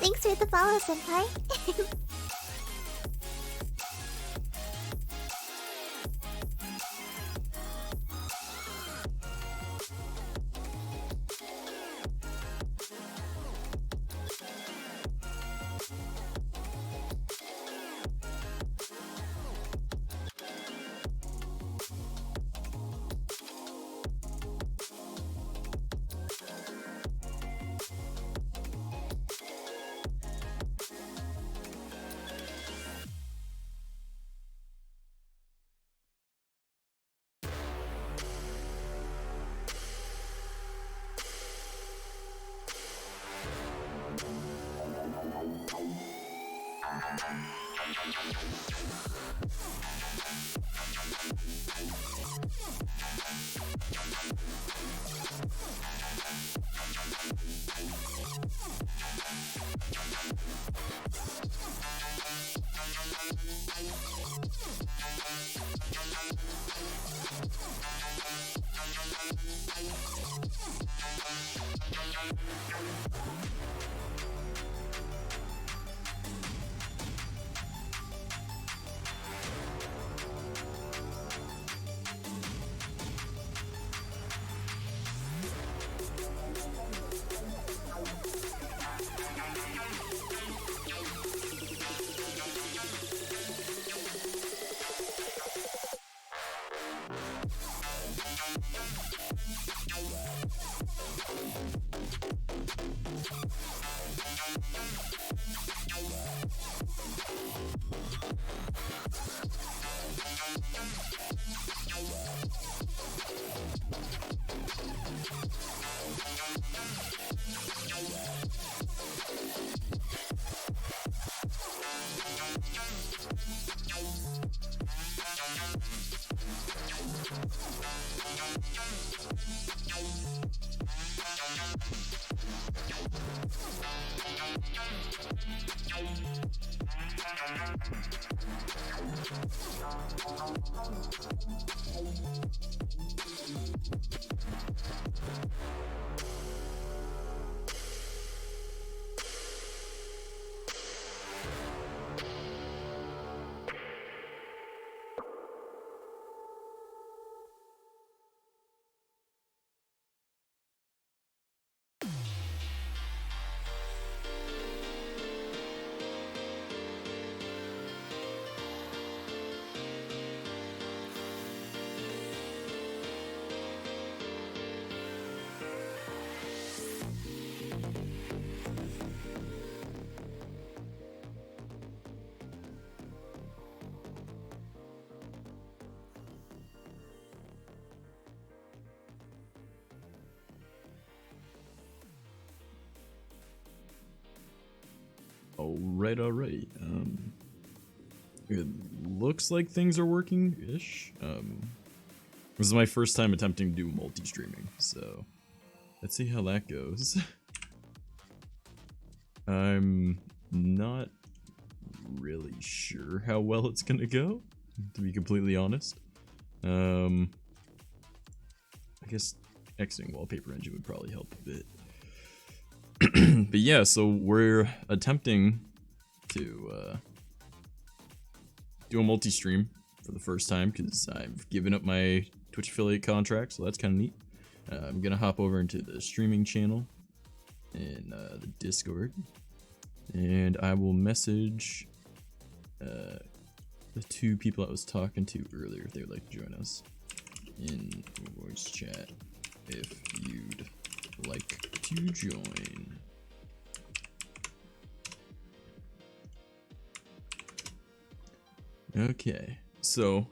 Thanks for the follow, Senpai. Alright. It looks like things are working-ish. This is my first time attempting to do multi-streaming, so let's see how that goes. I'm not really sure how well it's gonna go, to be completely honest. I guess exiting Wallpaper Engine would probably help a bit. But yeah, so we're attempting to do a multi-stream for the first time because I've given up my Twitch affiliate contract, so that's kind of neat. I'm gonna hop over into the streaming channel in the Discord, and I will message the two people I was talking to earlier if they would like to join us in voice chat if you'd like to join. Okay, so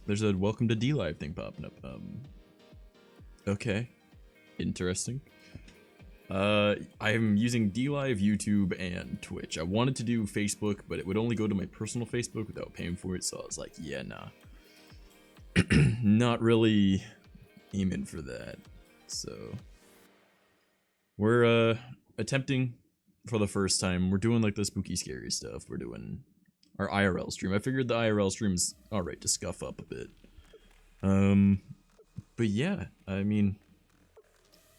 there's a welcome to DLive thing popping up. Okay, interesting. I'm using DLive, YouTube, and Twitch. I wanted to do Facebook, but it would only go to my personal Facebook without paying for it, so I was like, yeah, nah. Not really aiming for that. So we're attempting for the first time. We're doing like the spooky scary stuff. We're doing our IRL stream. I figured the IRL stream's alright to scuff up a bit. But yeah, I mean,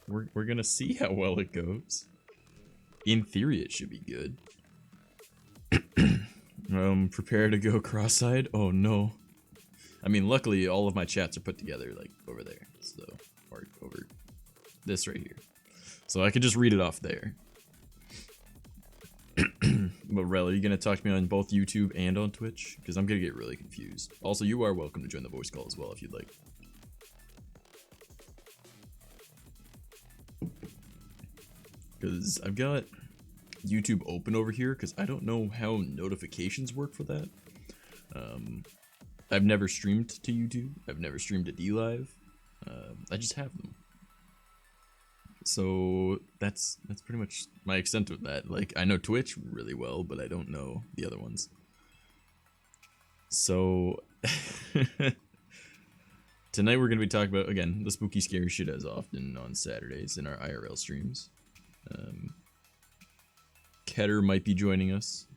we're gonna see how well it goes. In theory, it should be good. Prepare to go cross-eyed? Oh no. I mean, luckily, all of my chats are put together, like, over there. So, or over this right here. So I could just read it off there. But Rel, are you gonna talk to me on both YouTube and on Twitch? Because I'm gonna get really confused. Also, you are welcome to join the voice call as well if you'd like. Because I've got YouTube open over here because I don't know how notifications work for that. I've never streamed to YouTube. I've never streamed to DLive. I just have them. So that's pretty much my extent of that. Like, I know Twitch really well, but I don't know the other ones. So tonight we're gonna be talking about, again, the spooky scary shit as often on Saturdays in our IRL streams. Ketter might be joining us.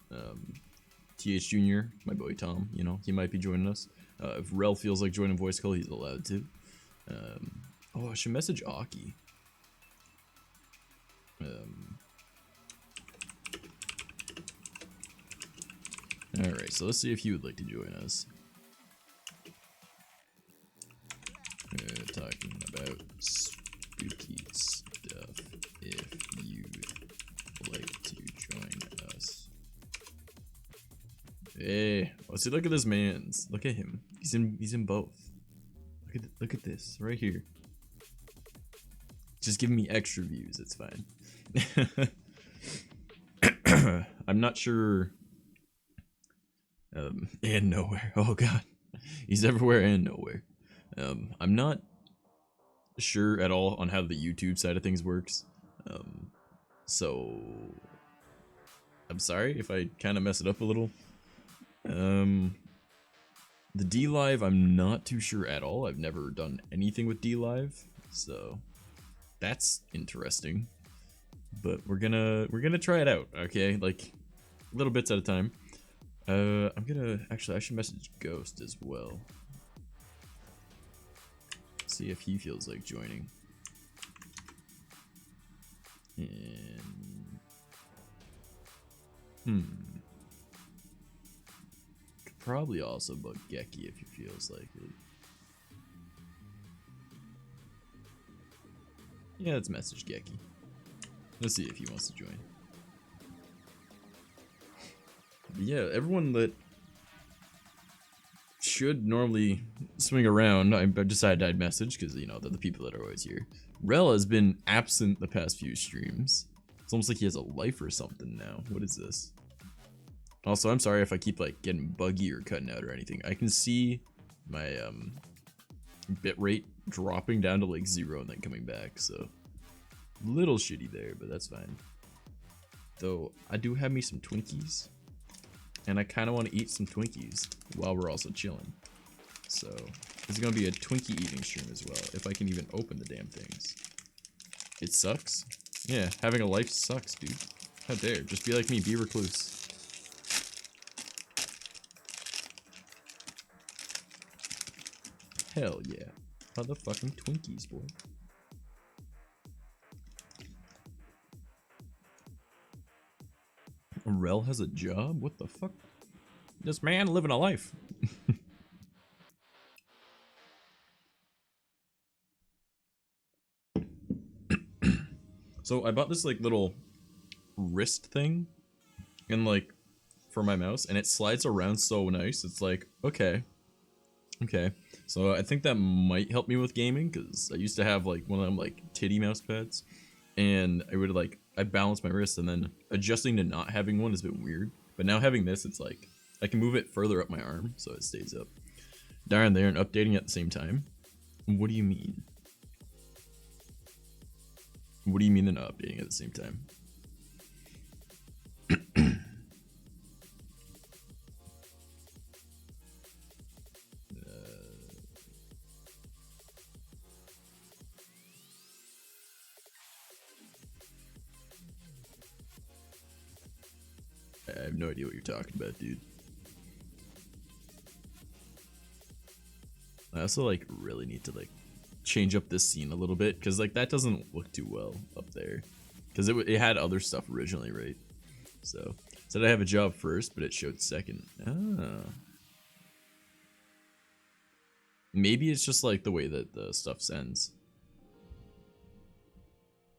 TH Jr., my boy Tom, you know, he might be joining us. If Rel feels like joining voice call, he's allowed to. Oh, I should message Aki. Alright, so let's see if he would like to join us. Talking about spooky stuff. If you'd like to join us. Hey, oh, see, look at this man's. Look at him. He's in both. Look at this right here. Just give me extra views. It's fine. I'm not sure. And nowhere. Oh god, he's everywhere and nowhere. I'm not sure at all on how the YouTube side of things works. So I'm sorry if I kind of mess it up a little. The DLive, I'm not too sure at all. I've never done anything with DLive, so that's interesting. But we're gonna try it out, okay? Like little bits at a time. I'm gonna actually I should message Ghost as well. See if he feels like joining. And could probably also bug Geki if he feels like it. Yeah, let's message Geki. Let's see if he wants to join. But yeah, everyone that should normally swing around, I decided I'd message because, you know, they're the people that are always here. Rel has been absent the past few streams. It's almost like he has a life or something now. What is this? Also, I'm sorry if I keep like getting buggy or cutting out or anything. I can see my bitrate dropping down to like 0 and then coming back, so little shitty there, but that's fine. Though I do have me some Twinkies, and I kind of want to eat some Twinkies while we're also chilling. So it's gonna be a Twinkie eating stream as well, if I can even open the damn things. It sucks. Yeah, having a life sucks, dude. How dare? Just be like me, be recluse. Hell yeah. Motherfucking Twinkies, boy. Rel has a job? What the fuck? This man living a life. So I bought this like little wrist thing and like for my mouse, and it slides around so nice. It's like, okay. So I think that might help me with gaming, because I used to have like one of them like titty mouse pads, and I would like, I balance my wrist, and then adjusting to not having one has been weird. But now having this, it's like I can move it further up my arm so it stays up. Down there and updating at the same time. What do you mean? What do you mean they're not updating at the same time? I have no idea what you're talking about, dude. I also like really need to like change up this scene a little bit, because like that doesn't look too well up there. Because it had other stuff originally, right? So said I have a job first, but it showed second. Ah. Maybe it's just like the way that the stuff sends.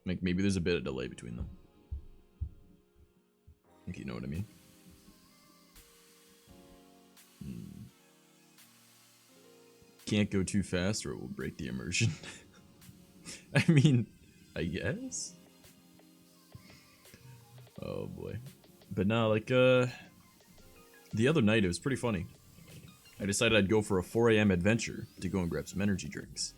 Like maybe there's a bit of delay between them. If you know what I mean. Can't go too fast or it will break the immersion. I mean, I guess. Oh boy. But no, like the other night it was pretty funny. I decided I'd go for a 4 a.m. adventure to go and grab some energy drinks.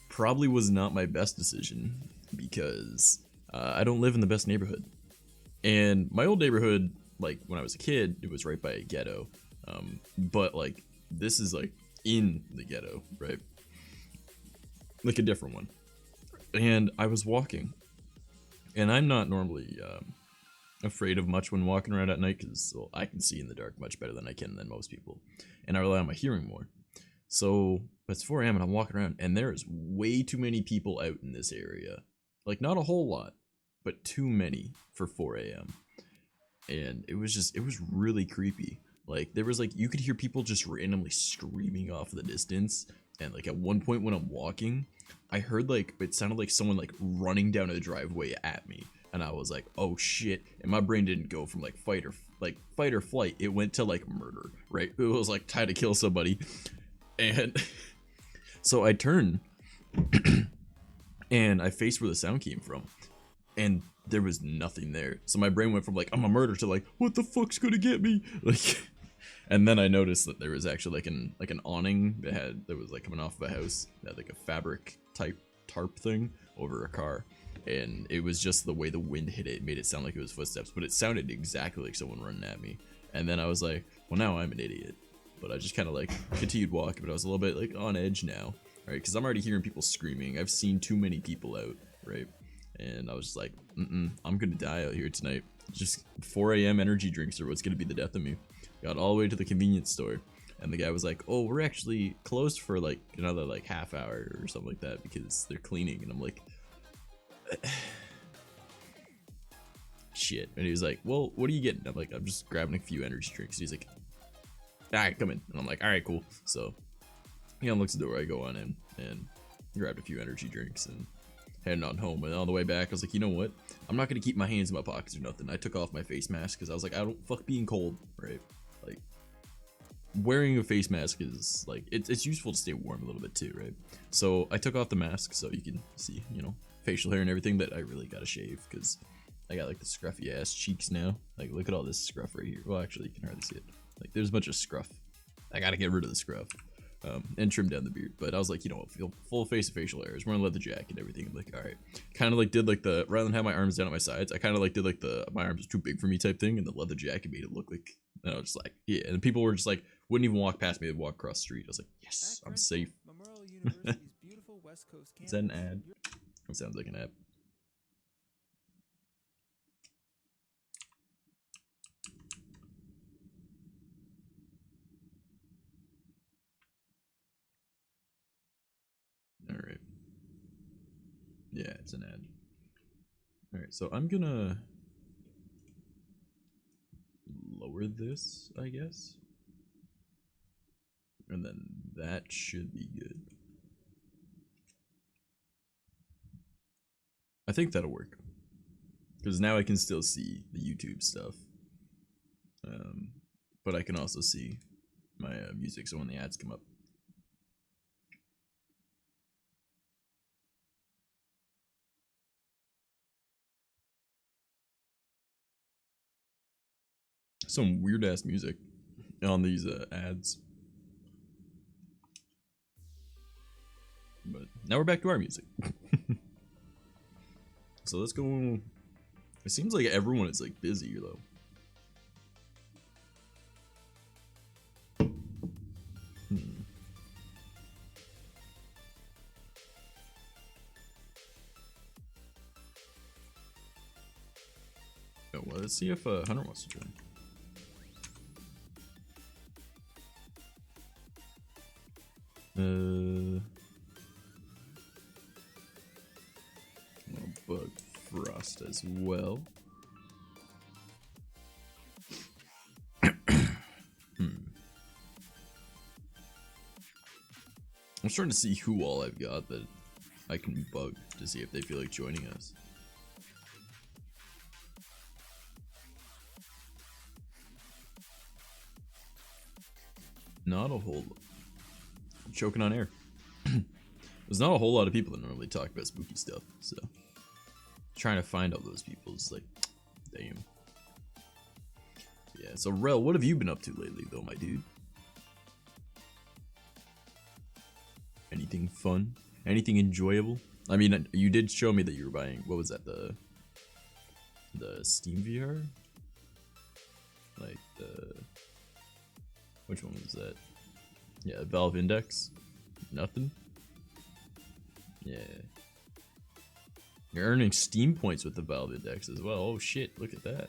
Probably was not my best decision because I don't live in the best neighborhood. And my old neighborhood, like when I was a kid, it was right by a ghetto. But like this is like in the ghetto, right? Like a different one. And I was walking, and I'm not normally afraid of much when walking around at night because well, I can see in the dark much better than I can than most people, and I rely on my hearing more. So it's 4 a.m. and I'm walking around, and there's way too many people out in this area. Like not a whole lot, but too many for 4 a.m. And it was really creepy. Like there was like you could hear people just randomly screaming off the distance, and like at one point when I'm walking, I heard like it sounded like someone like running down a driveway at me, and I was like, oh shit! And my brain didn't go from like fight or flight. It went to like murder, right? It was like time to kill somebody, and so I turned and I faced where the sound came from, and there was nothing there. So my brain went from like I'm a murderer to like what the fuck's gonna get me, like. And then I noticed that there was actually like an awning that was like coming off of a house that had like a fabric type tarp thing over a car, and it was just the way the wind hit it made it sound like it was footsteps, but it sounded exactly like someone running at me. And then I was like, well, now I'm an idiot. But I just kind of like continued walking, but I was a little bit like on edge now, right? Because I'm already hearing people screaming. I've seen too many people out, right? And I was just like, I'm gonna die out here tonight. Just 4 a.m. energy drinks are what's gonna be the death of me. Got all the way to the convenience store, and the guy was like, oh, we're actually closed for like another like half hour or something like that because they're cleaning. And I'm like, shit. And he was like, well, what are you getting? I'm like, I'm just grabbing a few energy drinks. And he's like, all right, come in. And I'm like, all right, cool. So he unlocks the door. I go on in and grabbed a few energy drinks and heading on home. And on the way back, I was like, you know what? I'm not gonna keep my hands in my pockets or nothing. I took off my face mask because I was like, I don't fuck being cold, right? Like wearing a face mask is like it's useful to stay warm a little bit too, right? So I took off the mask so you can see, you know, facial hair and everything, but I really gotta shave because I got like the scruffy ass cheeks now. Like look at all this scruff right here. Well, actually you can hardly see it. Like there's a bunch of scruff. I gotta get rid of the scruff. And trim down the beard. But I was like, you know what, feel full face of facial hairs, wearing a leather jacket and everything. I'm like, all right. Kind of like did like the, rather than have my arms down at my sides, I kind of like did like the, my arms are too big for me type thing, and the leather jacket made it look like, and I was just like, yeah. And people were just like, wouldn't even walk past me, they'd walk across the street. I was like, yes, I'm safe. Is that an ad? It sounds like an ad. Alright. Yeah, it's an ad. Alright, so I'm gonna lower this, I guess. And then that should be good. I think that'll work. Because now I can still see the YouTube stuff. But I can also see my music, so when the ads come up. Some weird ass music on these ads. But now we're back to our music. So let's go. It seems like everyone is like busy though. Oh, well, let's see if Hunter wants to join. Oh, bug friend. request as well. I'm starting to see who all I've got that I can bug to see if they feel like joining us. Not a whole lot. I'm choking on air. There's not a whole lot of people that normally talk about spooky stuff, so trying to find all those people is like, damn. Yeah, so Rel, what have you been up to lately though, my dude? Anything fun? Anything enjoyable? I mean, you did show me that you were buying, what was that, the Steam VR? Like which one was that? Yeah, Valve Index? Nothing? Yeah. You're earning Steam points with the Valve Index as well. Oh shit, look at that.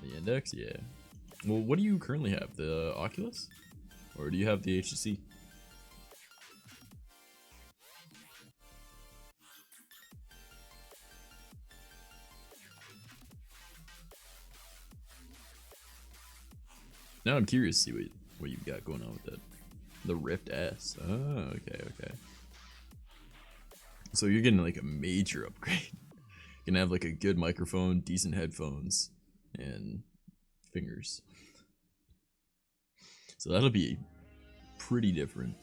The Index? Yeah. Well, what do you currently have? The Oculus? Or do you have the HTC? Now I'm curious to see what you've got going on with that. The Rift S. Oh, okay. So you're getting like a major upgrade. You're gonna have like a good microphone, decent headphones, and fingers. So that'll be pretty different.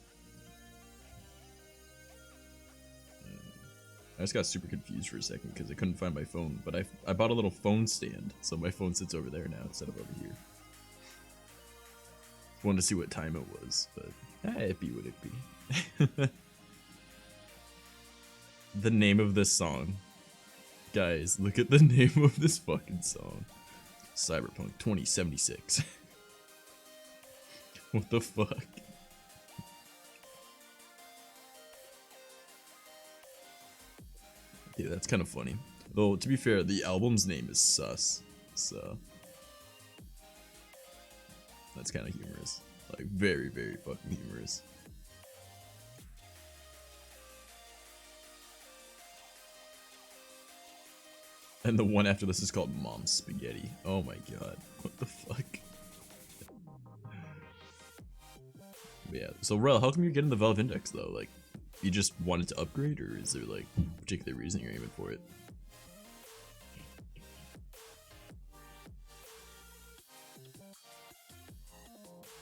I just got super confused for a second because I couldn't find my phone, but I bought a little phone stand, so my phone sits over there now instead of over here. Wanted to see what time it was, but it be what it be. The name of this song. Guys, look at the name of this fucking song. Cyberpunk 2076. What the fuck? Yeah, that's kind of funny. Though, to be fair, the album's name is Sus, so that's kind of humorous. Like, very, very fucking humorous. And the one after this is called Mom's Spaghetti. Oh my god. What the fuck? Yeah, so Rel, how come you're getting the Valve Index though? Like, you just wanted to upgrade, or is there like a particular reason you're aiming for it?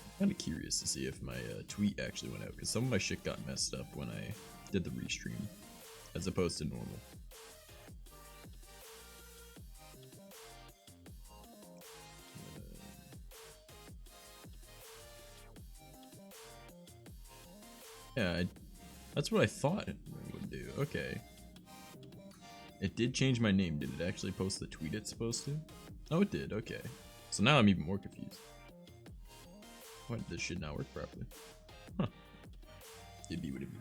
I'm kind of curious to see if my tweet actually went out, because some of my shit got messed up when I did the restream, as opposed to normal. Yeah, that's what I thought it would do. Okay. It did change my name. Did it actually post the tweet it's supposed to? Oh, it did. Okay. So now I'm even more confused. Why did this shit not work properly? Huh. It'd be what it be.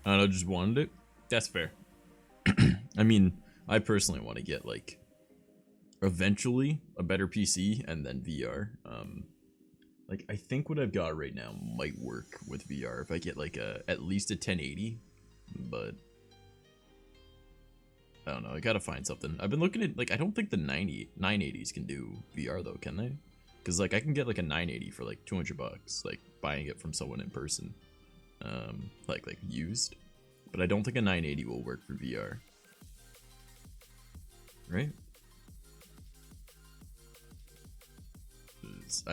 I don't know, just wanted it? That's fair. I mean, I personally want to get, like, eventually a better PC and then VR. Like, I think what I've got right now might work with VR if I get, like, at least a 1080, but I don't know, I gotta find something. I've been looking at, like, I don't think the 980s can do VR, though, can they? Because, like, I can get, like, a 980 for, like, 200 bucks, like, buying it from someone in person, like, used, but I don't think a 980 will work for VR, right?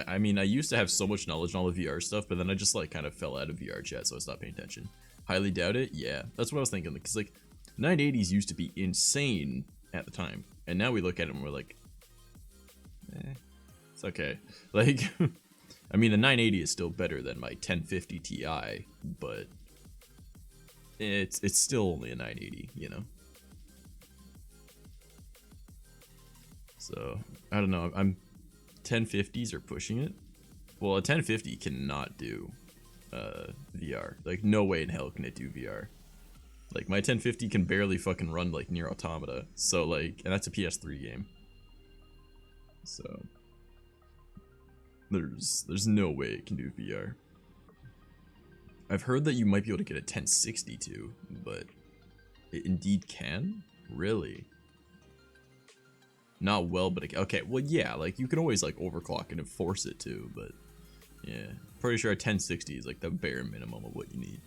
I mean, I used to have so much knowledge on all the VR stuff, but then I just, like, kind of fell out of VR chat, so I stopped paying attention. Highly doubt it? Yeah, that's what I was thinking, because, like, 980s used to be insane at the time, and now we look at it and we're like, it's okay. Like, I mean, the 980 is still better than my 1050 Ti, but it's still only a 980, you know? So, I don't know, 1050s are pushing it. Well, a 1050 cannot do VR. Like, no way in hell can it do VR. Like, my 1050 can barely fucking run, like, Nier Automata. So, like, and that's a PS3 game. So, there's no way it can do VR. I've heard that you might be able to get a 1060 too, but It indeed can? Really? Not well, but okay, well yeah, like you can always like overclock it and force it to, but yeah, pretty sure a 1060 is like the bare minimum of what you need.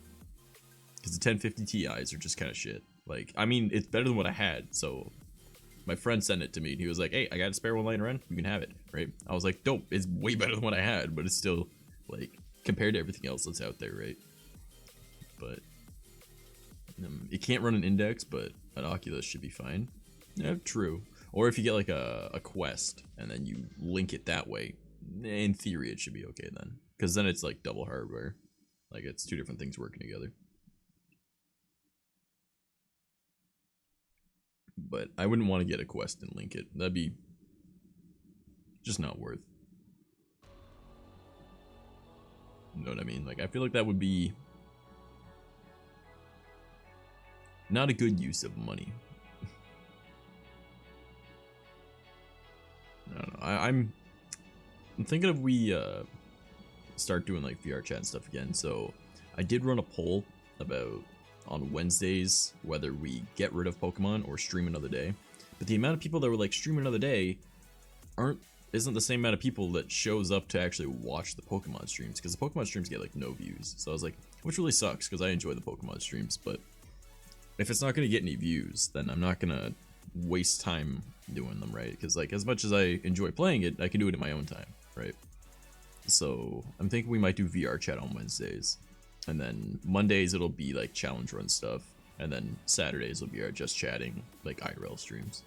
Because the 1050 Ti's are just kind of shit. Like, I mean, it's better than what I had, so my friend sent it to me and he was like, hey, I got a spare one laying around, you can have it, right? I was like, dope, it's way better than what I had, but it's still, like, compared to everything else that's out there, right? But it can't run an index, but an Oculus should be fine. Yeah, true. Or if you get like a Quest and then you link it that way, in theory it should be okay then. Because then it's like double hardware. Like it's two different things working together. But I wouldn't want to get a Quest and link it. That'd be just not worth. You know what I mean? Like I feel like that would be not a good use of money. I don't know. I'm thinking of we start doing like VR chat and stuff again. So I did run a poll about on Wednesdays whether we get rid of Pokemon or stream another day. But the amount of people that were like stream another day isn't the same amount of people that shows up to actually watch the Pokemon streams, because the Pokemon streams get like no views. So I was like, which really sucks because I enjoy the Pokemon streams, but if it's not going to get any views, then I'm not going to waste time doing them, right? Because like as much as I enjoy playing it, I can do it in my own time, right? So I'm thinking we might do VR chat on Wednesdays, and then Mondays it'll be like challenge run stuff, and then Saturdays will be our just chatting like IRL streams.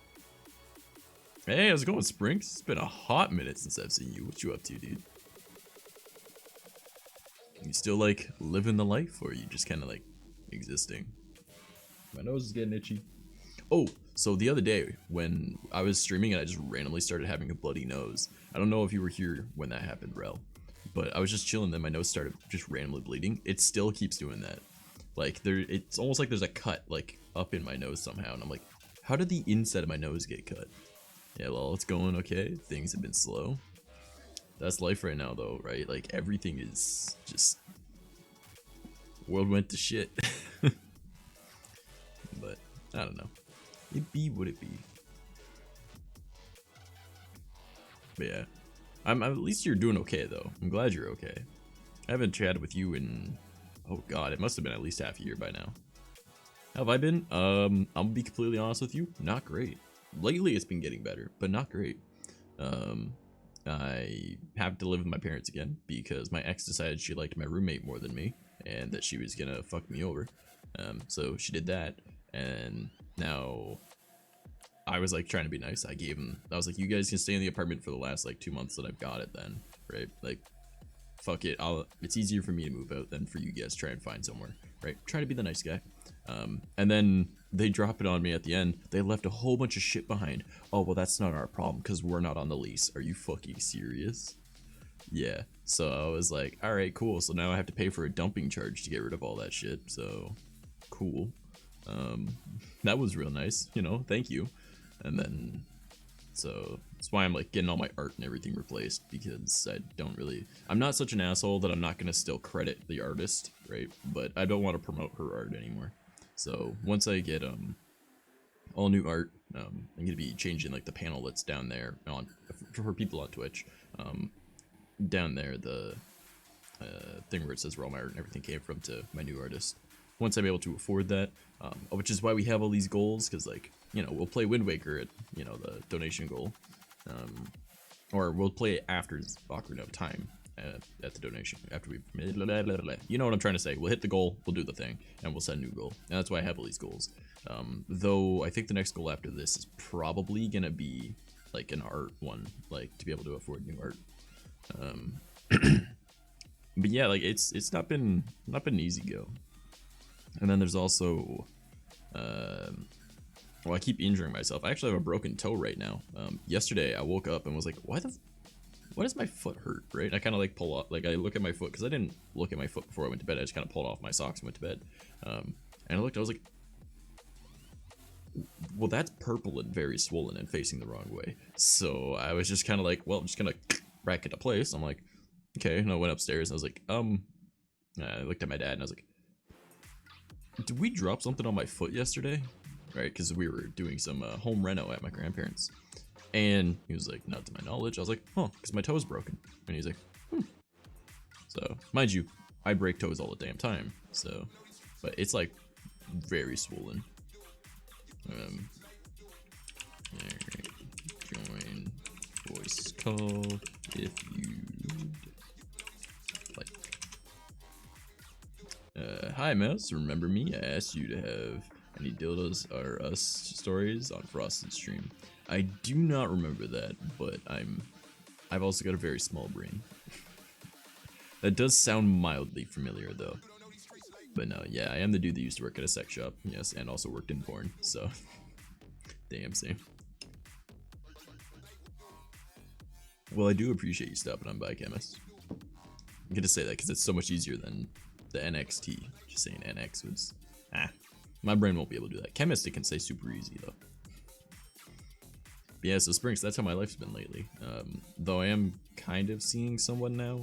Hey, how's it going, Sprinks? It's been a hot minute since I've seen you. What you up to, dude? You still like living the life, or are you just kind of like existing? My nose is getting itchy. Oh, so the other day when I was streaming and I just randomly started having a bloody nose. I don't know if you were here when that happened, Rel, but I was just chilling, then my nose started just randomly bleeding. It still keeps doing that. Like it's almost like there's a cut like up in my nose somehow, and I'm like, how did the inside of my nose get cut? Yeah, well, it's going okay. Things have been slow. That's life right now, though, right? Like everything is just world went to shit. But I don't know. It be what it be. But yeah, at least you're doing okay though. I'm glad you're okay. I haven't chatted with you in, oh god, it must have been at least half a year by now. How have I been? I'll be completely honest with you, not great. Lately it's been getting better, but not great. I have to live with my parents again because my ex decided she liked my roommate more than me and that she was gonna fuck me over. So she did that, and now I was like trying to be nice. I was like, you guys can stay in the apartment for the last like 2 months that I've got it then, right? Like, fuck it, it's easier for me to move out than for you guys to try and find somewhere, right? Try to be the nice guy. And then they drop it on me at the end. They left a whole bunch of shit behind. Oh, well, that's not our problem because we're not on the lease. Are you fucking serious? Yeah, so I was like, all right, cool. So now I have to pay for a dumping charge to get rid of all that shit. So cool. That was real nice, you know, thank you. And then, so that's why I'm like getting all my art and everything replaced, because I'm not such an asshole that I'm not gonna still credit the artist, right? But I don't want to promote her art anymore. So once I get all new art, I'm gonna be changing like the panel that's down there for people on Twitch. Down there, the thing where it says where all my art and everything came from to my new artist. Once I'm able to afford that, which is why we have all these goals, because like, you know, we'll play Wind Waker at, you know, the donation goal, or we'll play it after Ocarina of Time at the donation, after we, you know what I'm trying to say. We'll hit the goal, we'll do the thing, and we'll set a new goal, and that's why I have all these goals. Though I think the next goal after this is probably gonna be like an art one, like to be able to afford new art. But yeah, like it's not been an easy go. And then there's also, well, I keep injuring myself. I actually have a broken toe right now. Yesterday I woke up and was like, why does my foot hurt, right? I kind of like pull off, like I look at my foot, because I didn't look at my foot before I went to bed. I just kind of pulled off my socks and went to bed. And I looked, I was like, well, that's purple and very swollen and facing the wrong way. So I was just kind of like, well, I'm just gonna rack it into place. I'm like, okay, and I went upstairs and I was like, I looked at my dad and I was like, Did we drop something on my foot yesterday? Right, because we were doing some home reno at my grandparents. And he was like, not to my knowledge. I was like, huh, because my toe's broken. And he's like, hmm. So, mind you, I break toes all the damn time. So, but it's like very swollen. Alright, join voice call if you'd like. Hi Mouse, remember me? I asked you to have any dildos or us stories on Frosted stream. I do not remember that, but I've also got a very small brain. That does sound mildly familiar though. But no, yeah, I am the dude that used to work at a sex shop, yes, and also worked in porn, so damn same. Well, I do appreciate you stopping on by, Chemist. I'm gonna say that because it's so much easier than the NXT. Just saying NX was my brain won't be able to do that. Chemist, it can say super easy though. But yeah, so Springs, that's how my life's been lately. Though I am kind of seeing someone now.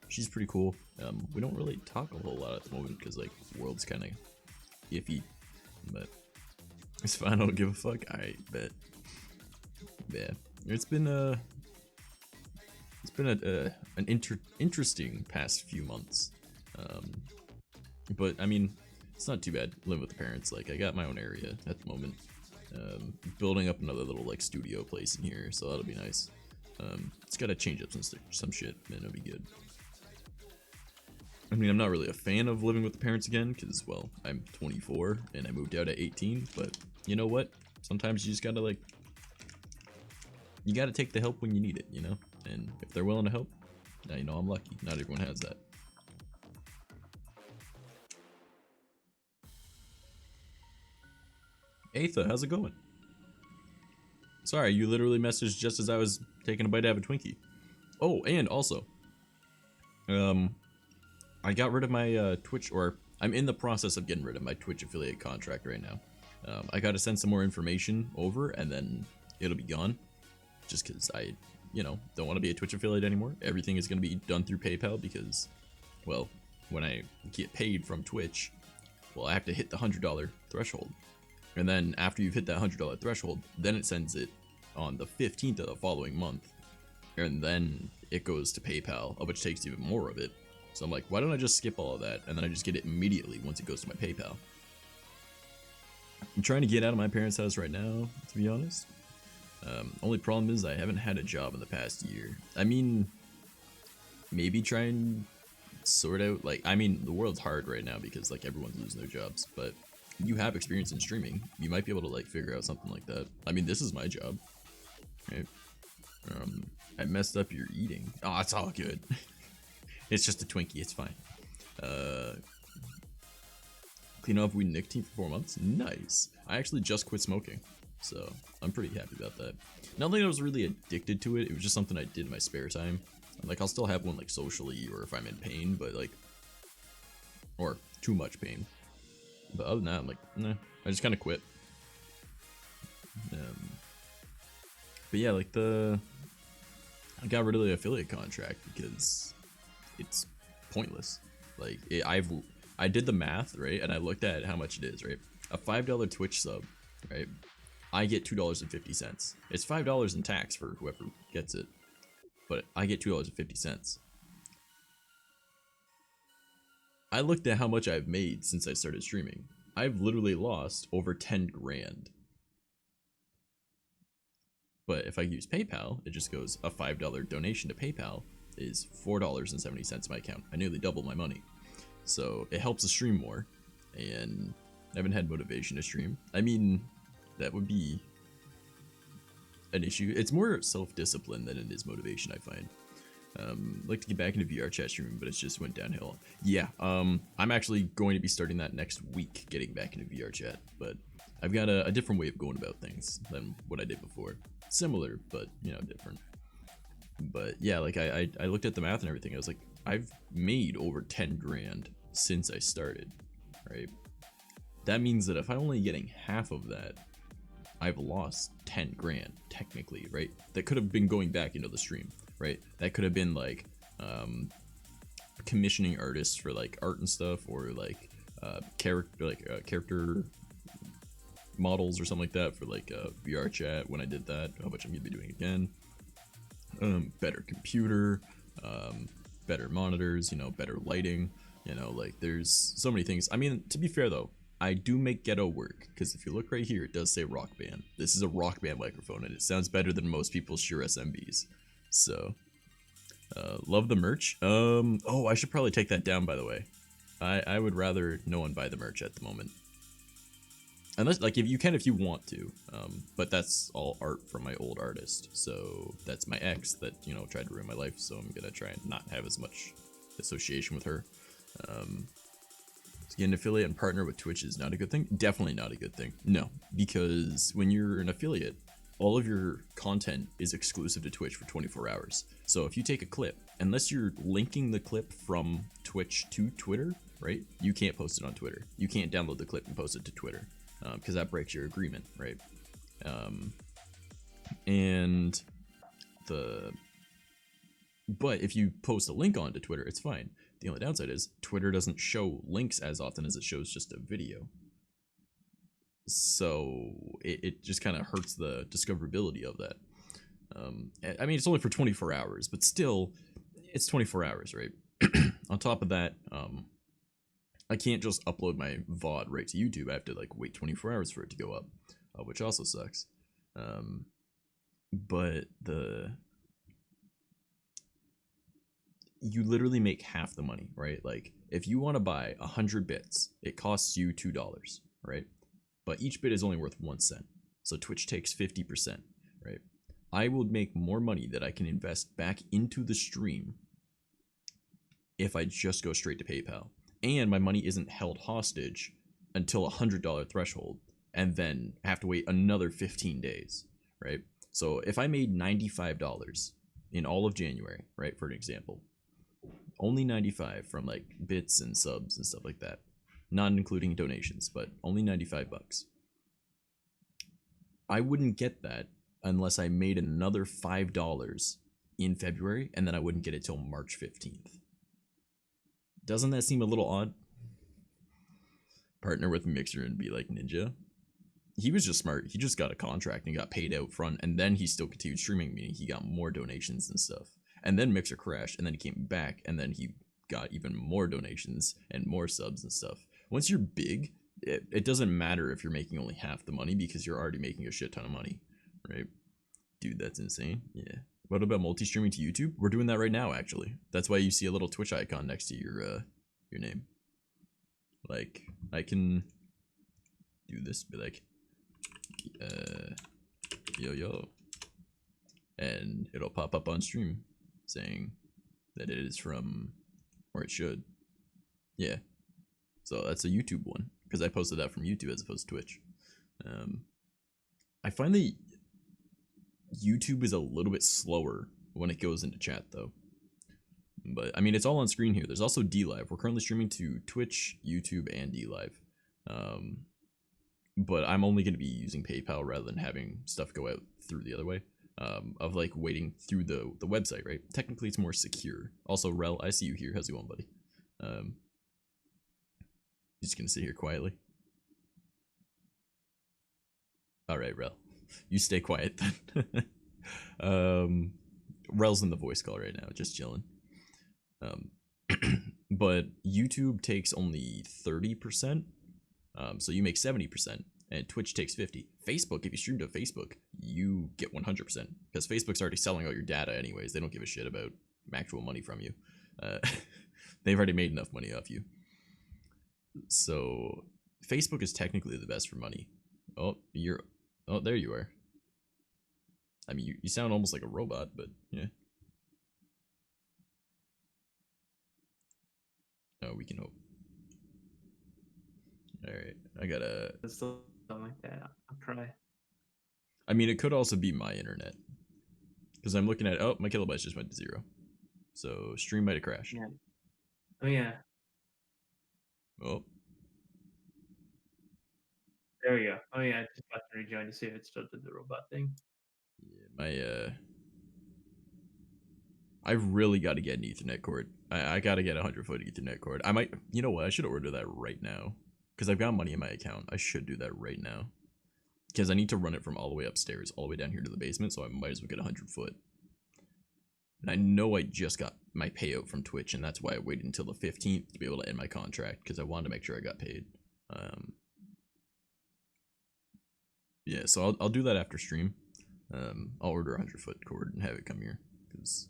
She's pretty cool. We don't really talk a whole lot at the moment because like the world's kind of iffy, but it's fine. I don't give a fuck. I bet. Yeah, it's been an interesting past few months. But I mean, it's not too bad living with the parents. Like I got my own area at the moment. Building up another little like studio place in here, so that'll be nice. It's gotta change up some shit, and it'll be good. I mean, I'm not really a fan of living with the parents again, because, well, I'm 24, and I moved out at 18, but you know what? Sometimes you just gotta, like, you gotta take the help when you need it, you know? And if they're willing to help, now you know I'm lucky. Not everyone has that. Aetha, how's it going? Sorry, you literally messaged just as I was taking a bite out of a Twinkie. Oh, and also, I got rid of my Twitch, or I'm in the process of getting rid of my Twitch affiliate contract right now. I gotta send some more information over, and then it'll be gone. Just because I, don't want to be a Twitch affiliate anymore. Everything is gonna be done through PayPal because, well, when I get paid from Twitch, well, I have to hit the $100 threshold. And then after you've hit that $100 threshold, then it sends it on the 15th of the following month. And then it goes to PayPal, which takes even more of it. So I'm like, why don't I just skip all of that, and then I just get it immediately once it goes to my PayPal. I'm trying to get out of my parents' house right now, to be honest. Only problem is I haven't had a job in the past year. I mean, maybe try and sort out, like, I mean, the world's hard right now because, like, everyone's losing their jobs, but you have experience in streaming. You might be able to, like, figure out something like that. I mean, this is my job, right? I messed up your eating. Oh, it's all good. It's just a Twinkie, it's fine. Clean off weed and nicotine for 4 months? Nice. I actually just quit smoking, so I'm pretty happy about that. Not that I was really addicted to it, it was just something I did in my spare time. Like, I'll still have one, like, socially, or if I'm in pain, but, like, or too much pain. But other than that, I'm like, nah, I just kind of quit. But yeah, like, I got rid of the affiliate contract because it's pointless. Like, I did the math, right, and I looked at how much it is, right? A $5 Twitch sub, right? I get $2.50. It's $5 in tax for whoever gets it, but I get $2.50. I looked at how much I've made since I started streaming. I've literally lost over 10 grand. But if I use PayPal, it just goes a $5 donation to PayPal is $4.70 in my account. I nearly doubled my money. So it helps to stream more, and I haven't had motivation to stream. I mean, that would be an issue. It's more self-discipline than it is motivation, I find. I'd like to get back into VR chat streaming, but it just went downhill. Yeah, I'm actually going to be starting that next week, getting back into VR chat, but I've got a different way of going about things than what I did before. Similar, but, different. But yeah, like, I looked at the math and everything. I was like, I've made over 10 grand since I started, right? That means that if I'm only getting half of that, I've lost 10 grand, technically, right? That could have been going back into the stream, right? That could have been, like, commissioning artists for, like, art and stuff, or, like, character models or something like that for like VR chat when I did that, which I'm gonna be doing again. Better computer, better monitors, you know, better lighting, you know, like there's so many things. I mean, to be fair though, I do make ghetto work, because if you look right here, it does say Rock Band. This is a Rock Band microphone, and it sounds better than most people's Shure SMBs. So, love the merch. Oh, I should probably take that down, by the way. I would rather no one buy the merch at the moment. Unless, like, if you can, if you want to, but that's all art from my old artist, so that's my ex that, you know, tried to ruin my life, so I'm gonna try and not have as much association with her. To get an affiliate and partner with Twitch is not a good thing? Definitely not a good thing. No, because when you're an affiliate, all of your content is exclusive to Twitch for 24 hours. So if you take a clip, unless you're linking the clip from Twitch to Twitter, right, you can't post it on Twitter. You can't download the clip and post it to Twitter, because that breaks your agreement, right? But if you post a link onto Twitter, it's fine. The only downside is Twitter doesn't show links as often as it shows just a video. So it just kind of hurts the discoverability of that. I mean, it's only for 24 hours, but still, it's 24 hours, right? On top of that, I can't just upload my VOD right to YouTube. I have to like wait 24 hours for it to go up, which also sucks. But you literally make half the money, right? Like if you want to buy 100 bits, it costs you $2, right? But each bit is only worth 1 cent. So Twitch takes 50%, right? I will make more money that I can invest back into the stream if I just go straight to PayPal. And my money isn't held hostage until $100 threshold, and then have to wait another 15 days, right? So if I made $95 in all of January, right, for an example, only 95 from like bits and subs and stuff like that, not including donations, but only 95 bucks. I wouldn't get that unless I made another $5 in February, and then I wouldn't get it till March 15th. Doesn't that seem a little odd? Partner with Mixer and be like Ninja. He was just smart. He just got a contract and got paid out front, and then he still continued streaming, meaning he got more donations and stuff. And then Mixer crashed, and then he came back, and then he got even more donations and more subs and stuff. Once you're big, it doesn't matter if you're making only half the money, because you're already making a shit ton of money, right? Dude, that's insane. Yeah. What about multi-streaming to YouTube? We're doing that right now, actually. That's why you see a little Twitch icon next to your name. Like, I can do this, be like, yo, and it'll pop up on stream saying that it is from, or it should. Yeah. So that's a YouTube one, because I posted that from YouTube as opposed to Twitch. I find that YouTube is a little bit slower when it goes into chat though. But I mean, it's all on screen here. There's also DLive. We're currently streaming to Twitch, YouTube, and DLive. But I'm only going to be using PayPal rather than having stuff go out through the other way. Of like waiting through the website, right? Technically, it's more secure. Also, Rel, I see you here. How's it going, buddy? Just gonna sit here quietly. All right, Rel, you stay quiet then. Rel's in the voice call right now, just chilling. But YouTube takes only 30%, so you make 70%, and Twitch takes 50%. Facebook, if you stream to Facebook, you get 100%, because Facebook's already selling all your data anyways. They don't give a shit about actual money from you. They've already made enough money off you. So Facebook is technically the best for money. Oh, there you are. I mean, you sound almost like a robot, but yeah. Oh, we can hope. Alright, I gotta... Something like that. I'll try. I mean, it could also be my internet. Because I'm looking at... Oh, my kilobytes just went to 0. So, stream might have crashed. Yeah. Oh, yeah. Oh. There we go. Oh, yeah. I just got to rejoin to see if it still did the robot thing. Yeah, I really got to get an Ethernet cord. I got to get a 100-foot Ethernet cord. I might, you know what? I should order that right now because I've got money in my account. I should do that right now because I need to run it from all the way upstairs, all the way down here to the basement. So I might as well get a 100-foot. And I know I just got my payout from Twitch, and that's why I waited until the 15th to be able to end my contract because I wanted to make sure I got paid. Yeah, so I'll do that after stream. I'll order a 100-foot cord and have it come here because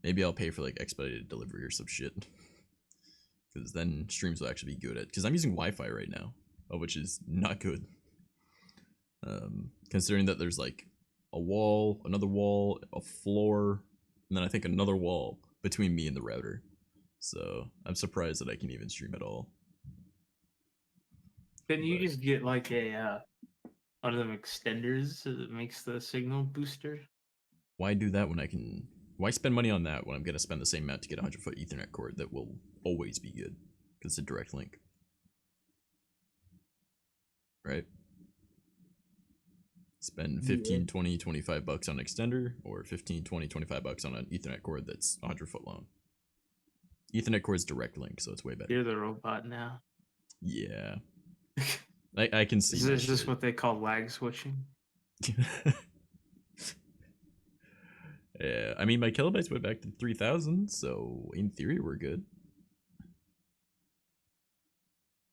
maybe I'll pay for like expedited delivery or some shit. Because then streams will actually be good at. Because I'm using Wi-Fi right now, which is not good. Considering that there's like a wall, another wall, a floor, and then I think another wall between me and the router. So I'm surprised that I can even stream at all. Can you just get like a one of them extenders that makes the signal booster? Why do that when I can? Why spend money on that when I'm gonna spend the same amount to get a 100-foot Ethernet cord that will always be good? Because it's a direct link, right? Spend 15, 20, 25 bucks on an extender, or 15, 20, 25 bucks on an Ethernet cord that's 100-foot long. Ethernet cord's direct link, so it's way better. You're the robot now. Yeah. I can see. Is this what they call lag switching? Yeah, I mean, my kilobytes went back to 3,000, so in theory we're good.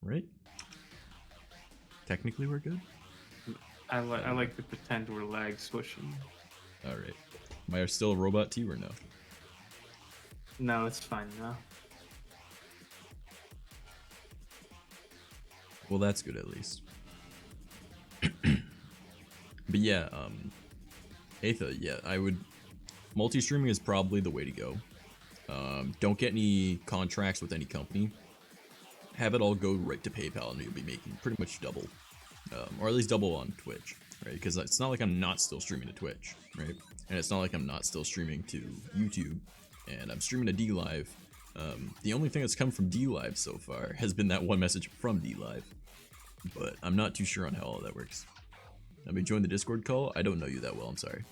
Right? Technically we're good. I like to pretend we're lag switching. Alright. Am I still a robot to you or no? No, it's fine now. Well, that's good at least. But yeah, Aetha, yeah, I would... Multi-streaming is probably the way to go. Don't get any contracts with any company. Have it all go right to PayPal and you'll be making pretty much double. Or at least double on Twitch, right? Because it's not like I'm not still streaming to Twitch, right? And it's not like I'm not still streaming to YouTube. And I'm streaming to DLive. The only thing that's come from DLive so far has been that one message from DLive. But I'm not too sure on how all that works. Let me join the Discord call. I don't know you that well, I'm sorry.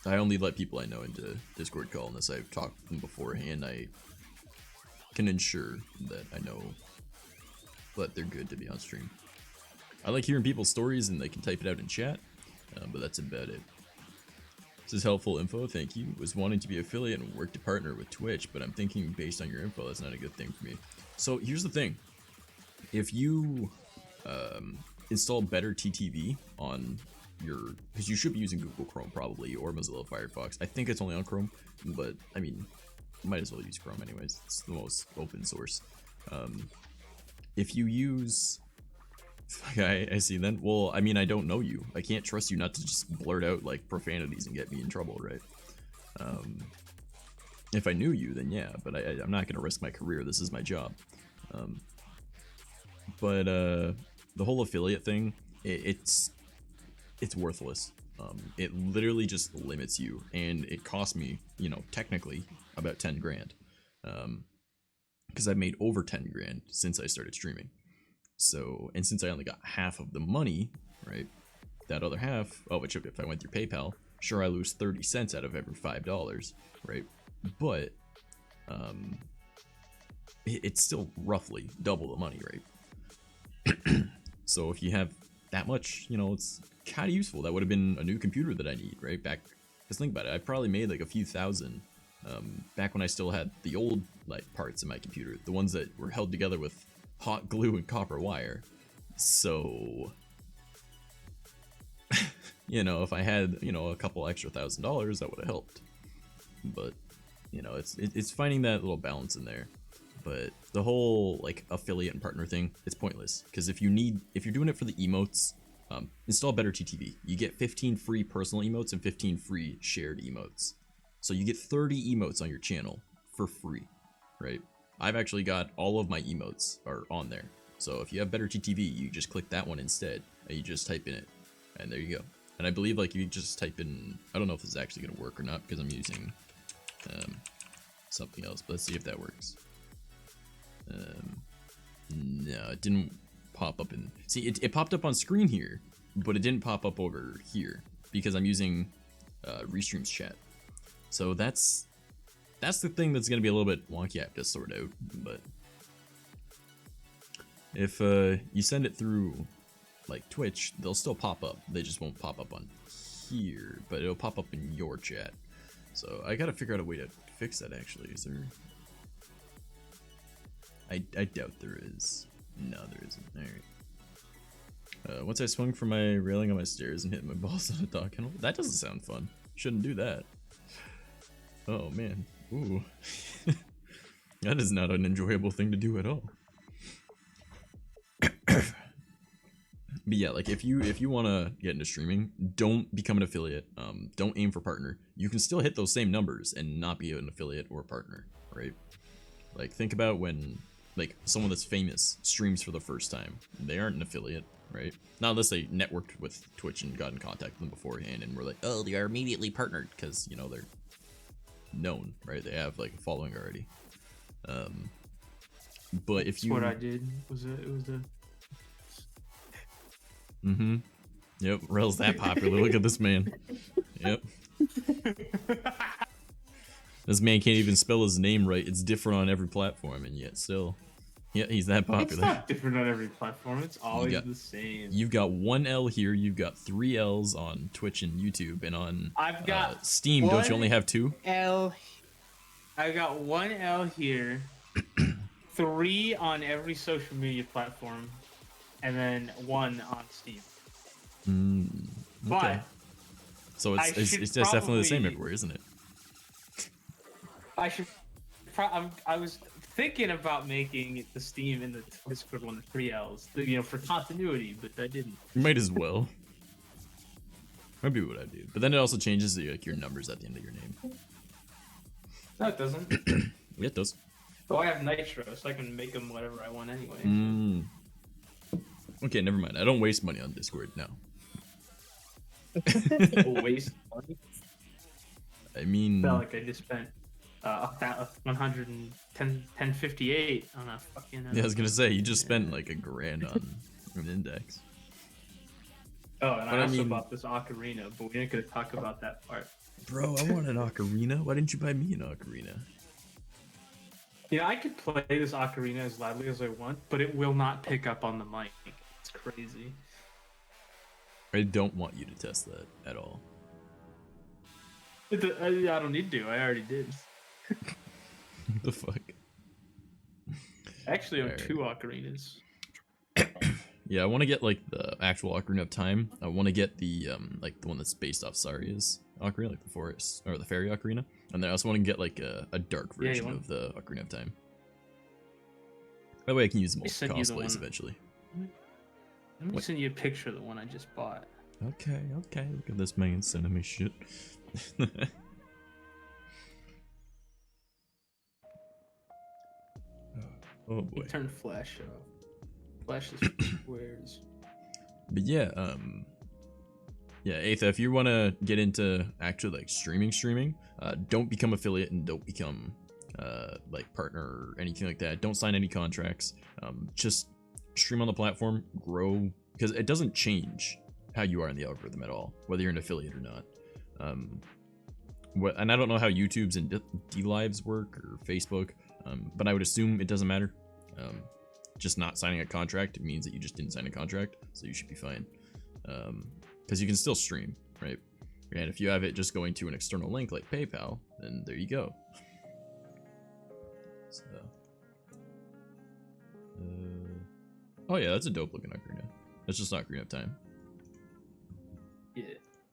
I only let people I know into Discord call unless I've talked to them beforehand. I can ensure that I know that they're good to be on stream. I like hearing people's stories and they can type it out in chat, but that's about it. This is helpful info, thank you. Was wanting to be affiliate and work to partner with Twitch, but I'm thinking based on your info, that's not a good thing for me. So here's the thing. If you install better TTV on your, because you should be using Google Chrome probably, or Mozilla Firefox. I think it's only on Chrome, but I mean, you might as well use Chrome anyways. It's the most open source. If you use, I see then, well, I mean, I don't know you. I can't trust you not to just blurt out like profanities and get me in trouble, right? If I knew you, then yeah, but I'm not gonna risk my career. This is my job. But the whole affiliate thing, it's worthless. It literally just limits you, and it cost me, you know, technically about 10 grand. Because I've made over 10 grand since I started streaming. So, and since I only got half of the money, right, that other half, oh, which if I went through PayPal, sure, I lose 30 cents out of every $5, right? But it's still roughly double the money, right? So if you have that much, you know, it's kind of useful. That would have been a new computer that I need, right? Back, just think about it. I probably made like a few thousand back when I still had the old like parts in my computer, the ones that were held together with hot glue and copper wire. So, you know, if I had, you know, a couple extra $1,000, that would have helped. But, you know, it's finding that little balance in there. But the whole like affiliate and partner thing, it's pointless, because if you're doing it for the emotes, install better TTV. You get 15 free personal emotes and 15 free shared emotes. So you get 30 emotes on your channel for free, right? I've actually got all of my emotes are on there. So if you have better TTV, you just click that one instead, and you just type in it, and there you go. And I believe like you just type in, I don't know if this is actually gonna work or not because I'm using something else, but let's see if that works. No, it didn't pop up in, see, it popped up on screen here, but it didn't pop up over here because I'm using Restream's chat. So that's the thing that's gonna be a little bit wonky. I have to sort out, but if you send it through like Twitch, they'll still pop up. They just won't pop up on here, but it'll pop up in your chat. So I gotta figure out a way to fix that. Actually, is there? I doubt there is. No, there isn't. All right. Once I swung from my railing on my stairs and hit my balls on a dog kennel. That doesn't sound fun. Shouldn't do that. Oh man. Ooh. That is not an enjoyable thing to do at all. But yeah, like if you want to get into streaming, don't become an affiliate. Don't aim for partner. You can still hit those same numbers and not be an affiliate or a partner, right? Like think about when like someone that's famous streams for the first time. They aren't an affiliate, right? Not unless they networked with Twitch and got in contact with them beforehand and were like, oh, they are immediately partnered because you know they're known, right? They have like a following already. But if you, what I did was it was a. Yep, Rel's that popular. Look at this man. Yep. This man can't even spell his name right. It's different on every platform, and yet still, yeah, he's that popular. It's not different on every platform. It's always the same. You've got one L here. You've got 3 L's on Twitch and YouTube, and on I've got Steam. Don't you only have 2? I've got 1 L here, 3 on every social media platform, and then 1 on Steam. Okay. But so it's just definitely the same everywhere, isn't it? I was thinking about making the Steam and the Discord one 3 L's, you know, for continuity, but I didn't. You might as well. Might be what I do, but then it also changes the, like, your numbers at the end of your name. No, it doesn't. Yeah, it does. Oh, I have Nitro, so I can make them whatever I want anyway. Okay, never mind. I don't waste money on Discord now. Waste money? I mean, Felt like I just spent 110.58 on a fucking. Yeah, I was gonna say you just spent like $1,000 on an index. Oh, and I also bought this ocarina, but we ain't gonna talk about that part. Bro, I want an ocarina. Why didn't you buy me an ocarina? Yeah, I could play this ocarina as loudly as I want, but it will not pick up on the mic. It's crazy. I don't want you to test that at all. I don't need to. I already did. What the fuck? I actually own 2 ocarinas. Yeah, I want to get like the actual Ocarina of Time. I want to get the like the one that's based off Saria's ocarina, like the forest or the fairy ocarina, and then I also want to get like a dark version of the Ocarina of Time. That way I can use them all for cosplays eventually. Let me send you a picture of the one I just bought. Okay. Look at this man sending me shit. Oh boy. Turn flash off. Flash is squares. But yeah, Aetha, if you want to get into actually like streaming, don't become affiliate and don't become like partner or anything like that. Don't sign any contracts. Just stream on the platform, grow, because it doesn't change how you are in the algorithm at all, whether you're an affiliate or not. And I don't know how YouTube's and D-Lives work or Facebook, but I would assume it doesn't matter. Just not signing a contract means that you just didn't sign a contract, so you should be fine. Because you can still stream, right? And if you have it just going to an external link like PayPal, then there you go. So, oh yeah, that's a dope looking ocarina. That's just not Ocarina of Time. Yeah,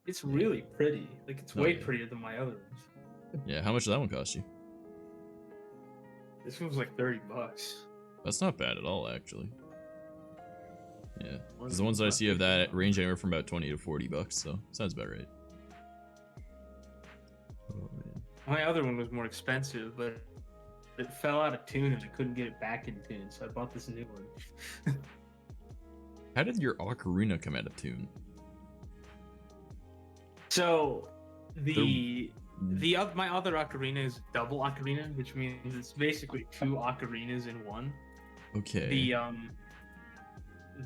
it's really pretty. Like it's way prettier than my other ones. Yeah, how much did that one cost you? This one was like $30. That's not bad at all, actually. Yeah, because the ones that I see of that range anywhere from about 20 to 40 bucks, so sounds about right. Oh man. My other one was more expensive, but it fell out of tune and I couldn't get it back in tune, so I bought this new one. How did your ocarina come out of tune? So my other ocarina is double ocarina, which means it's basically 2 ocarinas in one. Okay.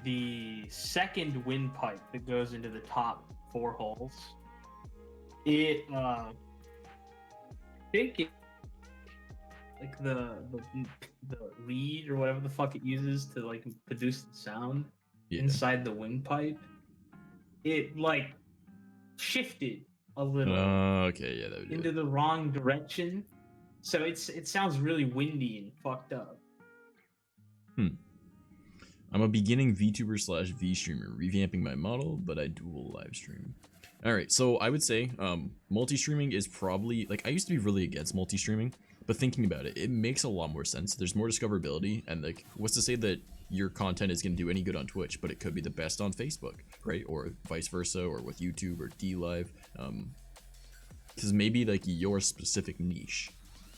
The second windpipe that goes into the top 4 holes, it think it, like the reed or whatever the fuck it uses to like produce the sound Yeah. inside the windpipe, it like shifted a little Okay, yeah, that would do into it. the wrong direction, so it sounds really windy and fucked up. I'm a beginning VTuber slash V streamer, revamping my model, but I dual live stream. Alright, so I would say multi-streaming is probably, like, I used to be really against multi-streaming, but thinking about it, it makes a lot more sense. There's more discoverability, and like, what's to say that your content is going to do any good on Twitch, but it could be the best on Facebook, right? Or vice versa, or with YouTube or D-Live. Because maybe like your specific niche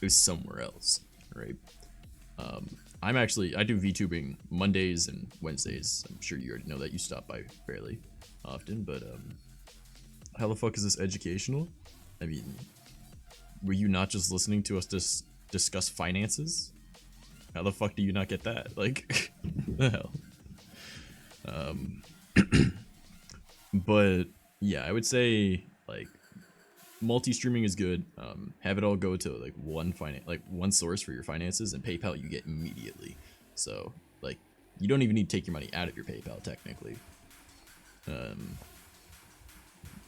is somewhere else, right? I do VTubing Mondays and Wednesdays. I'm sure you already know that. You stop by fairly often, but how the fuck is this educational? I mean, were you not just listening to us discuss finances? How the fuck do you not get that? Like, the hell? But yeah, I would say like multi-streaming is good. Have it all go to like one source for your finances, and PayPal you get immediately. So like you don't even need to take your money out of your PayPal technically.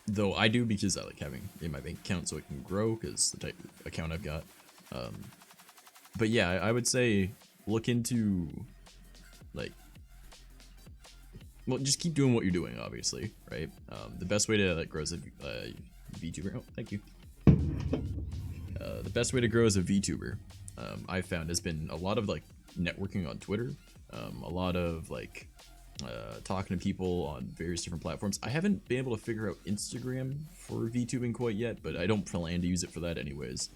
Though I do, because I like having in my bank account so it can grow, because the type of account I've got. But yeah, I would say look into like, well, just keep doing what you're doing, obviously, right? The best way to like grow as a VTuber. Oh, thank you. The best way to grow as a VTuber, I've found, has been a lot of like networking on Twitter, a lot of like talking to people on various different platforms. I haven't been able to figure out Instagram for VTubing quite yet, but I don't plan to use it for that anyways.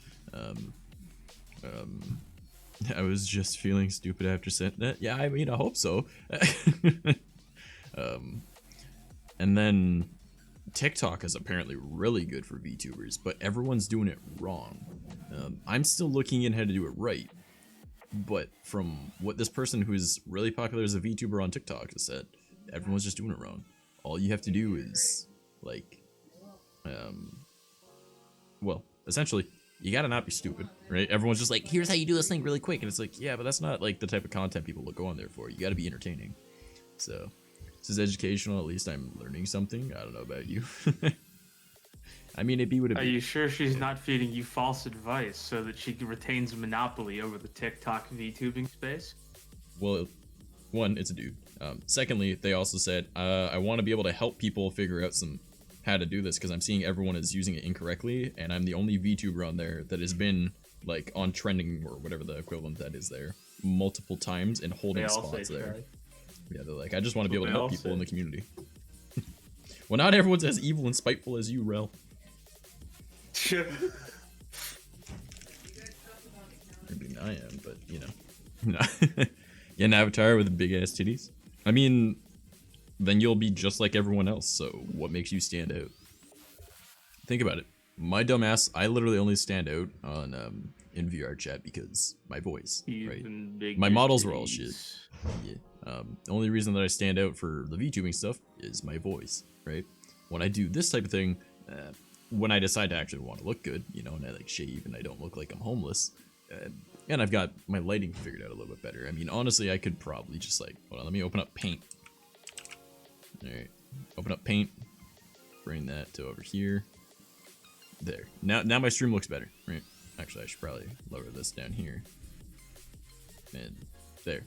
I was just feeling stupid after saying that. Yeah, I mean, I hope so. And then TikTok is apparently really good for VTubers, but everyone's doing it wrong. I'm still looking in how to do it right, but from what this person who is really popular as a VTuber on TikTok has said, everyone's just doing it wrong. All you have to do is, like, well, essentially, you gotta not be stupid, right? Everyone's just like, here's how you do this thing really quick, and it's like, yeah, but that's not like the type of content people will go on there for. You gotta be entertaining. So, this is educational. At least I'm learning something. I don't know about you. I mean, it'd be what it be. Are you sure she's not feeding you false advice so that she retains monopoly over the TikTok VTubing space? Well, one, it's a dude. Secondly, they also said, I want to be able to help people figure out how to do this, because I'm seeing everyone is using it incorrectly, and I'm the only VTuber on there that has been like on trending, or whatever the equivalent that is there, multiple times and holding spots there. Yeah, they're like, I just want to be able to help people in the community. Well, not everyone's as evil and spiteful as you, Rel. Sure. I mean, I am, but you know. Yeah, an avatar with big ass titties. I mean, then you'll be just like everyone else, so what makes you stand out? Think about it. My dumbass, I literally only stand out on in VR chat because my voice, right? My models were all shit. Yeah. The only reason that I stand out for the VTubing stuff is my voice, right? When I do this type of thing, when I decide to actually want to look good, you know, and I like shave and I don't look like I'm homeless, and I've got my lighting figured out a little bit better. I mean, honestly, I could probably just like, hold on, let me open up Paint. All right, open up Paint, bring that to over here. There. Now my stream looks better, right? Actually, I should probably lower this down here. And there.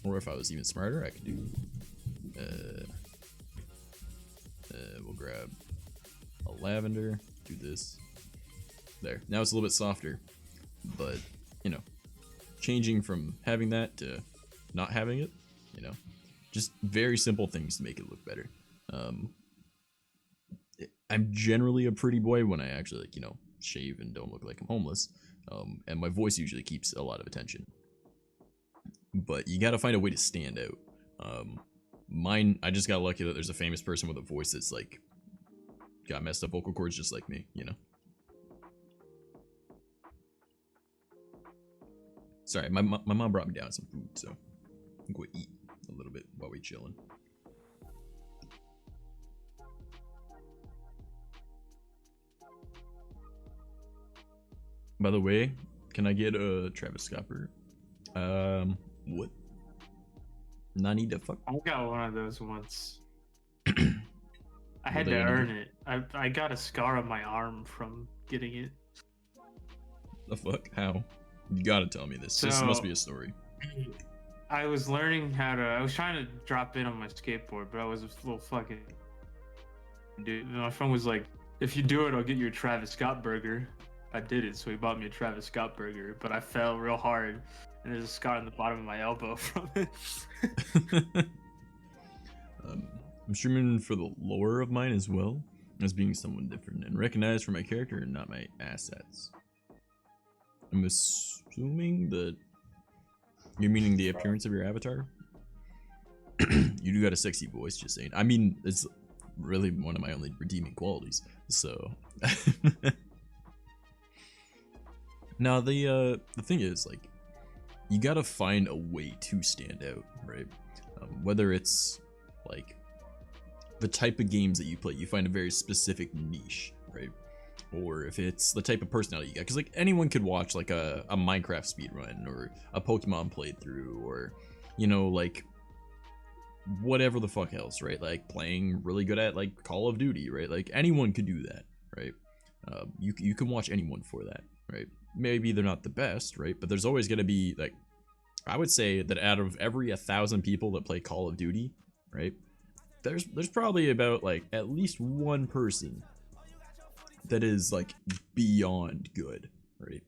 Or if I was even smarter, I could do, we'll grab a lavender, do this. There. Now it's a little bit softer, but, you know, changing from having that to not having it, you know, just very simple things to make it look better. I'm generally a pretty boy when I actually, like, you know, shave and don't look like I'm homeless, and my voice usually keeps a lot of attention. But you gotta find a way to stand out. Mine, I just got lucky that there's a famous person with a voice that's like got messed up vocal cords just like me, you know. Sorry, my mom brought me down some food, so I'm gonna eat a little bit while we chilling. By the way, can I get a Travis Scopper? What? Not need to fuck. I got one of those once. I had What to they gonna earn do? it. I got a scar on my arm from getting it. The fuck? How? You gotta tell me this. This must be a story. I was learning how to. I was trying to drop in on my skateboard, but I was a little fucking dude. And my friend was like, "If you do it, I'll get you a Travis Scott burger." I did it, so he bought me a Travis Scott burger, but I fell real hard, and there's a scar on the bottom of my elbow from it. I'm streaming for the lore of mine as well, as being someone different and recognized for my character and not my assets. I'm assuming that you're meaning the appearance of your avatar? You do got a sexy voice, just saying. I mean, it's really one of my only redeeming qualities, so... Now, the thing is, like, you gotta find a way to stand out, right? Whether it's, like, the type of games that you play, you find a very specific niche, right? Or if it's the type of personality you got, because like anyone could watch like a Minecraft speedrun or a Pokemon playthrough, or you know, like whatever the fuck else, right? Like playing really good at like Call of Duty, right? Like anyone could do that, right? You can watch anyone for that, right? Maybe they're not the best, right? But there's always gonna be like, I would say that out of every 1,000 people that play Call of Duty, right? There's probably about like at least one person that is like beyond good, right?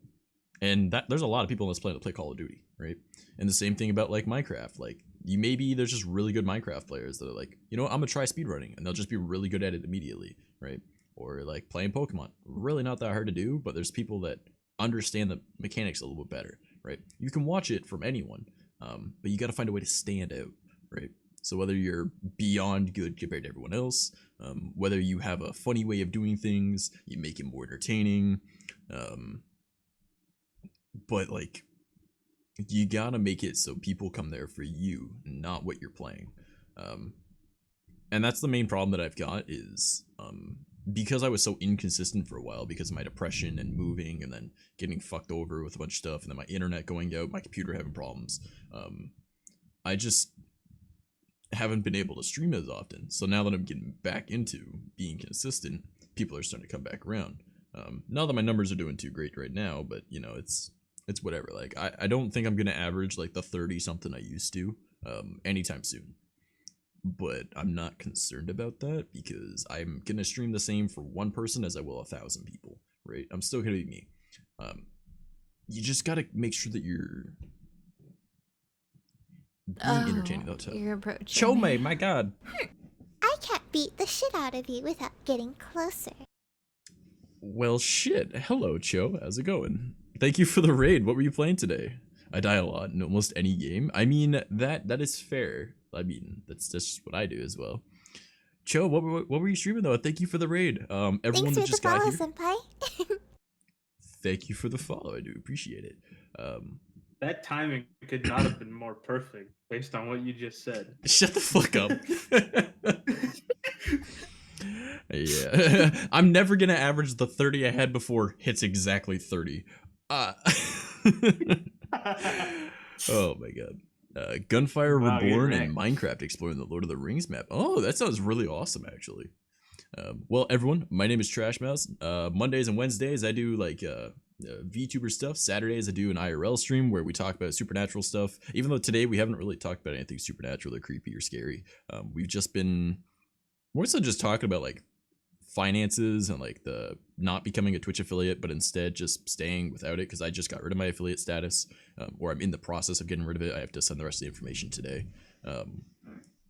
And that there's a lot of people on this planet that play Call of Duty, right? And the same thing about like Minecraft. Like there's just really good Minecraft players that are like, you know what, I'm gonna try speedrunning, and they'll just be really good at it immediately, right? Or like playing Pokemon, really not that hard to do, but there's people that understand the mechanics a little bit better, right? You can watch it from anyone, but you got to find a way to stand out, right? So whether you're beyond good compared to everyone else, whether you have a funny way of doing things, you make it more entertaining, but like you gotta make it so people come there for you, not what you're playing. And that's the main problem that I've got is because I was so inconsistent for a while because of my depression and moving and then getting fucked over with a bunch of stuff and then my internet going out, my computer having problems. I just haven't been able to stream as often. So now that I'm getting back into being consistent, people are starting to come back around. Not that my numbers are doing too great right now, but you know, it's whatever. Like I don't think I'm gonna average like the 30 something I used to anytime soon. But I'm not concerned about that because I'm gonna stream the same for one person as I will 1,000 people, right? I'm still gonna be me. You just gotta make sure that you're being entertaining though too. You're approaching Show me. me, my god. I can't beat the shit out of you without getting closer. Well shit. Hello, Cho. How's it going? Thank you for the raid. What were you playing today? I die a lot in almost any game. I mean, that is fair. I mean, that's just what I do as well. Cho, what were you streaming though? Thank you for the raid. Everyone Thanks that for just the got follow, here. senpai. Thank you for the follow. I do appreciate it. That timing could not have been more perfect based on what you just said. Shut the fuck up. Yeah. I'm never gonna average the 30 I had before hits exactly 30. Oh my god. Gunfire Wow, you're Reborn and next. Minecraft exploring the Lord of the Rings map. Oh, that sounds really awesome actually. Well, everyone, my name is Trash Mouse. Mondays and Wednesdays I do like VTuber stuff. Saturdays I do an IRL stream where we talk about supernatural stuff. Even though today we haven't really talked about anything supernatural or creepy or scary. We've just been more so just talking about like finances and like the not becoming a Twitch affiliate, but instead just staying without it because I just got rid of my affiliate status, or I'm in the process of getting rid of it. I have to send the rest of the information today.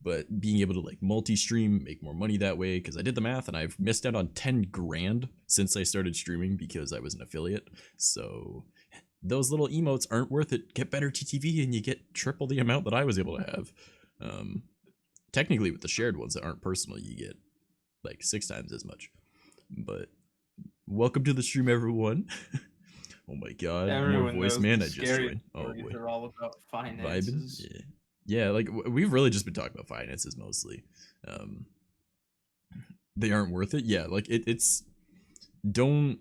But being able to like multi-stream, make more money that way, because I did the math and I've missed out on 10 grand since I started streaming because I was an affiliate. So those little emotes aren't worth it. Get better TTV and you get triple the amount that I was able to have. Technically with the shared ones that aren't personal, you get like 6 times as much. But welcome to the stream, everyone. Oh my god, Everyone more voice knows man. the I just scary joined. Oh stories boy, are all about vibing. finances. Yeah, like we've really just been talking about finances mostly. They aren't worth it. Yeah, like it's don't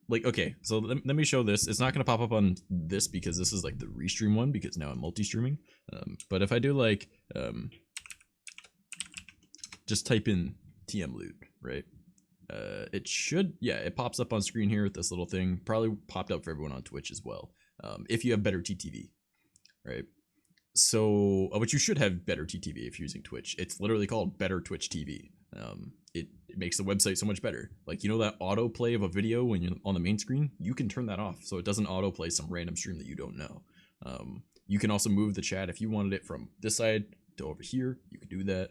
like, okay, so let me show this. It's not gonna pop up on this because this is like the restream one because now I'm multi-streaming. But if I do like, just type in TM loot, right? It should, yeah, it pops up on screen here with this little thing. Probably popped up for everyone on Twitch as well. If you have better TTV, right? So, but you should have better TTV if you're using Twitch. It's literally called Better Twitch TV. It makes the website so much better. Like, you know that autoplay of a video when you're on the main screen? You can turn that off so it doesn't autoplay some random stream that you don't know. You can also move the chat if you wanted it from this side to over here. You can do that.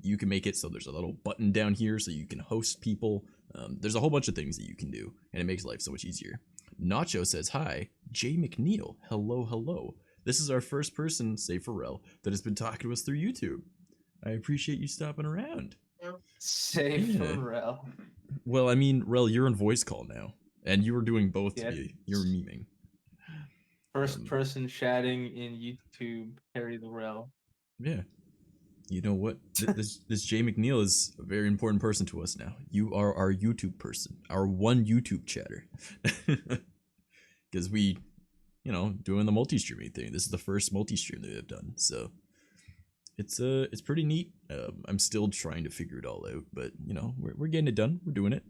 You can make it so there's a little button down here so you can host people. There's a whole bunch of things that you can do, and it makes life so much easier. Nacho says, hi, Jay McNeil. Hello, hello. This is our first person, save for Rel, that has been talking to us through YouTube. I appreciate you stopping around. Save for Rel. Well, I mean, Rel, you're on voice call now, and you were doing both Yeah. to be. You're memeing. First person chatting in YouTube, carry the Rel. Yeah. You know what? This Jay McNeil is a very important person to us now. You are our YouTube person, our one YouTube chatter. Because we, you know, doing the multi-streaming thing. This is the first multi-stream that we've done, so it's pretty neat. I'm still trying to figure it all out, but you know, we're getting it done. We're doing it.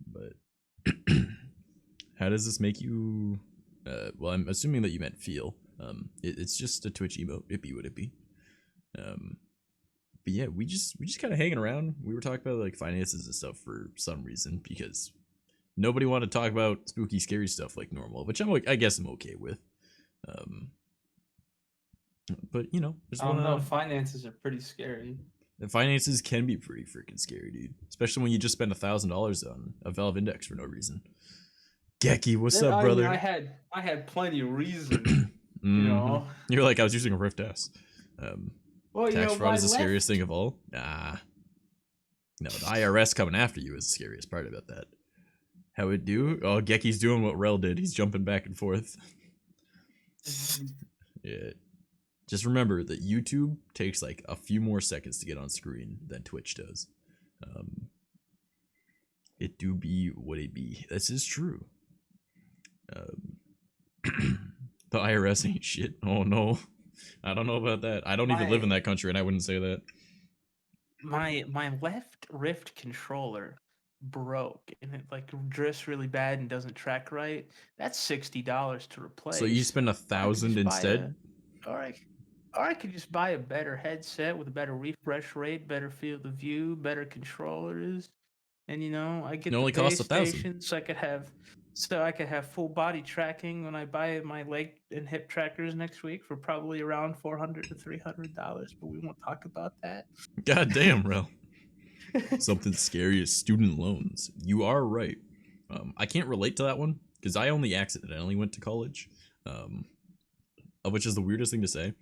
But how does this make you? Well, I'm assuming that you meant feel. It's just a Twitch emote. It be what it be. But yeah, we just kind of hanging around. We were talking about like finances and stuff for some reason because nobody wanted to talk about spooky, scary stuff like normal, which I guess I'm okay with. But you know, finances are pretty scary. The finances can be pretty freaking scary, dude. Especially when you just spend $1,000 on a Valve Index for no reason. Gecky, what's up, brother? I had plenty of reason. You know, you're like, I was using a Rift S. Well, tax fraud is the scariest thing of all. Nah, no, the IRS coming after you is the scariest part about that. How it do? Oh, Gecky's doing what Rel did. He's jumping back and forth. Yeah. Just remember that YouTube takes like a few more seconds to get on screen than Twitch does. It do be what it be. This is true. The IRS ain't shit. Oh no. I don't know about that. I don't even live in that country and I wouldn't say that. My left Rift controller broke and it like drifts really bad and doesn't track right. That's $60 to replace. So you spend $1,000 instead? Or I could just buy a better headset with a better refresh rate, better field of view, better controllers, and you know I get it only the costs PlayStation, so I could have full body tracking when I buy my leg and hip trackers next week for probably around $400 to $300. But we won't talk about that. God damn, Rel. Something scary is student loans. You are right. I can't relate to that one because I only accidentally went to college, which is the weirdest thing to say.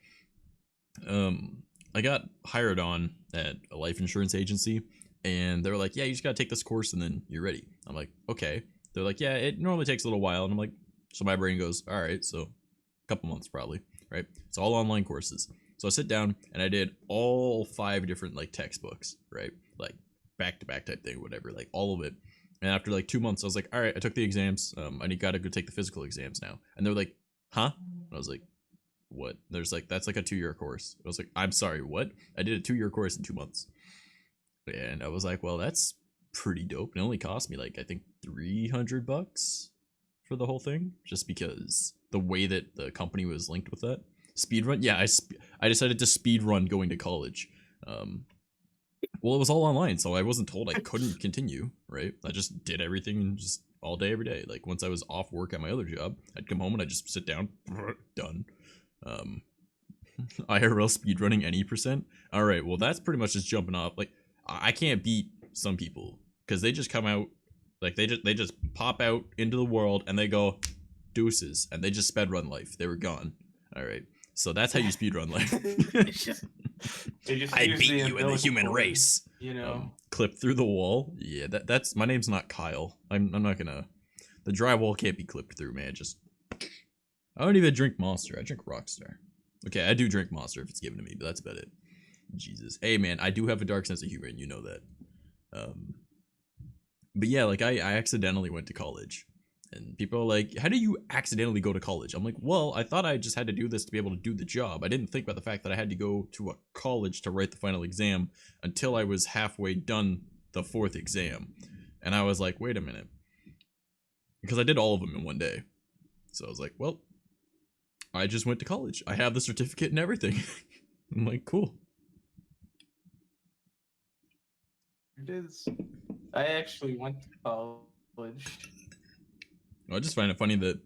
I got hired on at a life insurance agency and they were like, yeah, you just gotta take this course and then you're ready. I'm like, okay. They're like, yeah, it normally takes a little while. And I'm like, so my brain goes, all right, so a couple months probably, right? It's all online courses. So I sit down and I did all 5 different like textbooks, right? Like back-to-back type thing, whatever, like all of it. And after like 2 months, I was like, all right, I took the exams. I gotta go take the physical exams now. And they're like, huh? And I was like, what? There's like, that's like a 2-year course. I was like, I'm sorry, what? I did a 2-year course in 2 months. And I was like, well, that's pretty dope. It only cost me like, I think $300 for the whole thing, just because the way that the company was linked with that. Speedrun? Yeah, I decided to speedrun going to college. Well, it was all online, so I wasn't told I couldn't continue, right? I just did everything just all day, every day. Like, once I was off work at my other job, I'd come home and I'd just sit down, done. IRL speedrunning any %? Alright, well, that's pretty much just jumping off. Like, I can't beat some people, because they just come out, like, they just pop out into the world, and they go, deuces, and they just sped run life. They were gone. Alright, so that's how you speedrun life. I beat you in the human race. You know, clip through the wall. Yeah, that's my name's not Kyle. I'm not gonna. The drywall can't be clipped through, man. Just I don't even drink Monster. I drink Rockstar. Okay, I do drink Monster if it's given to me, but that's about it. Jesus. Hey, man, I do have a dark sense of humor, and you know that. But yeah, like I accidentally went to college. And people are like, how do you accidentally go to college? I'm like, well, I thought I just had to do this to be able to do the job. I didn't think about the fact that I had to go to a college to write the final exam until I was halfway done the 4th exam. And I was like, wait a minute. Because I did all of them in one day. So I was like, well, I just went to college. I have the certificate and everything. I'm like, cool. It is. I actually went to college. I just find it funny that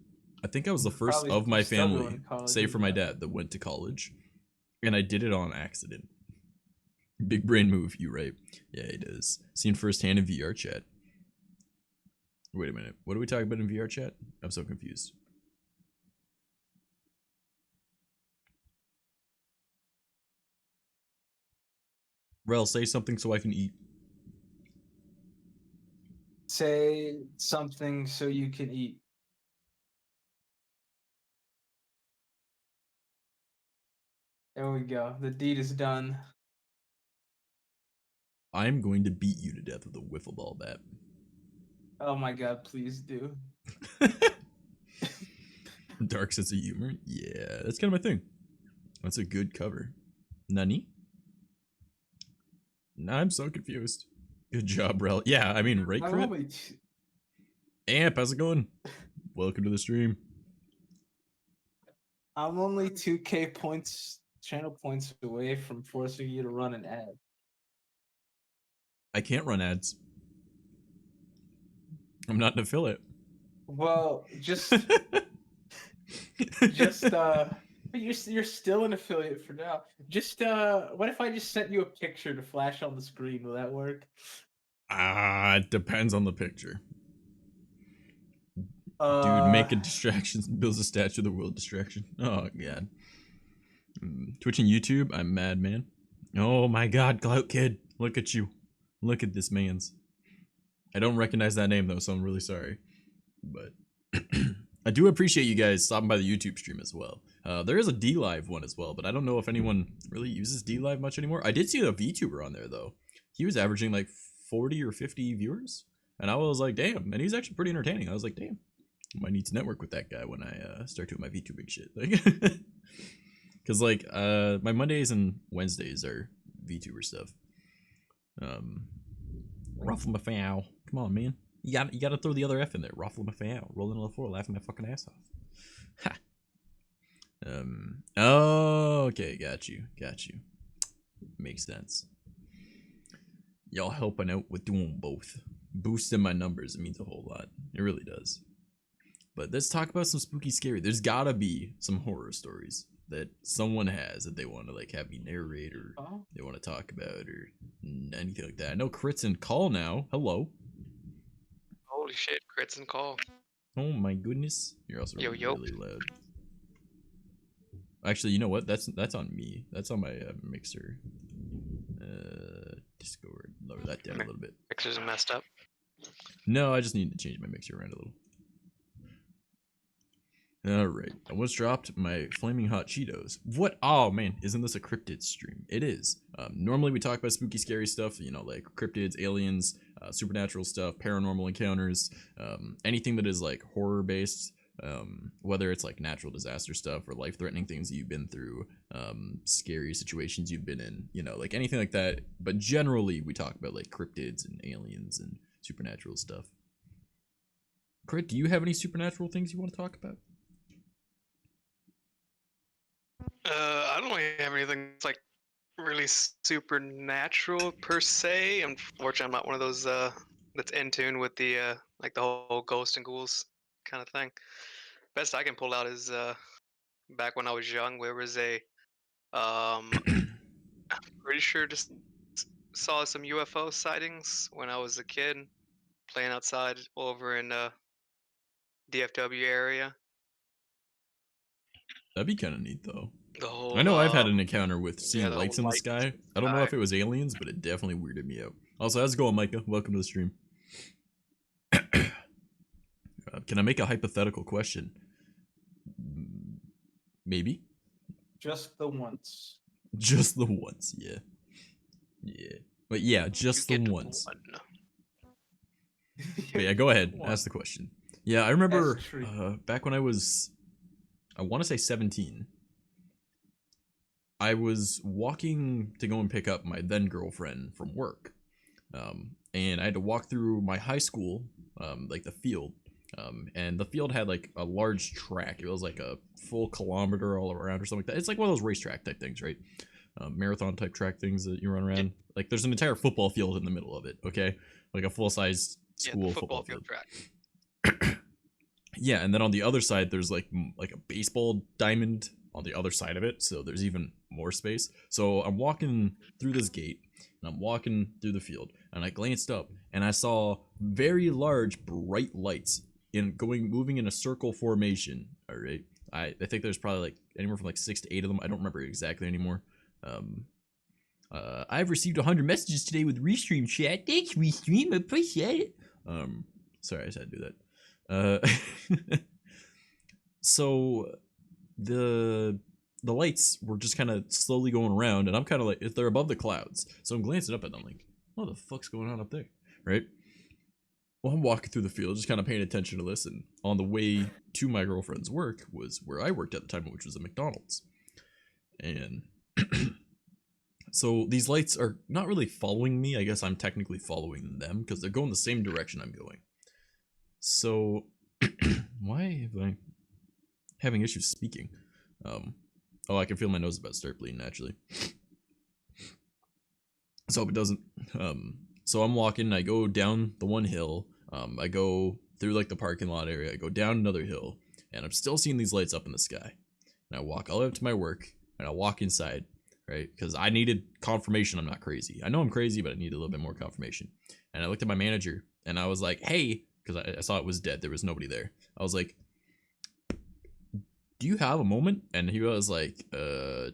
I think I was the first Probably of my still going family, to college save for my even though- dad, that went to college. And I did it on accident. Big brain move, you right? Yeah, it is. Seen firsthand in VR chat. Wait a minute. What are we talking about in VR chat? I'm so confused. Rel, say something so I can eat. Say something so you can eat. There we go. The deed is done. I'm going to beat you to death with a wiffle ball bat. Oh my god, please do. Dark sense of humor? Yeah, that's kind of my thing. That's a good cover. Nani? Nah, I'm so confused. Good job, Rel. Yeah, I mean, right, I'm Crit? only Amp, how's it going? Welcome to the stream. I'm only 2K points, channel points away from forcing you to run an ad. I can't run ads. I'm not an affiliate. Well, just you're still an affiliate for now. Just what if I just sent you a picture to flash on the screen? Will that work? It depends on the picture. Uh, Dude, make a distraction, builds a statue of the world distraction. Oh, God. Twitch and YouTube, I'm mad, man. Oh my god, Clout Kid. Look at you. Look at this man's. I don't recognize that name, though, so I'm really sorry. But I do appreciate you guys stopping by the YouTube stream as well. There is a DLive one as well, but I don't know if anyone really uses DLive much anymore. I did see a VTuber on there, though. He was averaging like 40 or 50 viewers. And I was like, damn. And he's actually pretty entertaining. I was like, damn. I might need to network with that guy when I start doing my VTubing shit. Like, because like my Mondays and Wednesdays are VTuber stuff. Ruffle my fowl. Come on, man. You gotta throw the other F in there. Ruffle my fowl. Rolling on the floor, laughing my fucking ass off. Ha. Oh, okay, got you. Makes sense. Y'all helping out with doing both. Boosting my numbers, it means a whole lot. It really does. But let's talk about some spooky scary. There's gotta be some horror stories that someone has that they want to like have me narrate or they want to talk about or anything like that. I know Crits and Call now. Hello. Holy shit, crits and call. Oh my goodness. You're also Yo, yo. really loud. Actually, you know what? That's on me. That's on my mixer. Discord. Lower that down a little bit. Mixers are messed up. No, I just need to change my mixer around a little. Alright, I almost dropped my flaming hot Cheetos. What? Oh man, isn't this a Cryptids stream? It is. Normally we talk about spooky scary stuff, you know, like cryptids, aliens, supernatural stuff, paranormal encounters, anything that is like horror based, whether it's like natural disaster stuff or life-threatening things that you've been through, scary situations you've been in, you know, like anything like that. But generally we talk about like cryptids and aliens and supernatural stuff. Crit, do you have any supernatural things you want to talk about? I don't really have anything that's like really supernatural per se. Unfortunately, I'm not one of those that's in tune with the like the whole ghost and ghouls kind of thing. Best I can pull out is back when I was young, there was a pretty sure just saw some UFO sightings when I was a kid playing outside over in DFW area. That'd be kind of neat though. The whole I know I've had an encounter with seeing the lights in whole the sky. I don't know if it was aliens, but it definitely weirded me out. Also, how's it going, Micah? Welcome to the stream. Can I make a hypothetical question? Maybe? just the once. Just the once, yeah. Yeah. But yeah, just the get once. one. But yeah, go ahead. Ask the question. Yeah, I remember Ask the tree. back when I was, I want to say 17. I was walking to go and pick up my then girlfriend from work, and I had to walk through my high school, like the field, and the field had like a large track. It was like a full kilometer all around or something like that. It's like one of those racetrack type things, right? Marathon type track things that you run around. Like there's an entire football field in the middle of it. Okay, like a full size school football field. Track. Yeah, and then on the other side, there's like a baseball diamond on the other side of it, so there's even more space. So I'm walking through this gate, and I'm walking through the field, and I glanced up, and I saw very large, bright lights moving in a circle formation. All right, I think there's probably like anywhere from like 6 to 8 of them. I don't remember exactly anymore. I've received 100 messages today with Restream chat. Thanks, Restream. I appreciate it. Sorry, I just had to do that. So the lights were just kind of slowly going around, and I'm kind of like, they're above the clouds, so I'm glancing up at them like, what the fuck's going on up there, right? Well, I'm walking through the field, just kind of paying attention to this, and on the way to my girlfriend's work was where I worked at the time, which was a McDonald's. And so these lights are not really following me. I guess I'm technically following them because they're going the same direction I'm going. So why am I having issues speaking? Oh, I can feel my nose about to start bleeding naturally. So hope it doesn't. So I'm walking, I go down the one hill, I go through like the parking lot area, I go down another hill, and I'm still seeing these lights up in the sky. And I walk all the way up to my work, and I walk inside, right? Because I needed confirmation I'm not crazy. I know I'm crazy, but I need a little bit more confirmation. And I looked at my manager, and I was like, hey, because I saw it was dead, there was nobody there. I was like, do you have a moment? And he was like,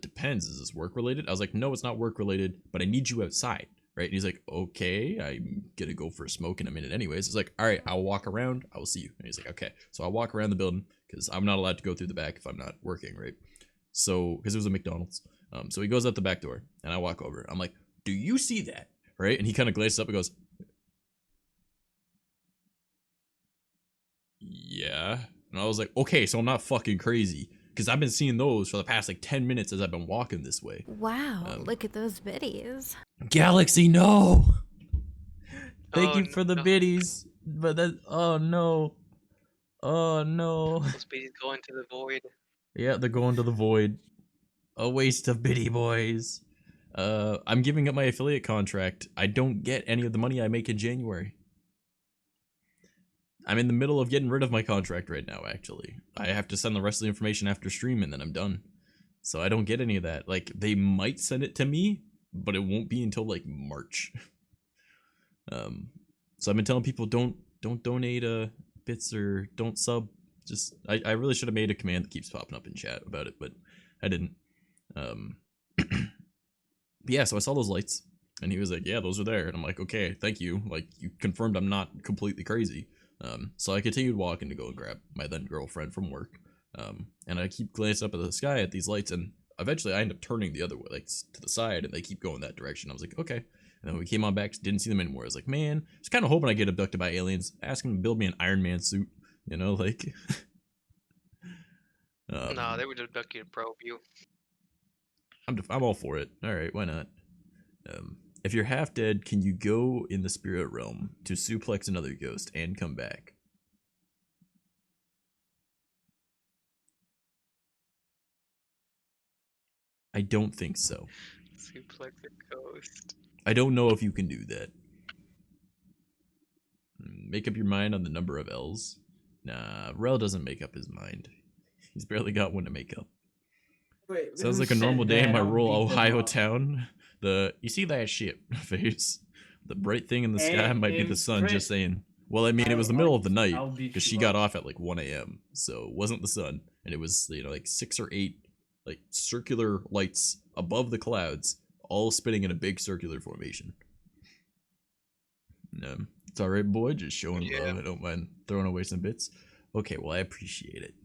depends, is this work related? I was like, no, it's not work related, but I need you outside, right? And he's like, okay, I'm gonna go for a smoke in a minute anyways. It's like, all right, I'll walk around, I will see you. And he's like, okay. So I walk around the building because I'm not allowed to go through the back if I'm not working, right? So, because it was a McDonald's. So he goes out the back door and I walk over. I'm like, do you see that? Right? And he kind of glances up and goes, yeah. And I was like, okay, so I'm not fucking crazy. Because I've been seeing those for the past like 10 minutes as I've been walking this way. Wow, look at those biddies. Galaxy, no! Thank Oh, you for the no. biddies. But that, oh no. Oh no. Those bees go into the void. Yeah, they're going to the void. A waste of biddy boys. I'm giving up my affiliate contract. I don't get any of the money I make in January. I'm in the middle of getting rid of my contract right now, actually. I have to send the rest of the information after stream and then I'm done. So I don't get any of that. Like, they might send it to me, but it won't be until like March. So I've been telling people don't donate bits or don't sub. Just I really should have made a command that keeps popping up in chat about it, but I didn't. But yeah, so I saw those lights and he was like, yeah, those are there. And I'm like, okay, thank you. Like, you confirmed I'm not completely crazy. So I continued walking to go and grab my then girlfriend from work. And I keep glancing up at the sky at these lights, and eventually I end up turning the other way, like to the side, and they keep going that direction. I was like, okay. And then we came on back, didn't see them anymore. I was like, man, just kind of hoping I get abducted by aliens. Ask them to build me an Iron Man suit, you know, like. No, they would abduct you to probe you. I'm all for it. All right, why not? If you're half dead, can you go in the spirit realm to suplex another ghost and come back? I don't think so. Suplex a ghost. I don't know if you can do that. Make up your mind on the number of L's. Nah, Rel doesn't make up his mind. He's barely got one to make up. Wait, Sounds who like a said normal day in that? my I'll rural beat them Ohio up. town. You see that shit face? The bright thing in the sky might be the sun, just saying. Well, I mean, it was the middle of the night I'll beat because you she got up. off at like 1 a.m. So it wasn't the sun, and it was, you know, like 6 or 8 like circular lights above the clouds, all spinning in a big circular formation. It's all right, boy. Just showing love. I don't mind throwing away some bits. Okay, well, I appreciate it.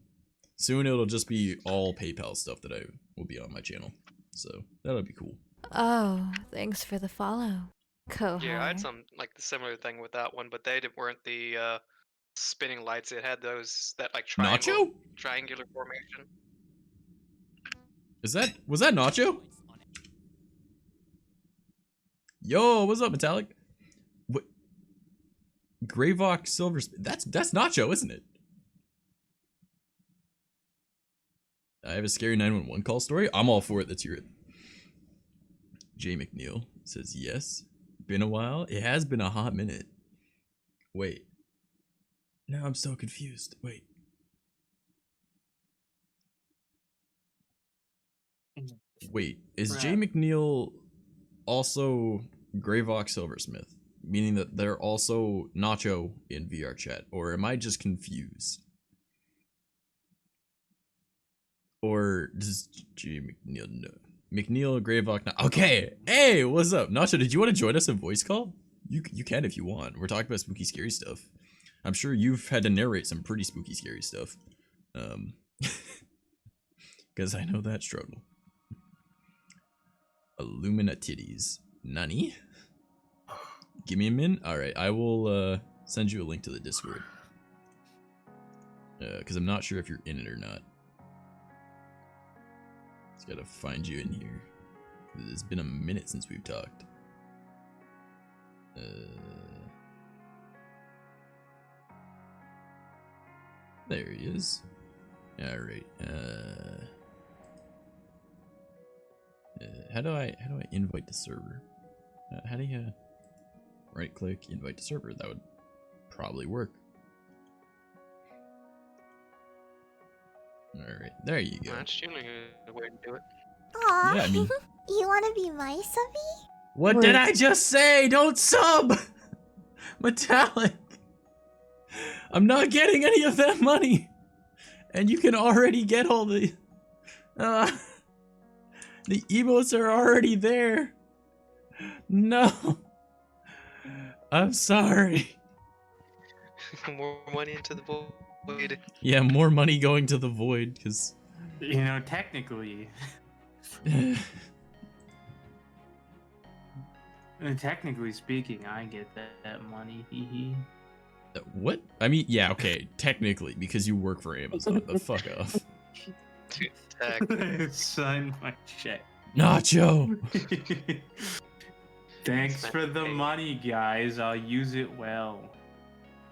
Soon it'll just be all PayPal stuff that I will be on my channel, so that'll be cool. Oh, thanks for the follow. Kohai. Yeah, I had some like the similar thing with that one, but weren't the spinning lights. It had that like Nacho? triangular formation. Was that Nacho? Yo, what's up, Metallic? What? Greyvox Silver. That's Nacho, isn't it? I have a scary 911 call story. I'm all for it. Let's hear it. Jay McNeil says yes. Been a while. It has been a hot minute. Wait. Now I'm so confused. Wait. Wait. Is Jay McNeil also Greyvox Silversmith? Meaning that they're also Nacho in VR chat? Or am I just confused? Or does Jay McNeil know? McNeil, Greyvox. Okay. Hey, what's up? Nacho, did you want to join us in voice call? You can if you want. We're talking about spooky, scary stuff. I'm sure you've had to narrate some pretty spooky, scary stuff. Because I know that struggle. Illumina titties. Nani? Give me a min? Alright, I will send you a link to the Discord. Because I'm not sure if you're in it or not. Just gotta find you in here. It's been a minute since we've talked. There he is. Alright, how do I invite the server? How do you right click, invite to server? That would probably work. Alright, there you go. That's generally the way to do it. Aw, Yeah, I mean, you want to be my subby? what did I just say? Don't sub! Metallic! I'm not getting any of that money! And you can already get all the emotes are already there. No. I'm sorry. More money into the void. Yeah, more money going to the void, because... You know, technically. Technically speaking, I get that money. Hee. What? I mean, yeah, okay, technically, because you work for Amazon, but fuck off. Dude, tech. Sign my check. Nacho! Thanks for the money, guys. I'll use it well.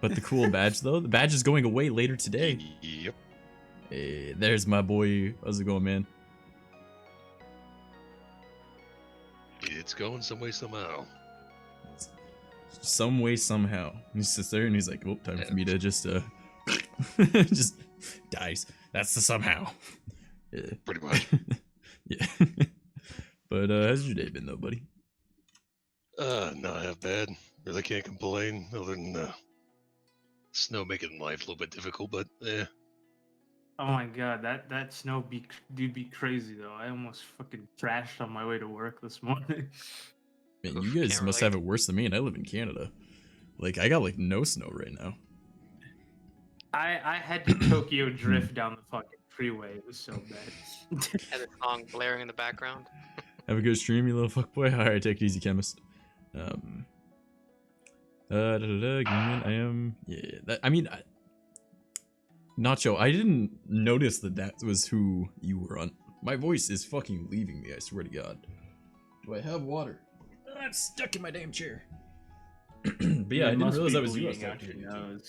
But the cool badge, though? The badge is going away later today. Yep. Hey, there's my boy. How's it going, man? It's going some way somehow. Some way, somehow. He sits there and he's like, oh, time for me to just, just dies. That's the somehow. Yeah. Pretty much. Yeah. But, how's your day been, though, buddy? Not half bad. Really can't complain, other than, snow making life a little bit difficult, but, Oh my god, that snow be crazy though. I almost fucking crashed on my way to work this morning. Man, Oof, you guys can't must relate. have it worse than me, and I live in Canada. Like, I got, like, no snow right now. I had to Tokyo drift down the fucking freeway. It was so bad. Had a song blaring in the background. Have a good stream, you little fuckboy. Alright, take it easy, chemist. I am... Yeah, Nacho, I didn't notice that was who you were on. My voice is fucking leaving me, I swear to God. Do I have water? I'm stuck in my damn chair. But yeah, I didn't realize that was you I was talking to.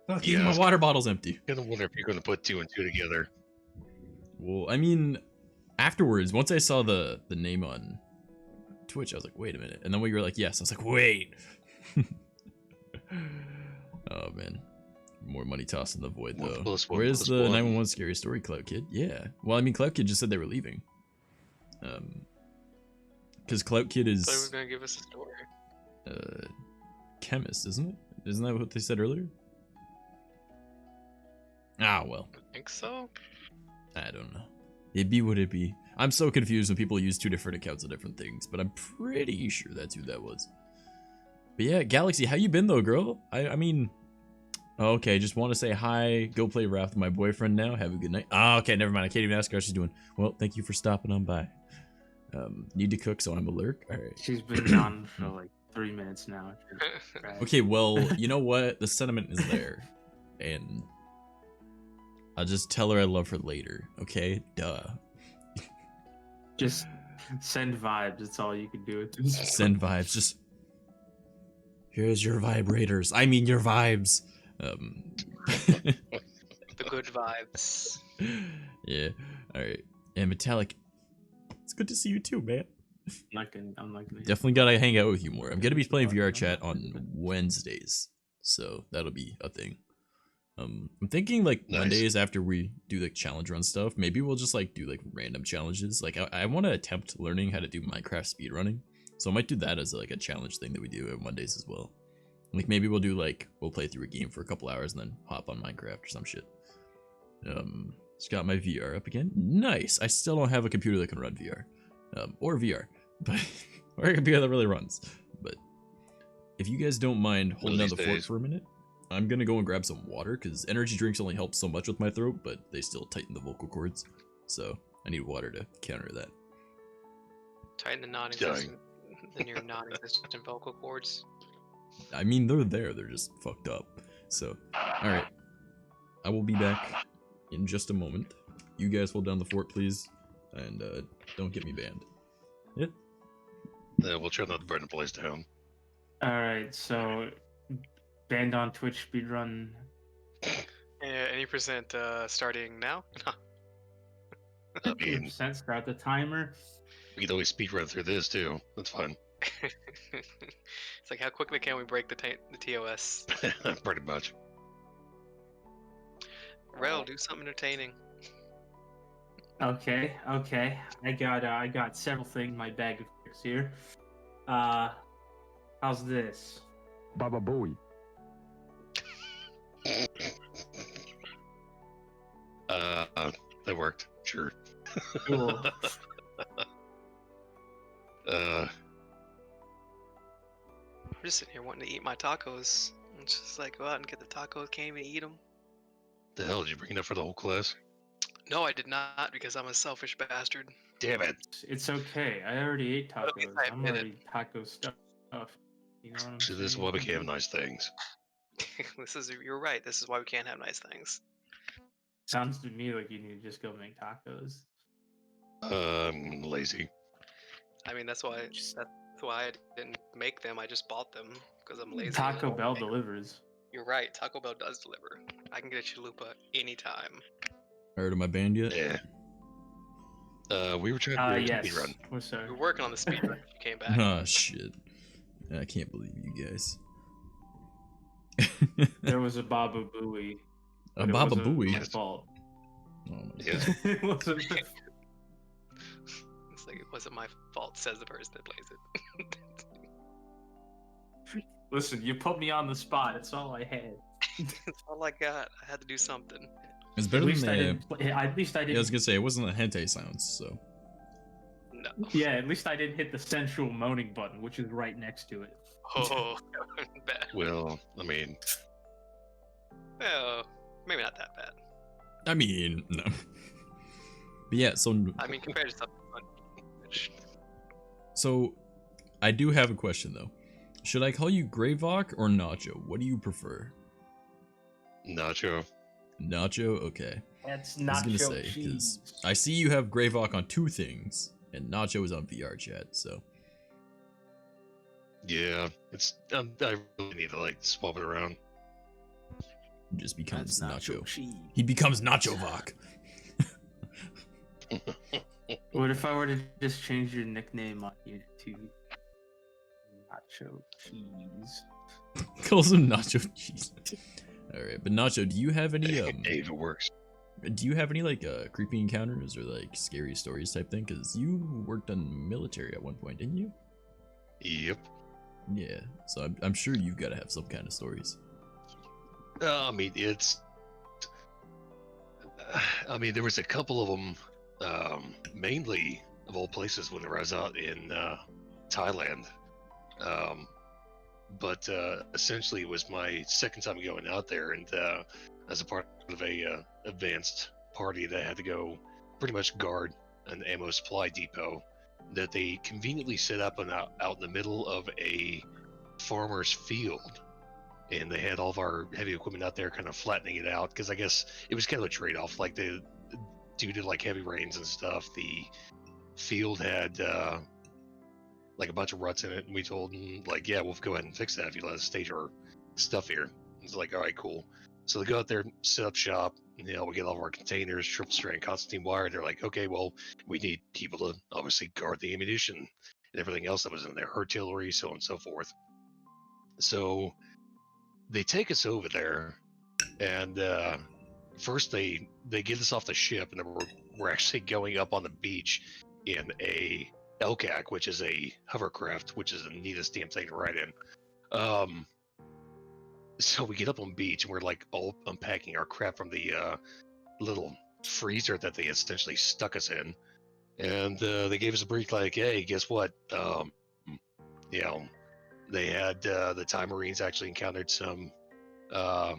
Fuck, even my water bottle's empty. I wonder if you're going to put two and two together. Well, I mean, afterwards, once I saw the name on Twitch, I was like, wait a minute. And then when you were like, yes, I was like, wait. Oh, man. More money tossed in the void, though. Where's the 911 scary story, Cloud Kid? Yeah. Well, I mean, Cloud Kid just said they were leaving. Because Cloud Kid is... So he was gonna give us a story. Chemist, isn't it? Isn't that what they said earlier? Ah, well. I think so. I don't know. It be what it be. I'm so confused when people use two different accounts of different things, but I'm pretty sure that's who that was. But yeah, Galaxy, how you been though, girl? I mean... Oh, okay, just want to say hi, go play Wrath with my boyfriend now, have a good night. Ah, okay, never mind, I can't even ask her how she's doing. Well, thank you for stopping on by. Need to cook, so I'm alert. All right. She's been gone for like 3 minutes now. Right. Okay, well, you know what? The sentiment is there, and I'll just tell her I love her later. Okay, duh. Just send vibes. That's all you can do with this. Send vibes. Just here's your vibrators. I mean your vibes. The good vibes. Yeah. All right. And Metallic, it's good to see you too, man. I'm not gonna. Definitely gotta hang out with you more. I'm gonna be playing VR chat on Wednesdays, so that'll be a thing. I'm thinking like Nice. Mondays after we do like challenge run stuff, maybe we'll just like do like random challenges. Like I want to attempt learning how to do Minecraft speedrunning, so I might do that as like a challenge thing that we do on Mondays as well. Like maybe we'll do like we'll play through a game for a couple hours and then hop on Minecraft or some shit. Just got my VR up again. Nice. I still don't have a computer that can run VR, or VR, but or a computer that really runs. But if you guys don't mind holding down the fort for a minute, I'm gonna go and grab some water because energy drinks only help so much with my throat, but they still tighten the vocal cords. So I need water to counter that. Tighten the non-existent, the near non-existent vocal cords. I mean, they're there. They're just fucked up. So, all right. I will be back in just a moment. You guys hold down the fort, please, and don't get me banned. Yeah. We'll try not to burn the place down. All right, so banned on Twitch speedrun. Yeah, any percent starting now? I mean, 100% start the timer. we could always speedrun through this too. That's fine. It's like, how quickly can we break the TOS? Pretty much. Rel, do something entertaining. Okay. I got several things in my bag of tricks here. How's this? Baba Booey. That worked. Sure. Cool. I'm just sitting here wanting to eat my tacos. I'm just like, go out and get the tacos, can't even eat them. The hell, did you bring enough for the whole class? No, I did not, because I'm a selfish bastard. Damn it. It's okay. I already ate At least tacos. I I'm admit it. already taco stuff. You know what I'm So saying? this is why we can't have nice things. You're right. This is why we can't have nice things. Sounds to me like you need to just go make tacos. Lazy. I mean, that's why I didn't make them. I just bought them because I'm lazy. and I Taco don't Bell make 'em. delivers. You're right. Taco Bell does deliver. I can get a chalupa anytime. Heard of my band yet? Yeah. We were trying to do a Yes. speedrun. We're sorry. We were working on the speed run. You came back. Oh shit! I can't believe you guys. There was a Baba Booey. A but it Baba wasn't Booey. My fault. Oh my Yes. It wasn't my It's like, it wasn't my fault, says the person that plays it. Listen, you put me on the spot. It's all I had. That's all I got. I had to do something. It's At better least I than the. didn't. At least I Yeah, I was didn't. gonna say it wasn't a hentai sounds, so. No. Yeah, at least I didn't hit the sensual moaning button, which is right next to it. Oh, bad. Well, I mean, Well, maybe not that bad. I mean, no. But yeah, so I mean, compared to something fun. Which, I do have a question though. Should I call you Greyvok or Nacho? What do you prefer? Nacho. Nacho? Okay. That's I was not gonna your say, because cheese. I see you have Greyvok on 2 things, and Nacho is on VR chat, so. Yeah, it's. I really need to like swap it around. He just becomes That's Nacho. cheese. He becomes Nachovok. What if I were to just change your nickname on you to Nacho Cheese? Calls him Nacho Cheese. Alright, but Nacho, do you have any, Hey, if it works. do you have any, like, creepy encounters or, like, scary stories type thing? Because you worked on military at one point, didn't you? Yep. Yeah, so I'm sure you've got to have some kind of stories. I mean, it's. I mean, there was a couple of them, mainly of all places, whenever I was out in Thailand. But essentially, it was my second time going out there, and as a part of a advanced party that had to go pretty much guard an ammo supply depot. that they conveniently set up out in the middle of a farmer's field. And they had all of our heavy equipment out there kind of flattening it out, because I guess it was kind of a trade-off. Like, due to like heavy rains and stuff, the field had like a bunch of ruts in it, and we told them, like, yeah, we'll go ahead and fix that if you let us stage our stuff here. It's like, all right, cool. So they go out there, set up shop, we get all of our containers, triple strand Constantine wire. They're like, okay, well, we need people to obviously guard the ammunition and everything else that was in there, artillery, so on and so forth. So they take us over there, and first they get us off the ship, and then we're actually going up on the beach in a LCAC, which is a hovercraft, which is the neatest damn thing to ride in. So we get up on beach, and we're like all unpacking our crap from the little freezer that they essentially stuck us in, and they gave us a brief like, hey, guess what? They had the Thai Marines actually encountered some, I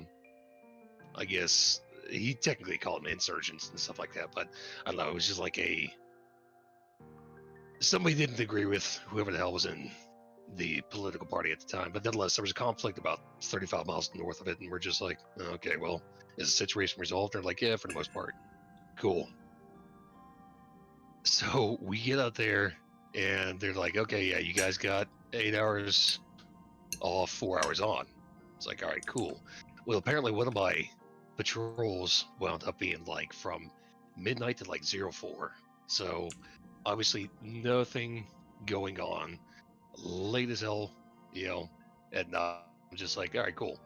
guess he technically called them insurgents and stuff like that, but I don't know, it was just like somebody didn't agree with whoever the hell was in the political party at the time. But nonetheless, there was a conflict about 35 miles north of it, and we're just like, okay, well, is the situation resolved? They're like, yeah, for the most part. Cool. So we get out there, and they're like, okay, yeah, you guys got 8 hours off, 4 hours on. It's like, all right, cool. Well, apparently one of my patrols wound up being like from midnight to like 04. So obviously nothing going on. Late as hell, at night. I'm just like, all right, cool.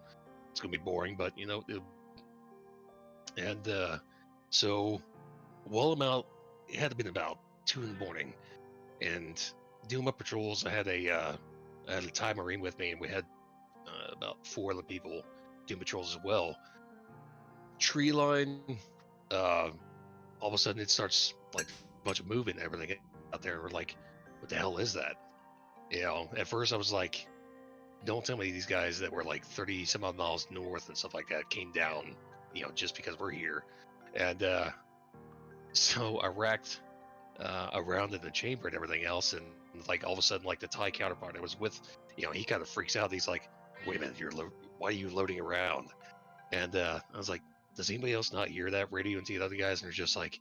It's gonna be boring, but so while I'm out, it had to be about 2 in the morning, and doing my patrols. I had a Thai Marine with me, and we had about 4 other people doing patrols as well. Tree line, all of a sudden it starts like a bunch of moving and everything out there, and we're like, what the hell is that? At first I was like, don't tell me these guys that were like 30 some odd miles north and stuff like that came down, just because we're here. And so I racked around in the chamber and everything else, and like all of a sudden, like the Thai counterpart I was with, he kind of freaks out. He's like, wait a minute, why are you loading around? And I was like, does anybody else not hear that radio and see the other guys? And they're just like,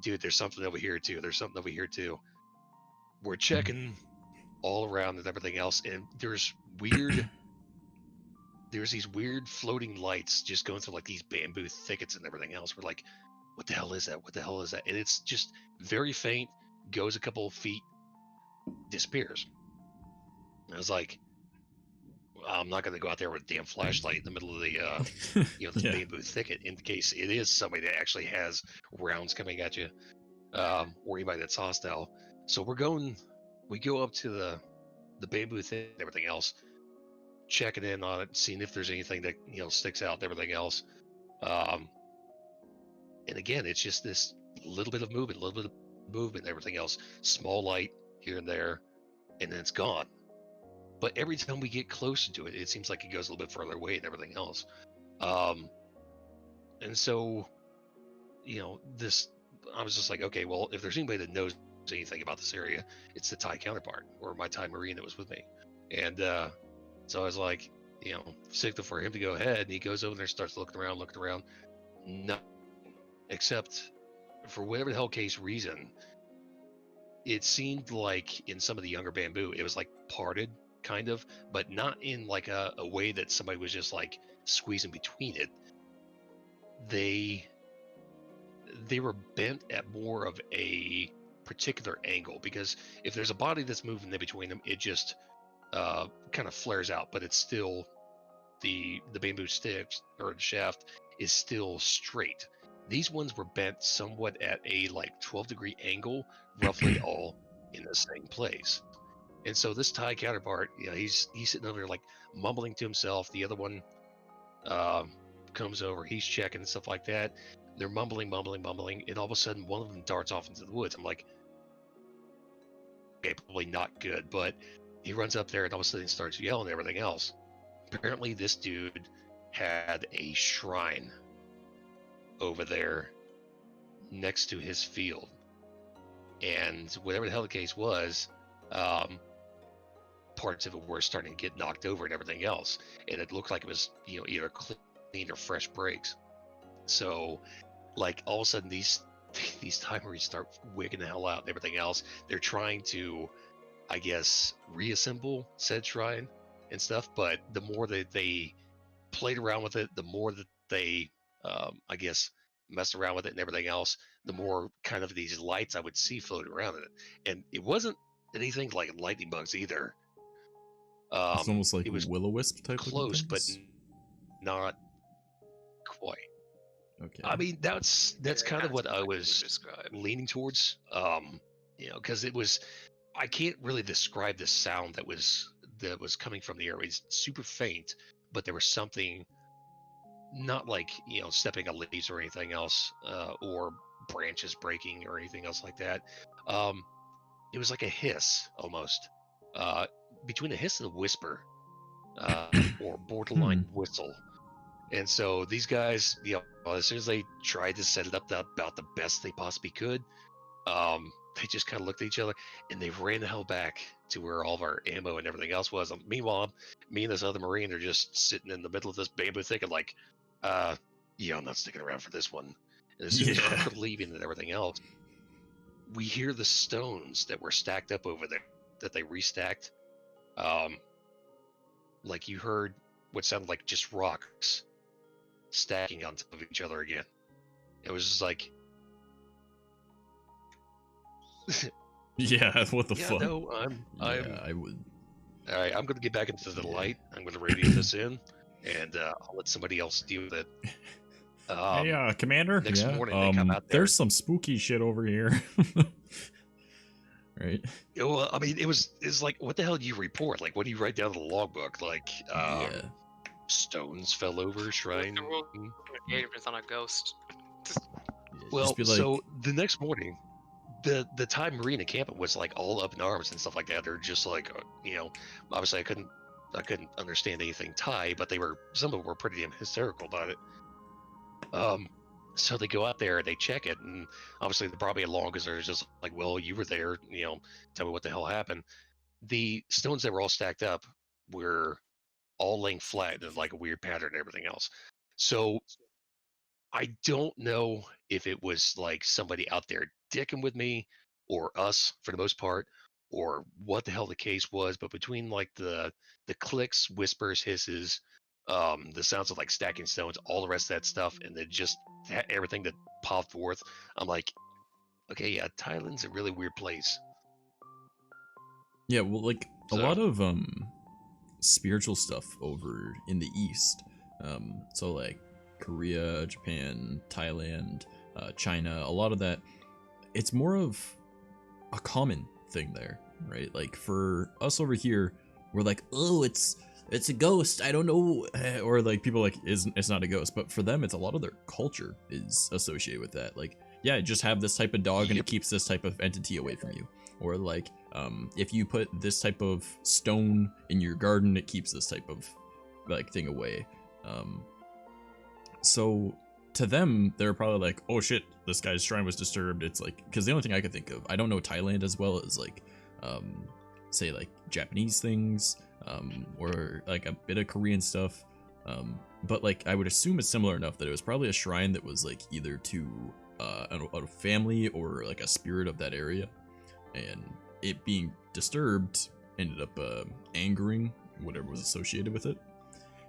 dude, there's something over here too. There's something over here too. We're checking all around and everything else, and there's these weird floating lights just going through like these bamboo thickets and everything else. We're like, what the hell is that? What the hell is that? And it's just very faint, goes a couple of feet, disappears. And I was like, I'm not going to go out there with a damn flashlight in the middle of the this Yeah. bamboo thicket in case it is somebody that actually has rounds coming at you, or anybody that's hostile. So we go up to the bamboo thicket and everything else, checking in on it, seeing if there's anything that sticks out and everything else. And again, it's just this little bit of movement, and everything else. Small light here and there, and then it's gone. But every time we get closer to it, it seems like it goes a little bit further away and everything else. And so, I was just like, okay, well, if there's anybody that knows anything about this area, it's the Thai counterpart or my Thai Marine that was with me. And so I was like, signal for him to go ahead, and he goes over there, starts looking around. No, except for whatever the hell case reason, it seemed like in some of the younger bamboo, it was like parted, kind of, but not in like a way that somebody was just like squeezing between it. They were bent at more of a particular angle, because if there's a body that's moving in between them, it just kind of flares out, but it's still the bamboo sticks or the shaft is still straight. These ones were bent somewhat at a like 12-degree angle, roughly all in the same place. And so this Thai counterpart, he's sitting over there like mumbling to himself. The other one comes over, he's checking and stuff like that. They're mumbling, and all of a sudden one of them darts off into the woods. I'm like, okay, probably not good, but he runs up there and all of a sudden starts yelling and everything else. Apparently this dude had a shrine over there next to his field. and whatever the hell the case was, parts of it were starting to get knocked over and everything else, and it looked like it was, you know, either clean or fresh breaks. So, like, all of a sudden these time marines start wigging the hell out and everything else. They're trying to, I guess, reassemble said shrine and stuff, but the more that they played around with it, the more that they, I guess, messed around with it and everything else, the more kind of these lights I would see floating around in it. And it wasn't anything like lightning bugs either. It's almost like it was will-o-wisp type close, looking but things. not quite. Okay. I mean, that's kind of what I was describe. leaning towards. You know, because it was, I can't really describe the sound that was coming from the airways. Super faint, but there was something, not like, you know, stepping on leaves or anything else, or branches breaking or anything else like that. It was like a hiss almost, between a hiss and a whisper, or borderline whistle. And so these guys, you know, as soon as they tried to set it up about the best they possibly could, they just kind of looked at each other and they ran the hell back to where all of our ammo and everything else was. Meanwhile, me and this other Marine are just sitting in the middle of this bamboo thicket, like, yeah, I'm not sticking around for this one. And as soon as we're leaving and everything else, we hear the stones that were stacked up over there that they restacked. Like you heard what sounded like just rocks stacking on top of each other again. It was just like, yeah, what the yeah, fuck? no, I would. All right, I'm going to get back into the light. I'm going to radio this in, and I'll let somebody else deal with it. Hey, Commander. Next morning they come out there. There's some spooky shit over here. Right. Yeah, well, I mean, it's like, what the hell do you report? Like, what do you write down in the logbook? Like, stones fell over shrine. The rule 80% on a ghost. Well, be like, so the next morning, the Thai Marine encampment was like all up in arms and stuff like that. They're just like, you know, obviously I couldn't understand anything Thai, but some of them were pretty damn hysterical about it. So they go out there and they check it, and obviously they're probably along because they're just like, well, you were there, you know, tell me what the hell happened. The stones that were all stacked up were all laying flat in like a weird pattern and everything else. So I don't know if it was like somebody out there dicking with me or us for the most part, or what the hell the case was, but between like the clicks, whispers, hisses, the sounds of like stacking stones, all the rest of that stuff, and then just everything that popped forth, I'm like, okay, yeah, Thailand's a really weird place. Yeah, well, like a lot of spiritual stuff over in the East. So like Korea, Japan, Thailand, China, a lot of that, it's more of a common thing there, right? Like for us over here, we're like, oh, it's a ghost, I don't know, or like people like, it's not a ghost, but for them, it's a lot of their culture is associated with that. Like, yeah, just have this type of dog and it keeps this type of entity away from you. Or like, if you put this type of stone in your garden, it keeps this type of like thing away. So to them, they're probably like, oh shit, this guy's shrine was disturbed. It's like, because the only thing I could think of, I don't know Thailand as well as like, say like Japanese things, or like a bit of Korean stuff. But like, I would assume it's similar enough that it was probably a shrine that was like either to a family or like a spirit of that area. And it being disturbed ended up angering whatever was associated with it.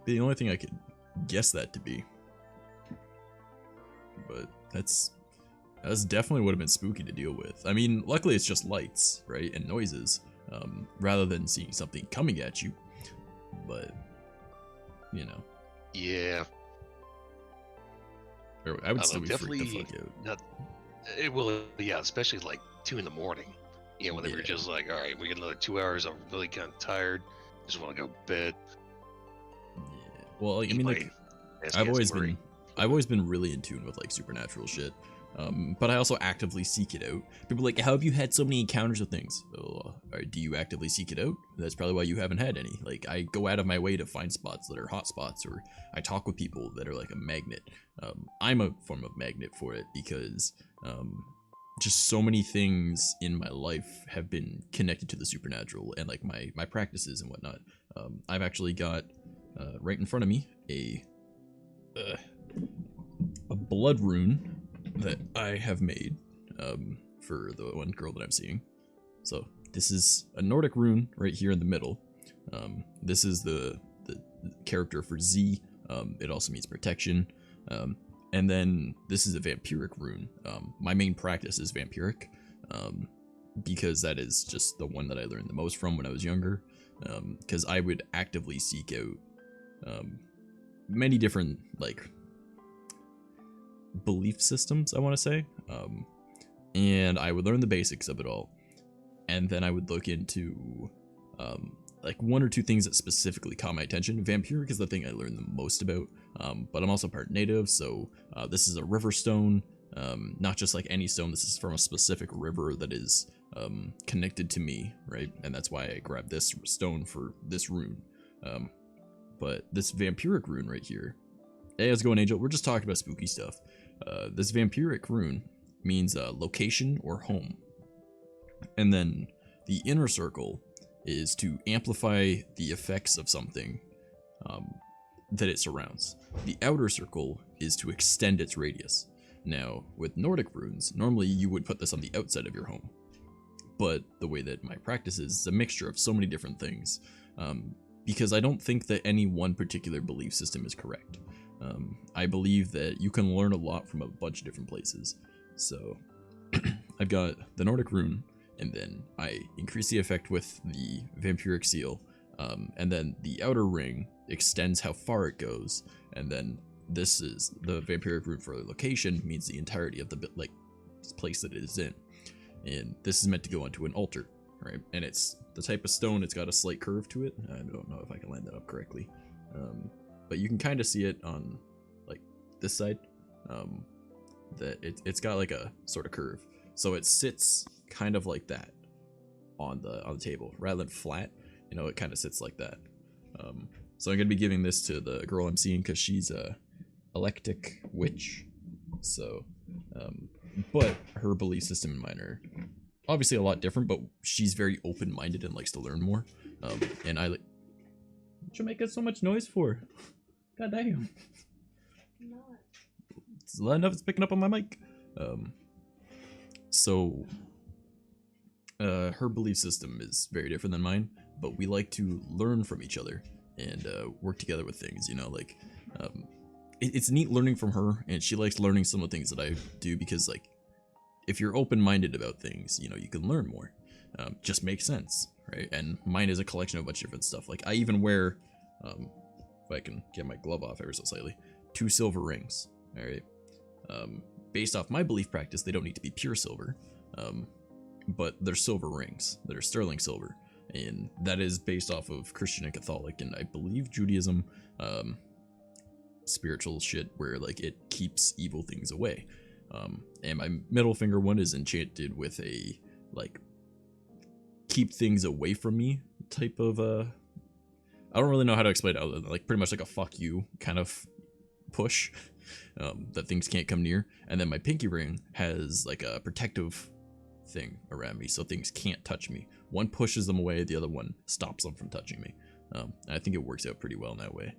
The only thing I could guess that to be. But that's definitely would have been spooky to deal with. I mean, luckily it's just lights, right, and noises, rather than seeing something coming at you. But you know, yeah, I would still be freaked the fuck out. It will, yeah, especially like 2 a.m. You know, when they were just like, all right, we get another 2 hours. I'm really kind of tired. Just want to go to bed. Yeah. Well, I mean, like, I've always been really in tune with like supernatural shit. But I also actively seek it out. People are like, how have you had so many encounters with things? Oh, do you actively seek it out? That's probably why you haven't had any. Like, I go out of my way to find spots that are hot spots, or I talk with people that are like a magnet. I'm a form of magnet for it because, just so many things in my life have been connected to the supernatural and like my practices and whatnot. I've actually got right in front of me a blood rune that I have made for the one girl that I'm seeing. So this is a Nordic rune right here in the middle. This is the character for Z. It also means protection. And then this is a vampiric rune. My main practice is vampiric, because that is just the one that I learned the most from when I was younger. Because I would actively seek out many different like belief systems, I want to say, and I would learn the basics of it all, and then I would look into like one or two things that specifically caught my attention. Vampiric is the thing I learned the most about, but I'm also part native, so this is a river stone, not just like any stone. This is from a specific river that is connected to me, right? And that's why I grabbed this stone for this rune. But this vampiric rune right here, hey, how's it going, Angel? We're just talking about spooky stuff. This vampiric rune means location or home, and then the inner circle is to amplify the effects of something that it surrounds. The outer circle is to extend its radius. Now, with Nordic runes, normally you would put this on the outside of your home, but the way that my practice is a mixture of so many different things, because I don't think that any one particular belief system is correct. I believe that you can learn a lot from a bunch of different places. So I've got the Nordic rune, and then I increase the effect with the vampiric seal, and then the outer ring extends how far it goes, and then this is the vampiric rune for location, means the entirety of the like place that it is in, and this is meant to go onto an altar, right? And it's the type of stone, it's got a slight curve to it. I don't know if I can line that up correctly, but you can kind of see it on like this side, that it's got like a sort of curve, so it sits kind of like that on the table rather than flat. You know, it kind of sits like that. So I'm gonna be giving this to the girl I'm seeing because she's a electric witch. So, but her belief system and mine are obviously a lot different. But she's very open-minded and likes to learn more. And I like. What you making so much noise for? God damn. It's loud enough. It's picking up on my mic. So her belief system is very different than mine, but we like to learn from each other and work together with things, you know, like it's neat learning from her, and she likes learning some of the things that I do, because like if you're open-minded about things, you know, you can learn more. Just makes sense, right? And mine is a collection of a bunch of different stuff. Like I even wear, if I can get my glove off ever so slightly, 2 silver rings. All right. Based off my belief practice, they don't need to be pure silver, but they're silver rings that are sterling silver, and that is based off of Christian and Catholic, and I believe Judaism, spiritual shit where like it keeps evil things away. And my middle finger one is enchanted with a like keep things away from me type of I don't really know how to explain it other than like pretty much like a fuck you kind of push, that things can't come near. And then my pinky ring has like a protective thing around me, so things can't touch me. One pushes them away, the other one stops them from touching me. And I think it works out pretty well in that way.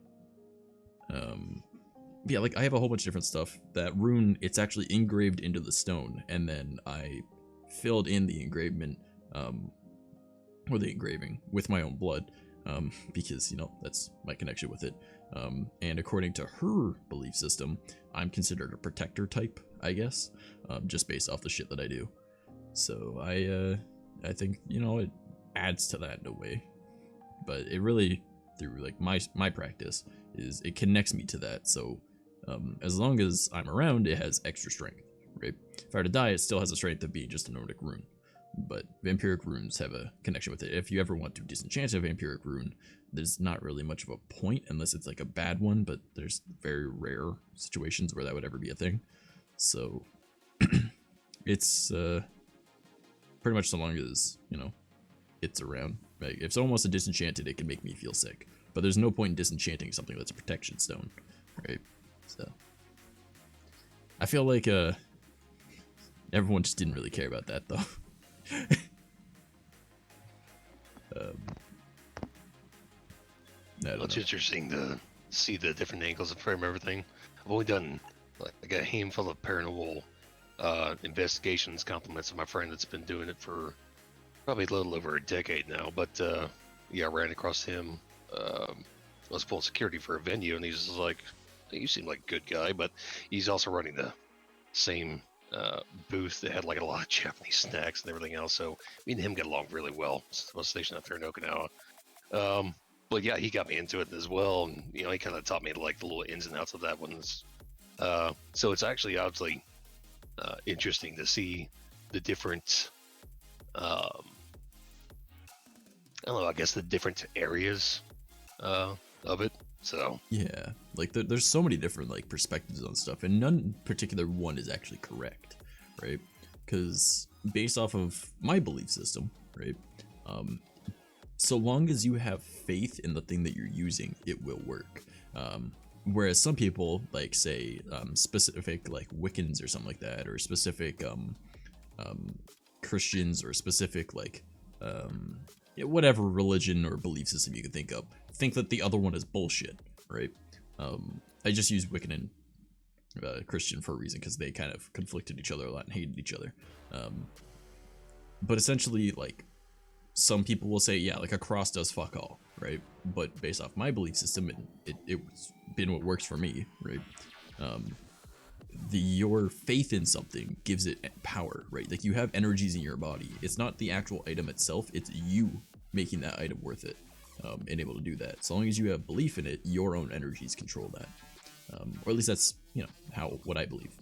Yeah, like I have a whole bunch of different stuff. That rune, it's actually engraved into the stone, and then I filled in the engravement, or the engraving, with my own blood, because, you know, that's my connection with it. And according to her belief system, I'm considered a protector type, I guess, just based off the shit that I do. So I think, you know, it adds to that in a way, but it really, through like my practice, is it connects me to that. So as long as I'm around, it has extra strength, right? If I were to die, it still has the strength of being just a Nordic rune, but vampiric runes have a connection with it. If you ever want to disenchant a vampiric rune, there's not really much of a point unless it's like a bad one, but there's very rare situations where that would ever be a thing. So it's pretty much so long as, you know, it's around. Like if someone wants to disenchant it, it can make me feel sick, but there's no point in disenchanting something that's a protection stone, right? So I feel like Everyone just didn't really care about that though. I don't It's know. interesting to see the different angles from everything. I've only done like a handful of paranormal investigations, compliments of my friend that's been doing it for probably a little over a decade now. But yeah, I ran across him. I was pulling security for a venue, and he's just like, "You seem like a good guy," but he's also running the same booth that had like a lot of Japanese snacks and everything else. So me and him get along really well. I was stationed up there in Okinawa. But yeah, he got me into it as well, and you know, he kind of taught me like the little ins and outs of that one. So it's actually obviously interesting to see the different, I don't know, I guess the different areas of it. So Yeah, like there's so many different like perspectives on stuff, and none particular one is actually correct, right? Because based off of my belief system, right, so long as you have faith in the thing that you're using, it will work. Whereas some people like say specific like Wiccans or something like that, or specific Christians, or specific like whatever religion or belief system you can think that the other one is bullshit, right? I just use Wiccan and Christian for a reason, because they kind of conflicted each other a lot and hated each other. But essentially, like, some people will say, yeah, like a cross does fuck all, right? But based off my belief system, it's been what works for me, right? Your faith in something gives it power, right? Like, you have energies in your body. It's not the actual item itself, it's you making that item worth it, and able to do that. So long as you have belief in it, your own energies control that. Or at least that's, you know, what I believe.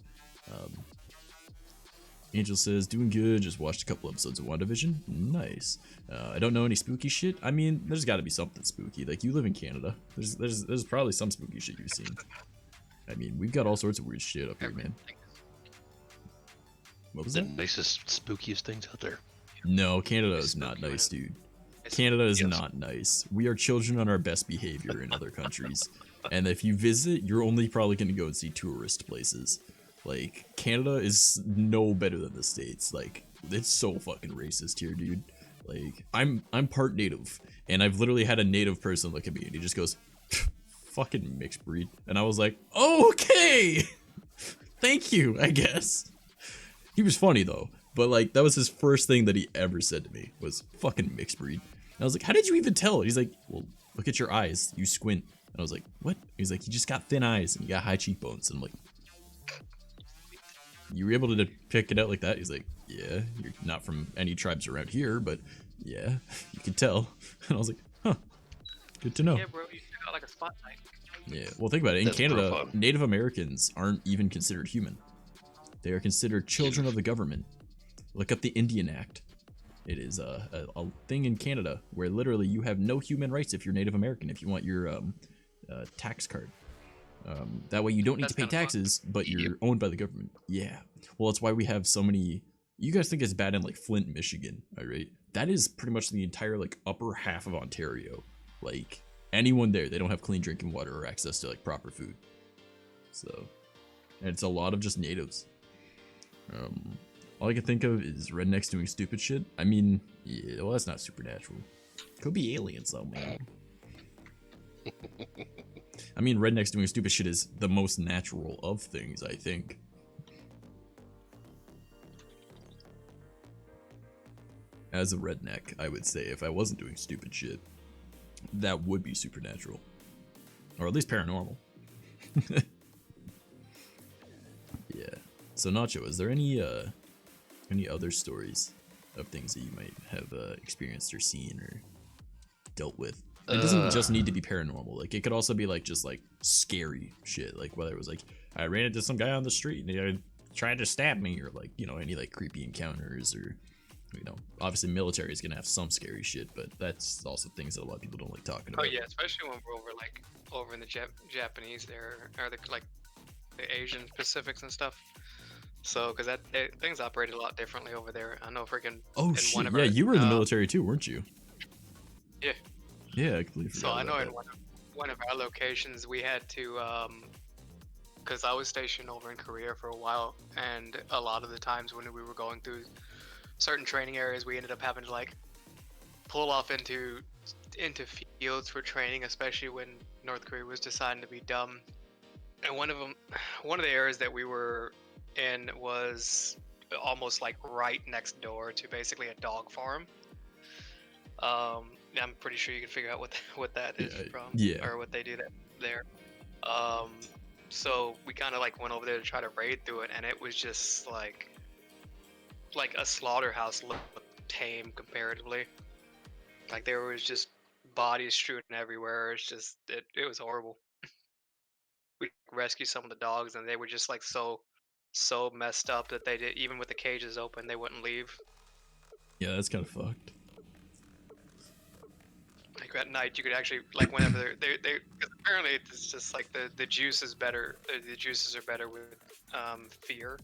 Angel says, doing good, just watched a couple episodes of WandaVision. Nice. I don't know any spooky shit. I mean, there's got to be something spooky. Like, you live in Canada. There's probably some spooky shit you've seen. I mean, we've got all sorts of weird shit up here, man. What was the that? nicest, spookiest things out there. No, Canada is not nice, dude. Canada is Yes. not nice. We are children on our best behavior in other countries. And if you visit, you're only probably going to go and see tourist places. Like, Canada is no better than the States. Like, it's so fucking racist here, dude. Like, I'm part native, and I've literally had a native person look at me and he just goes, fucking mixed breed. And I was like, okay! Thank you, I guess. He was funny though, but like, that was his first thing that he ever said to me, was fucking mixed breed. And I was like, how did you even tell? He's like, well, look at your eyes, you squint. And I was like, what? He's like, you just got thin eyes and you got high cheekbones. And I'm like, you were able to pick it out like that? He's like, yeah, you're not from any tribes around here, but yeah, you can tell. And I was like, huh, good to know. Yeah, bro, you got like a spotlight. Yeah, well, think about it. In That's Canada, profound. Native Americans aren't even considered human. They are considered children of the government. Look up the Indian Act. It is a thing in Canada where literally you have no human rights if you're Native American, if you want your tax card. That way you don't need That's to pay kinda fun. taxes, but you're owned by the government. Yeah. Well, that's why we have so many... You guys think it's bad in like Flint, Michigan, right? That is pretty much the entire like upper half of Ontario. Like, anyone there, they don't have clean drinking water or access to like proper food. So, and it's a lot of just natives. All I can think of is rednecks doing stupid shit. I mean, yeah, well, that's not supernatural. Could be aliens though, man. I mean, rednecks doing stupid shit is the most natural of things, I think. As a redneck, I would say if I wasn't doing stupid shit, that would be supernatural. Or at least paranormal. Yeah. So Nacho, is there any other stories of things that you might have experienced or seen or dealt with? It doesn't just need to be paranormal. Like, it could also be like just like scary shit. Like, whether it was like I ran into some guy on the street and he tried to stab me, or like, you know, any like creepy encounters, or, you know, obviously military is gonna have some scary shit, but that's also things that a lot of people don't like talking Oh about. yeah, especially when we're over in the Japanese there, or the Asian Pacifics and stuff. So, because things operated a lot differently over there. I know freaking. Oh in shit! one of Yeah, our, you were in the military too, weren't you? Yeah. Yeah, I completely So forgot I know about in one of our locations we had to because I was stationed over in Korea for a while, and a lot of the times when we were going through certain training areas, we ended up having to like pull off into fields for training, especially when North Korea was deciding to be dumb. And one of the areas that we were in was almost like right next door to basically a dog farm. I'm pretty sure you can figure out what that is from, or what they do there. So we kind of like went over there to try to raid through it, and it was just like a slaughterhouse looked tame comparatively. Like there was just bodies strewn everywhere. It's just it was horrible. We rescued some of the dogs, and they were just like so messed up that they did, even with the cages open, they wouldn't leave. Yeah, that's kind of fucked. Like at night, you could actually like whenever they cause apparently it's just like the juice is better. The juices are better with fear.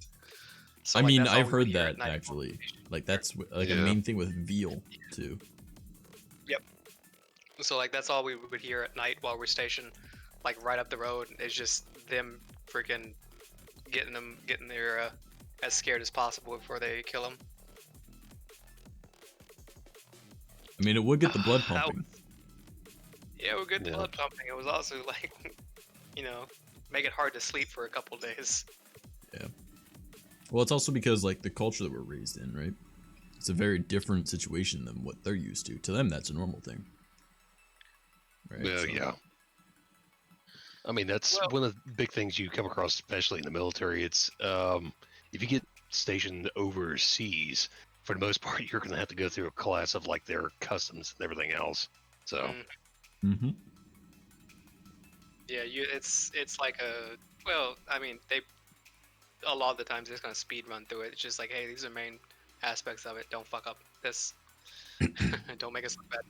So, I like, mean, that's all I've we would heard hear that at night. actually. Like that's like a Yeah. main thing with veal too. Yep. So like that's all we would hear at night while we're stationed, like right up the road. Is just them freaking getting there as scared as possible before they kill them. I mean, it would get the blood That pumping. Yeah, we're good Yeah. blood pumping. It was also like, make it hard to sleep for a couple days. Yeah. Well, it's also because like the culture that we're raised in, right? It's a very different situation than what they're used to. To them, that's a normal thing. Right? Well, So- yeah. I mean, that's Well- one of the big things you come across, especially in the military. It's if you get stationed overseas, for the most part, you're going to have to go through a class of like their customs and everything else. So, Mm-hmm. Yeah, it's like I mean, a lot of the times they're just gonna speed run through it. It's just like, hey, these are main aspects of it. Don't fuck up this. Don't make us look bad.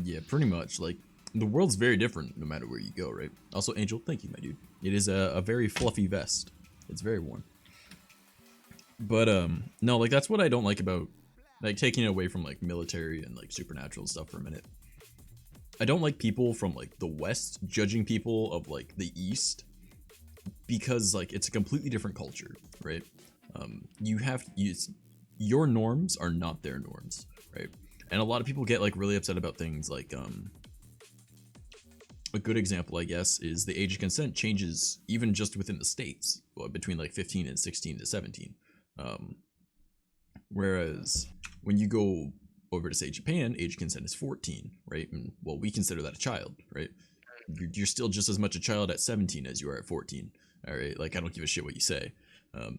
Yeah, pretty much. Like the world's very different no matter where you go, right? Also, Angel, thank you, my dude. It is a very fluffy vest. It's very warm. But no, like that's what I don't like about like taking it away from like military and like supernatural stuff for a minute. I don't like people from like the West judging people of like the East because like it's a completely different culture, right? You have to use your norms are not their norms, right? And a lot of people get like really upset about things like a good example, I guess, is the age of consent changes even just within the states, between like 15 and 16 to 17. Whereas when you go over to say Japan, age of consent is 14, right? And well, we consider that a child, right? You're still just as much a child at 17 as you are at 14. All right, like I don't give a shit what you say.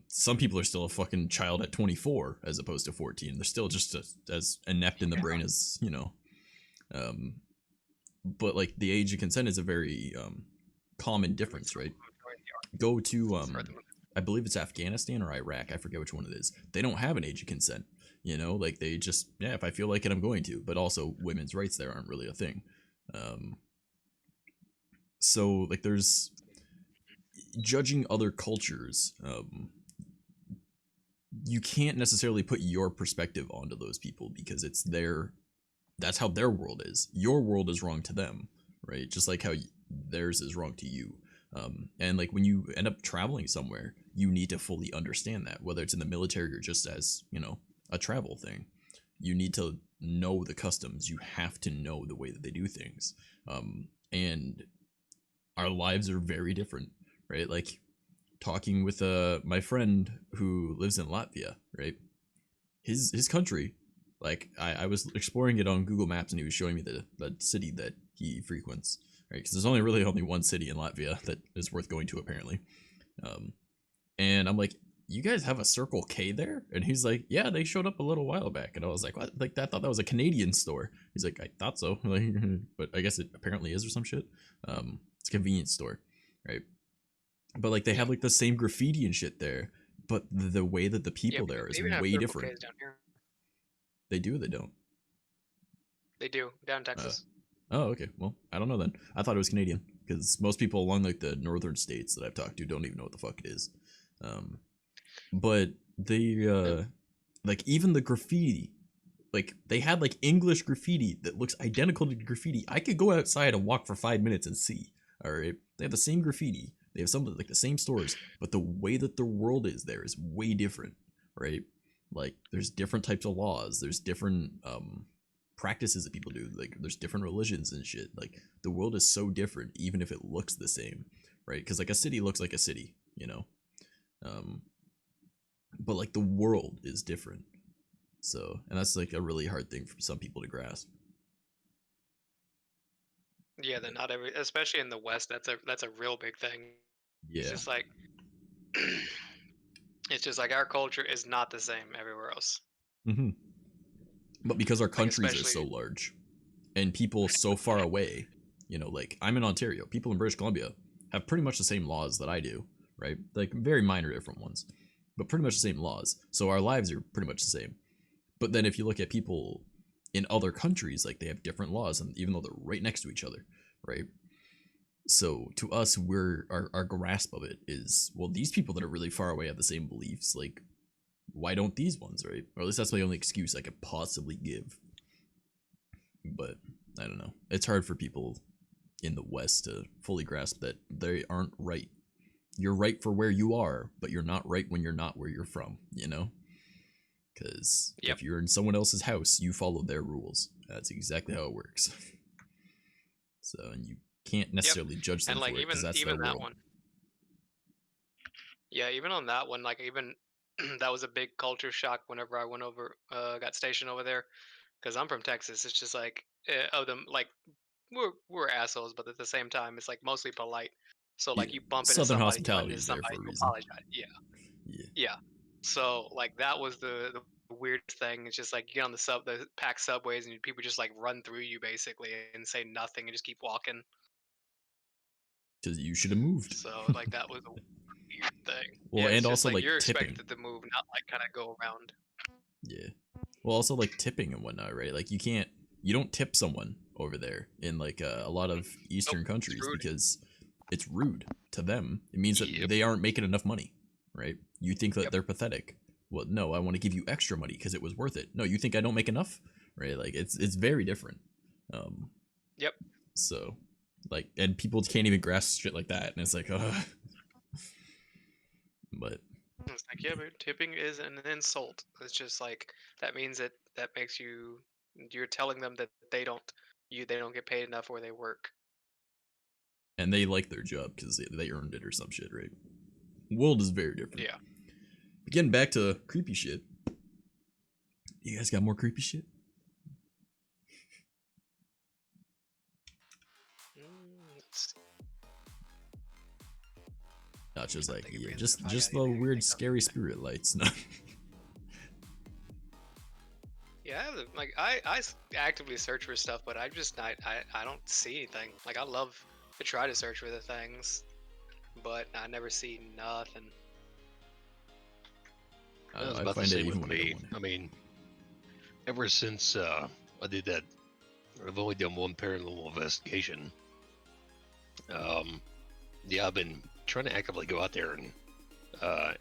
Some people are still a fucking child at 24 as opposed to 14. They're still just as inept in the brain as but like the age of consent is a very common difference, right? Go to I believe it's Afghanistan or Iraq. I forget which one it is. They don't have an age of consent. Like they just, yeah, if I feel like it, I'm going to. But also, women's rights there aren't really a thing. So like, there's judging other cultures. You can't necessarily put your perspective onto those people because it's that's how their world is. Your world is wrong to them, right? Just like how theirs is wrong to you. And like when you end up traveling somewhere, you need to fully understand that, whether it's in the military or just as, a travel thing. You need to know the customs. You have to know the way that they do things. And our lives are very different, right? Like talking with my friend who lives in Latvia, right? His country, like I was exploring it on Google Maps and he was showing me the city that he frequents, right? Because there's only one city in Latvia that is worth going to apparently. And I'm like, you guys have a Circle K there? And he's like, yeah, they showed up a little while back. And I was like, what? Like, I thought that was a Canadian store. He's like, I thought so. Like, but I guess it apparently is or some shit. It's a convenience store, right? But like, they have like the same graffiti and shit there, but the way that the people there is way different. Down here. They do or they don't? They do, down in Texas. Oh, okay. Well, I don't know then. I thought it was Canadian because most people along like the northern states that I've talked to don't even know what the fuck it is. But they like even the graffiti, like they had like English graffiti that looks identical to graffiti I could go outside and walk for 5 minutes and see. All right, they have the same graffiti. They have some of like the same stores, but the way that the world is there is way different, right? Like there's different types of laws, there's different practices that people do, like there's different religions and shit. Like the world is so different, even if it looks the same, right? Because like a city looks like a city, you know, but like the world is different. So, and that's like a really hard thing for some people to grasp. Yeah, that not every, especially in the West, that's a real big thing. Yeah. It's just like it's just like our culture is not the same everywhere else. Mm-hmm. But because our Like countries are so especially large and people so far away, you know, like I'm in Ontario, people in British Columbia have pretty much the same laws that I do, right? Like very minor different ones, but pretty much the same laws. So our lives are pretty much the same. But then if you look at people in other countries, like they have different laws, and even though they're right next to each other, right? So to us, our grasp of it is, well, these people that are really far away have the same beliefs. Like, why don't these ones, right? Or at least that's my only excuse I could possibly give. But I don't know. It's hard for people in the West to fully grasp that they aren't right. You're right for where you are, but you're not right when you're not where you're from, you know? Because if you're in someone else's house, you follow their rules. That's exactly how it works. So, and you can't necessarily judge them and like for it because that's even their that world. one. Yeah, even on that one, like even that was a big culture shock whenever I went over, got stationed over there, because I'm from Texas. It's just like of them, like we're assholes, but at the same time, it's like mostly polite. So Yeah, like you bump into Southern somebody, you run hospitality into is there somebody, for a you reason. apologize. Yeah, Yeah. yeah. So like that was the weirdest thing. It's just like you get on the packed subways and people just like run through you basically and say nothing and just keep walking. Because you should have moved. So like that was a weird thing. Well, Yeah, it's and just also like like you're tipping. expected to move, not like kind of go around. Yeah. Well, also like tipping and whatnot, right? Like you don't tip someone over there in like a lot of Eastern Nope, it's countries rude. because it's rude to them. It means that Yep. they aren't making enough money, right? You think that Yep. they're pathetic. Well, no, I want to give you extra money because it was worth it. No, you think I don't make enough, right? Like it's very different. Yep. So, like, and people can't even grasp shit like that, and it's like, but It's like, yeah, but tipping is an insult. It's just like that means that makes you're telling them that they don't get paid enough where they work. and they like their job because they earned it or some shit, right? World is very different. Yeah. But getting back to creepy shit. You guys got more creepy shit? Let's see. Not just I like, think if yeah, I just got the anything I weird think of. scary spirit lights. No. Yeah, like I actively search for stuff, but I don't see anything. Like I love to try to search for the things, but I never see nothing. I I don't was know, I about to find it say even with when I don't me. want I mean, ever since I did that, I've only done one paranormal investigation. Yeah, I've been trying to actively go out there and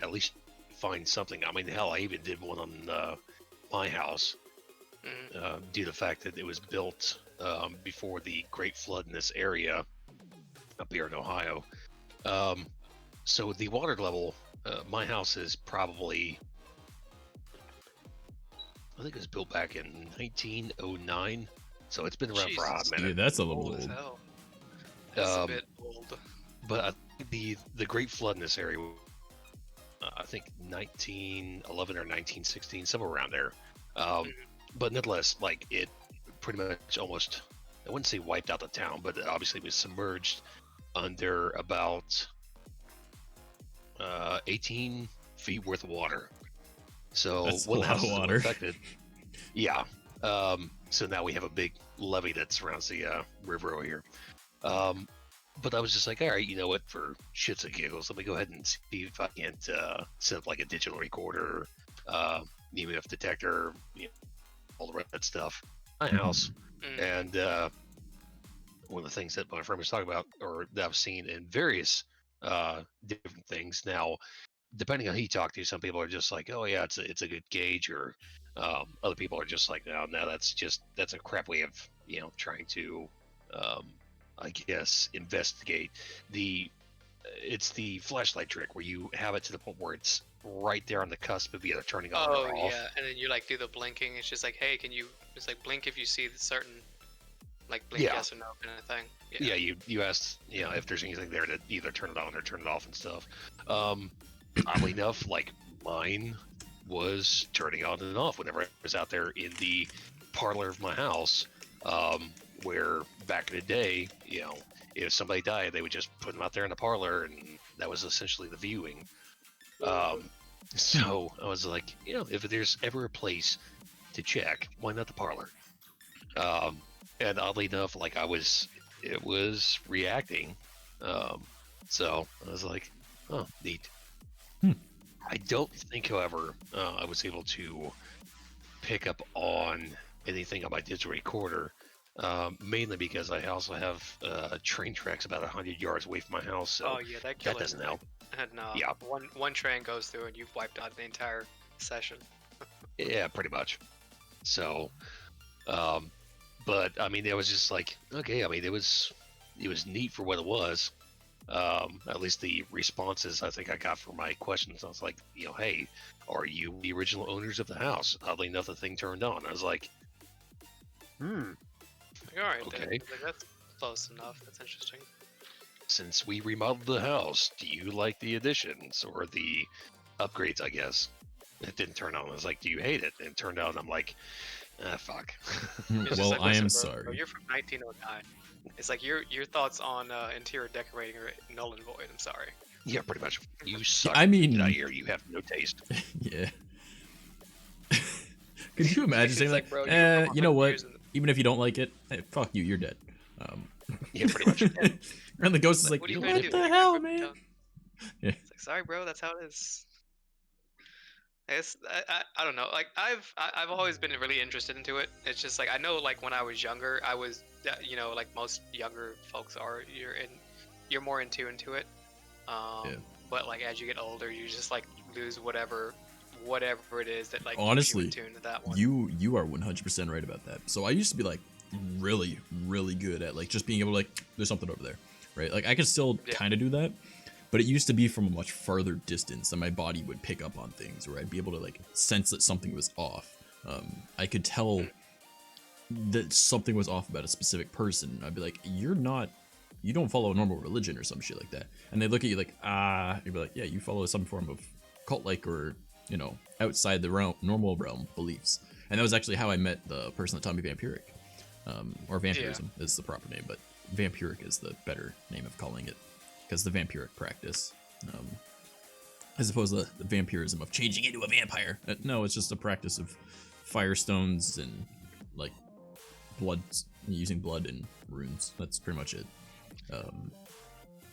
at least find something. I mean, hell, I even did one on my house due to the fact that it was built before the Great Flood in this area up here in Ohio. So the water level, my house is probably, I think it was built back in 1909. So it's been around for a hot Jesus. to. minute. Yeah, that's a little Old as old. hell. That's a Um, bit old. But I think the Great Flood in this area, I think 1911 or 1916, somewhere around there. But nonetheless, like it pretty much almost, I wouldn't say wiped out the town, but it obviously was submerged under about 18 feet worth of water. So That's a one of the lot of houses that were water. affected. Yeah. So now we have a big levee that surrounds the river over here. But I was just like, all right, you know what? For shits and giggles, let me go ahead and see if I can't set up like a digital recorder, EMF detector, you know, all the rest of that stuff. My house. And one of the things that my friend was talking about, or that I've seen in various different things. Now, depending on who you talk to, some people are just like, oh yeah, it's a good gauge, or other people are just like, no, that's a crap way of trying to I guess investigate. it's the flashlight trick where you have it to the point where it's right there on the cusp of either turning on Oh or off. yeah, and then you like do the blinking. It's just like, hey, can you? It's like blink if you see the certain, like blink Yeah. yes or no kind of thing. Yeah, you asked, if there's anything there to either turn it on or turn it off and stuff. Oddly enough, like mine was turning on and off whenever I was out there in the parlor of my house. Where back in the day, if somebody died, they would just put them out there in the parlor, and that was essentially the viewing. So I was like, if there's ever a place to check, why not the parlor? And oddly enough, like it was reacting. So I was like, oh, neat. I don't think, however, I was able to pick up on anything on my digital recorder, mainly because I also have train tracks about 100 yards away from my house. So Oh yeah, that killer. doesn't help. No, Yeah. one train goes through and you've wiped out the entire session. Yeah, pretty much. So, but I mean, it was just like, okay. I mean, it was neat for what it was. At least the responses I think I got for my questions, I was like, hey, are you the original owners of the house? Oddly enough, the thing turned on. I was like, Like, all right, Okay. then. Like, that's close enough. That's interesting. since we remodeled the house, do you like the additions or the upgrades, I guess? It didn't turn on. I was like, do you hate it? And it turned out, I'm like, fuck. It's just Well, like, I am listen, bro, sorry. You're from 1909. It's like your thoughts on interior decorating are null and void. I'm sorry. Yeah, pretty much. You suck. I mean- Get out of here. You have no taste. Yeah. Could you imagine It's saying like, like, bro, you're from you know 100 what? years in the- Even if you don't like it, hey, fuck you, you're dead. Yeah, pretty much. And the ghost is like, What are you what gonna do? the You're hell, gonna man? tell- Yeah. It's like, sorry, bro. That's how it is. I don't know. Like I've always been really interested into it. It's just like I know like when I was younger, I was like most younger folks are. You're more in tune to it. Yeah. But like as you get older, you just like lose whatever it is that like Honestly, keeps you in tune to that one. You are 100% right about that. So I used to be like really, really good at like just being able to like, there's something over there, right? Like I could still Yeah. kind of do that, but it used to be from a much farther distance and my body would pick up on things, where I'd be able to like sense that something was off. I could tell that something was off about a specific person. I'd be like, you don't follow a normal religion or some shit like that. And they look at you like, you'd be like, yeah, you follow some form of cult-like or, outside the normal realm beliefs. And that was actually how I met the person that taught me vampiric. Or vampirism is the proper name, but vampiric is the better name of calling it, because the vampiric practice, as opposed to the vampirism of changing into a vampire. No, it's just a practice of firestones and like blood, using blood and runes. That's pretty much it.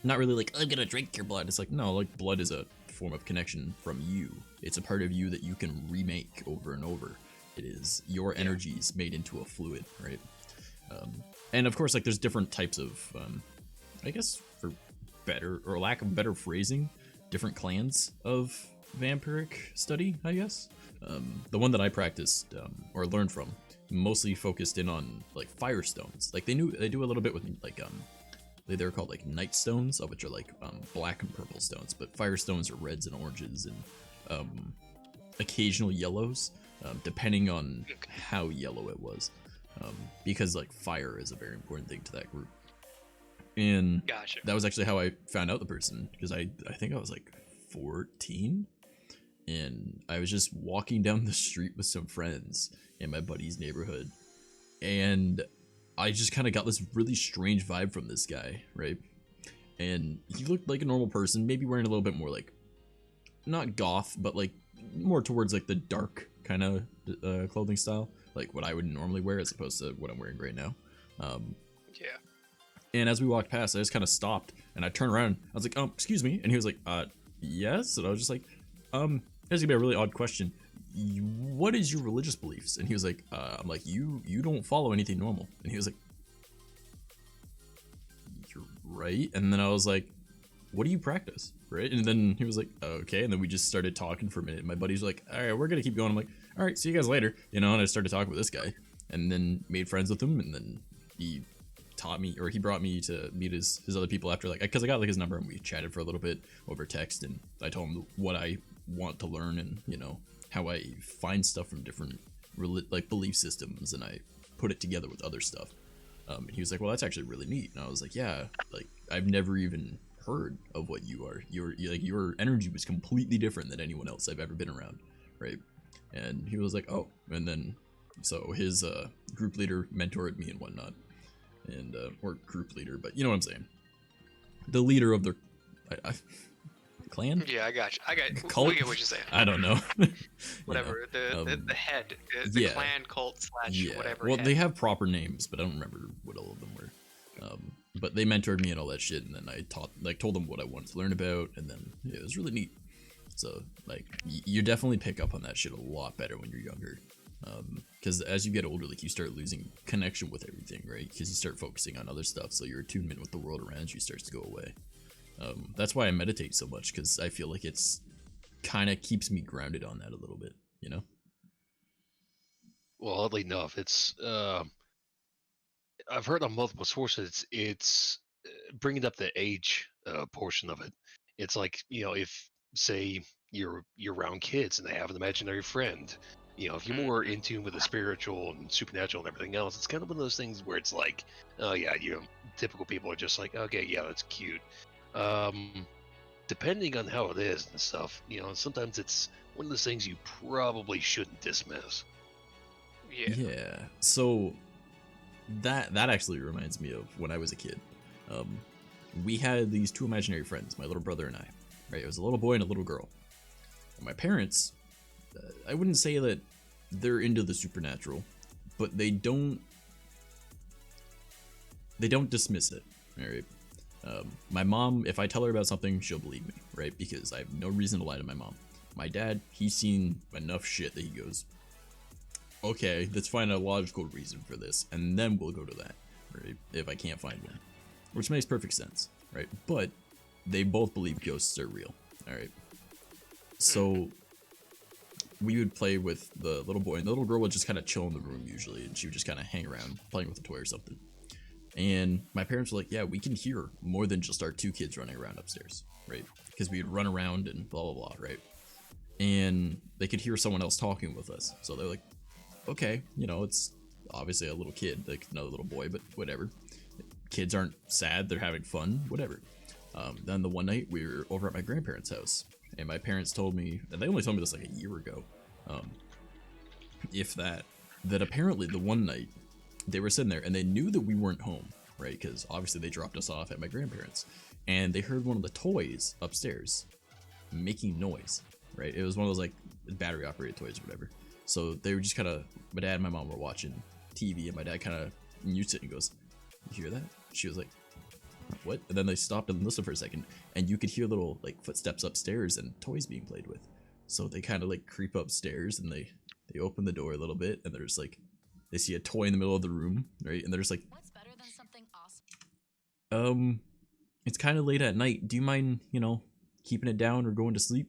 Not really like, I'm gonna drink your blood. It's like, no, like blood is a form of connection from you. It's a part of you that you can remake over and over. It is your energies made into a fluid, right? And of course, like there's different types of, I guess for better or lack of better phrasing, different clans of vampiric study, I guess. The one that I practiced or learned from mostly focused in on like firestones. Like they do a little bit with like they're called like night stones, which are like black and purple stones, but firestones are reds and oranges and occasional yellows, depending on how yellow it was, because like fire is a very important thing to that group. And Gotcha. that was actually how I found out the person, because I think I was like 14, and I was just walking down the street with some friends in my buddy's neighborhood, and I just kind of got this really strange vibe from this guy, right? And he looked like a normal person, maybe wearing a little bit more like, not goth, but like more towards like the dark kind of clothing style, like what I would normally wear as opposed to what I'm wearing right now. Yeah. And as we walked past, I just kind of stopped and I turned around. I was like, excuse me. And he was like, yes. And I was just like, here's gonna be a really odd question. What is your religious beliefs? And he was like, I'm like, you don't follow anything normal. And he was like, you're right. And then I was like, what do you practice? Right? And then he was like, okay. And then we just started talking for a minute. My buddy's like, all right, we're gonna keep going. I'm like, all right, see you guys later. And I started talking with this guy and then made friends with him. And then he taught me, or he brought me to meet his other people after, like, because I got like his number and we chatted for a little bit over text, and I told him what I want to learn and, you know, how I find stuff from different like belief systems, and I put it together with other stuff. And he was like, well, that's actually really neat. And I was like, yeah, like I've never even heard of what you are. Your energy was completely different than anyone else I've ever been around, right? And he was like, oh. And then so his group leader mentored me and whatnot, and or group leader, but you know what I'm saying, the leader of their clan. Yeah, I got you. Cult? We get what you're saying. I don't know. Whatever, know, the head, the yeah. clan cult / whatever. Well, head. they have proper names, but I don't remember what all of them were. But they mentored me and all that shit, and then I told them what I wanted to learn about, and then yeah, it was really neat. So like, you definitely pick up on that shit a lot better when you're younger, because as you get older, like you start losing connection with everything, right? Because you start focusing on other stuff, so your attunement with the world around you starts to go away. That's why I meditate so much, because I feel like it's kind of keeps me grounded on that a little bit, you know? Well, oddly enough, it's I've heard on multiple sources it's bringing up the age portion of it. It's like, you know, if say you're around kids and they have an imaginary friend, you know, if you're more in tune with the spiritual and supernatural and everything else, it's kind of one of those things where it's like, oh yeah, you know, typical people are just like, okay, yeah, that's cute. Depending on how it is and stuff, you know, sometimes it's one of those things you probably shouldn't dismiss. Yeah. So that actually reminds me of when I was a kid. We had these two imaginary friends, my little brother and I. Right? It was a little boy and a little girl. And my parents, I wouldn't say that they're into the supernatural, but they don't dismiss it. All right. My mom, if I tell her about something, she'll believe me, right? Because I have no reason to lie to my mom. My dad, he's seen enough shit that he goes, okay, let's find a logical reason for this, and then we'll go to that, right? If I can't find one, which makes perfect sense, right? But they both believe ghosts are real, all right? So we would play with the little boy, and the little girl would just kind of chill in the room usually, and she would just kind of hang around playing with a toy or something. And my parents were like, yeah, we can hear more than just our two kids running around upstairs, right? Because we'd run around and blah, blah, blah, right? And they could hear someone else talking with us. So they're like, okay, you know, it's obviously a little kid, like another little boy, but whatever. Kids aren't sad, they're having fun, whatever. Then the one night we were over at my grandparents' house, and my parents told me, and they only told me this like a year ago, if that apparently the one night they were sitting there and they knew that we weren't home, right? Because obviously they dropped us off at my grandparents, and they heard one of the toys upstairs making noise, right? It was one of those like battery operated toys or whatever. So they were just kind of, my dad and my mom were watching TV, and my dad kind of mutes it and goes, you hear that? She was like, what? And then they stopped and listened for a second, and you could hear little like footsteps upstairs and toys being played with. So they kind of like creep upstairs, and they open the door a little bit, and there's like, they see a toy in the middle of the room, right? And they're just like, what's better than something awesome? It's kind of late at night. Do you mind, you know, keeping it down or going to sleep?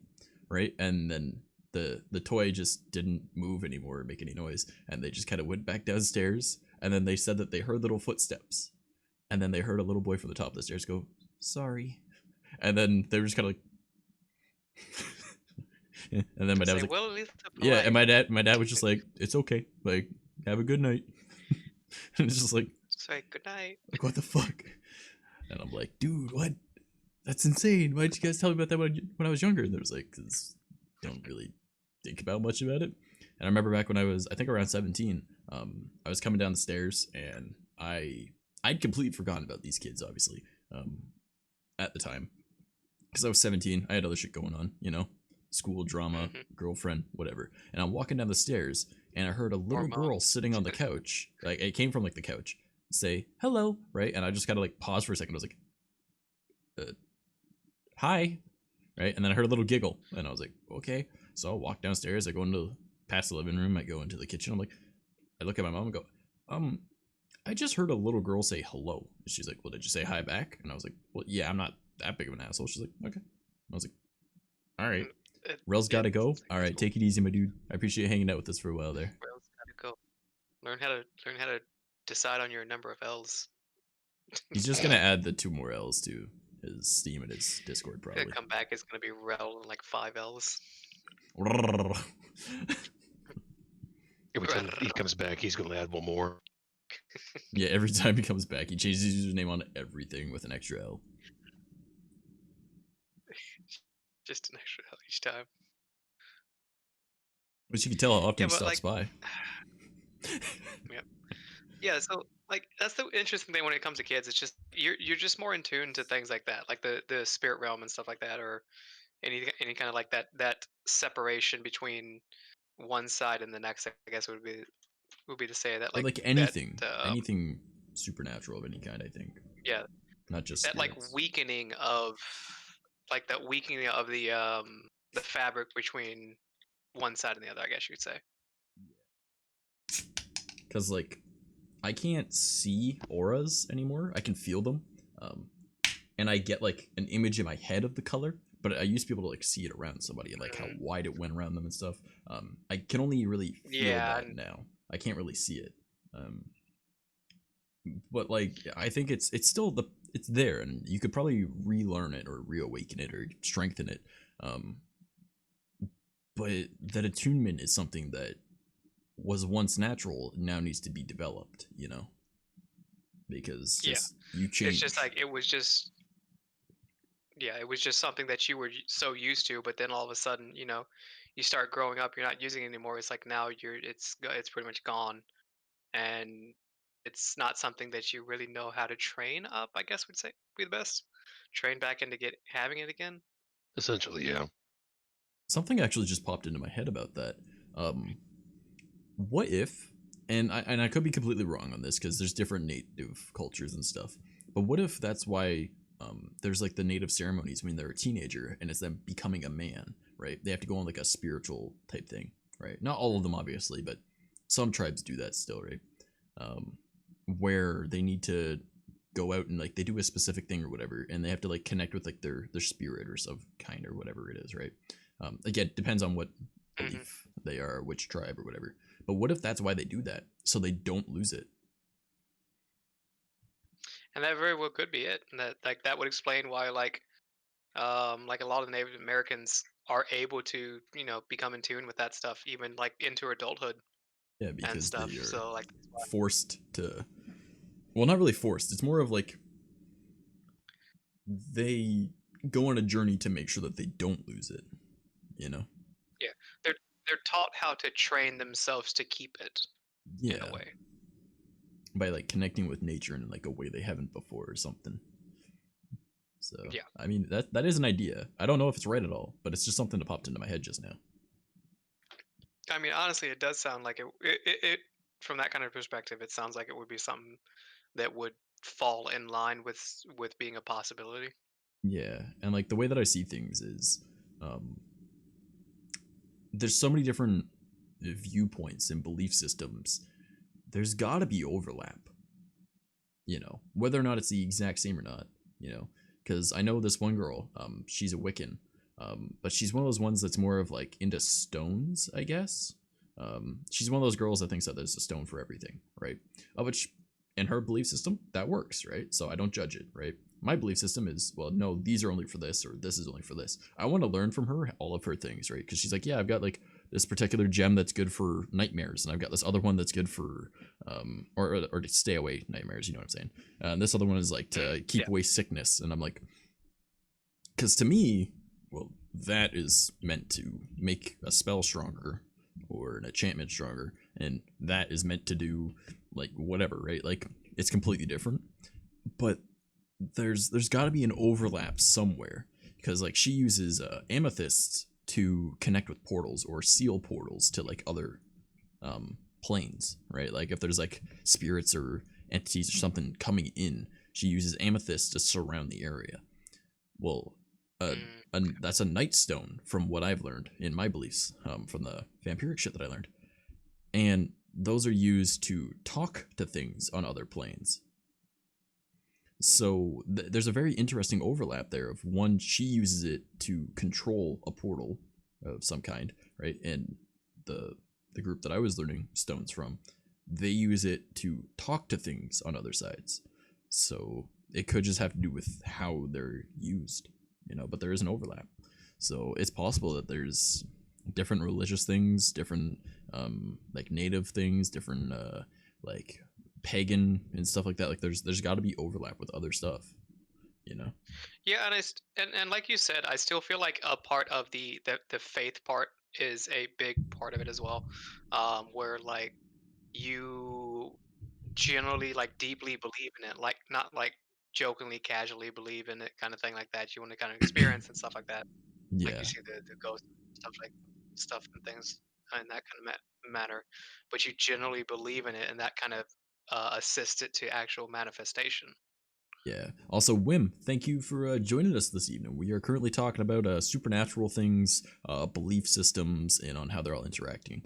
Right? And then the toy just didn't move anymore or make any noise, and they just kind of went back downstairs, and then they said that they heard little footsteps, and then they heard a little boy from the top of the stairs go, sorry. And then they were just kind of like and then my dad was like, well, yeah, and my dad was just like, it's okay, like, have a good night. And it's just like, say good night. Like, what the fuck? And I'm like, dude, what? That's insane. Why'd you guys tell me about that when I was younger? And there was like, because don't really think about much about it. And I remember back when I was, I think around 17, I was coming down the stairs, and I'd completely forgotten about these kids, obviously, at the time, because I was 17. I had other shit going on, you know, school, drama, girlfriend, whatever. And I'm walking down the stairs, and I heard a little girl sitting on the couch, like it came from like the couch, say hello, right? And I just kind of like paused for a second. I was like, hi, right? And then I heard a little giggle, and I was like, okay. So I walk downstairs, I go into past the living room, I go into the kitchen. I'm like, I look at my mom and go, I just heard a little girl say hello. And she's like, well, did you say hi back? And I was like, well, yeah, I'm not that big of an asshole. She's like, okay. I was like, all right. Rel's gotta go. All right, take it easy, my dude. I appreciate you hanging out with us for a while there. Rel's gotta go. Learn how to decide on your number of L's. He's just gonna add the 2 more L's to his Steam and his Discord Gonna probably. come back. It's gonna be Rel and like 5 L's. Every time he comes back, he's going to add one more. Yeah, every time he comes back, he changes his username on everything with an extra L. Just an extra L each time. Which you can tell how often Yeah, he but stops by. Yeah, so like that's the interesting thing when it comes to kids. It's just you're just more in tune to things like that, like the spirit realm and stuff like that, or any kind of like that separation between one side and the next. I guess would be to say that Or like like that anything supernatural of any kind, I think. yeah, Not just that like spirits. weakening of the fabric between one side and the other. I guess you could say. Because like I can't see auras anymore. I can feel them. And I get like an image in my head of the color, but I used to be able to like see it around somebody and like how wide it went around them and stuff. I can only really feel Yeah, that now. I can't really see it. But like I think it's still it's there, and you could probably relearn it or reawaken it or strengthen it. But that attunement is something that was once natural now needs to be developed, you know, because just you change. it's just like it was just something that you were so used to, but then all of a sudden, you start growing up, you're not using it anymore. It's like now it's pretty much gone, and it's not something that you really know how to train up. I guess would say be the best train back into get having it again. Essentially, yeah. Something actually just popped into my head about that. What if, and I could be completely wrong on this because there's different native cultures and stuff, but what if that's why there's like the native ceremonies when they're a teenager and it's them becoming a man, right? They have to go on like a spiritual type thing, right? Not all of them obviously, but some tribes do that still, right? Where they need to go out and like they do a specific thing or whatever, and they have to like connect with like their spirit or some kind or whatever it is, right? Again, depends on what belief they are, which tribe or whatever. But what if that's why they do that, so they don't lose it? And that very well could be it. And that would explain why like a lot of the Native Americans are able to become in tune with that stuff even like into adulthood Yeah, and because stuff. they are So like forced to. Well, not really forced. It's more of like they go on a journey to make sure that they don't lose it. You know? yeah, they're taught how to train themselves to keep it in a Yeah. way. By like connecting with nature in like a way they haven't before or something. So Yeah. I mean that is an idea. I don't know if it's right at all, but it's just something that popped into my head just now. I mean, honestly, it does sound like it from that kind of perspective. It sounds like it would be something that would fall in line with being a possibility. Yeah, and like the way that I see things is, um, there's so many different viewpoints and belief systems. There's got to be overlap. You know, whether or not it's the exact same or not. You know, because I know this one girl. She's a Wiccan. But she's one of those ones that's more of like into stones, I guess. She's one of those girls that thinks that there's a stone for everything, right? Which in her belief system, that works, right? So I don't judge it, right? My belief system is, well, no, these are only for this, or this is only for this. I want to learn from her all of her things, right? Because she's like, yeah, I've got like this particular gem that's good for nightmares, and I've got this other one that's good for, or to stay away nightmares. You know what I'm saying? And this other one is like to keep away sickness, and I'm like, because to me, well, that is meant to make a spell stronger or an enchantment stronger, and that is meant to do like whatever, right? Like it's completely different, but there's got to be an overlap somewhere because like she uses amethysts to connect with portals or seal portals to like other planes, right? Like if there's like spirits or entities or something coming in, she uses amethyst to surround the area. Well, that's a night stone from what I've learned in my beliefs, from the vampiric shit that I learned, and those are used to talk to things on other planes. So there's a very interesting overlap there of one, she uses it to control a portal of some kind, right? And the group that I was learning stones from, they use it to talk to things on other sides. So it could just have to do with how they're used, but there is an overlap. So it's possible that there's different religious things, different like native things, different like pagan and stuff like that. Like there's got to be overlap with other stuff, Yeah, and like you said, I still feel like a part of the faith part is a big part of it as well, where like you generally like deeply believe in it, like not like jokingly, casually believe in it, kind of thing like that. You want to kind of experience and stuff like that. Like Yeah. you see the ghost stuff and things in that kind of matter, but you generally believe in it, and that kind of assists it to actual manifestation. Yeah. Also, Wim, thank you for joining us this evening. We are currently talking about supernatural things, belief systems, and on how they're all interacting.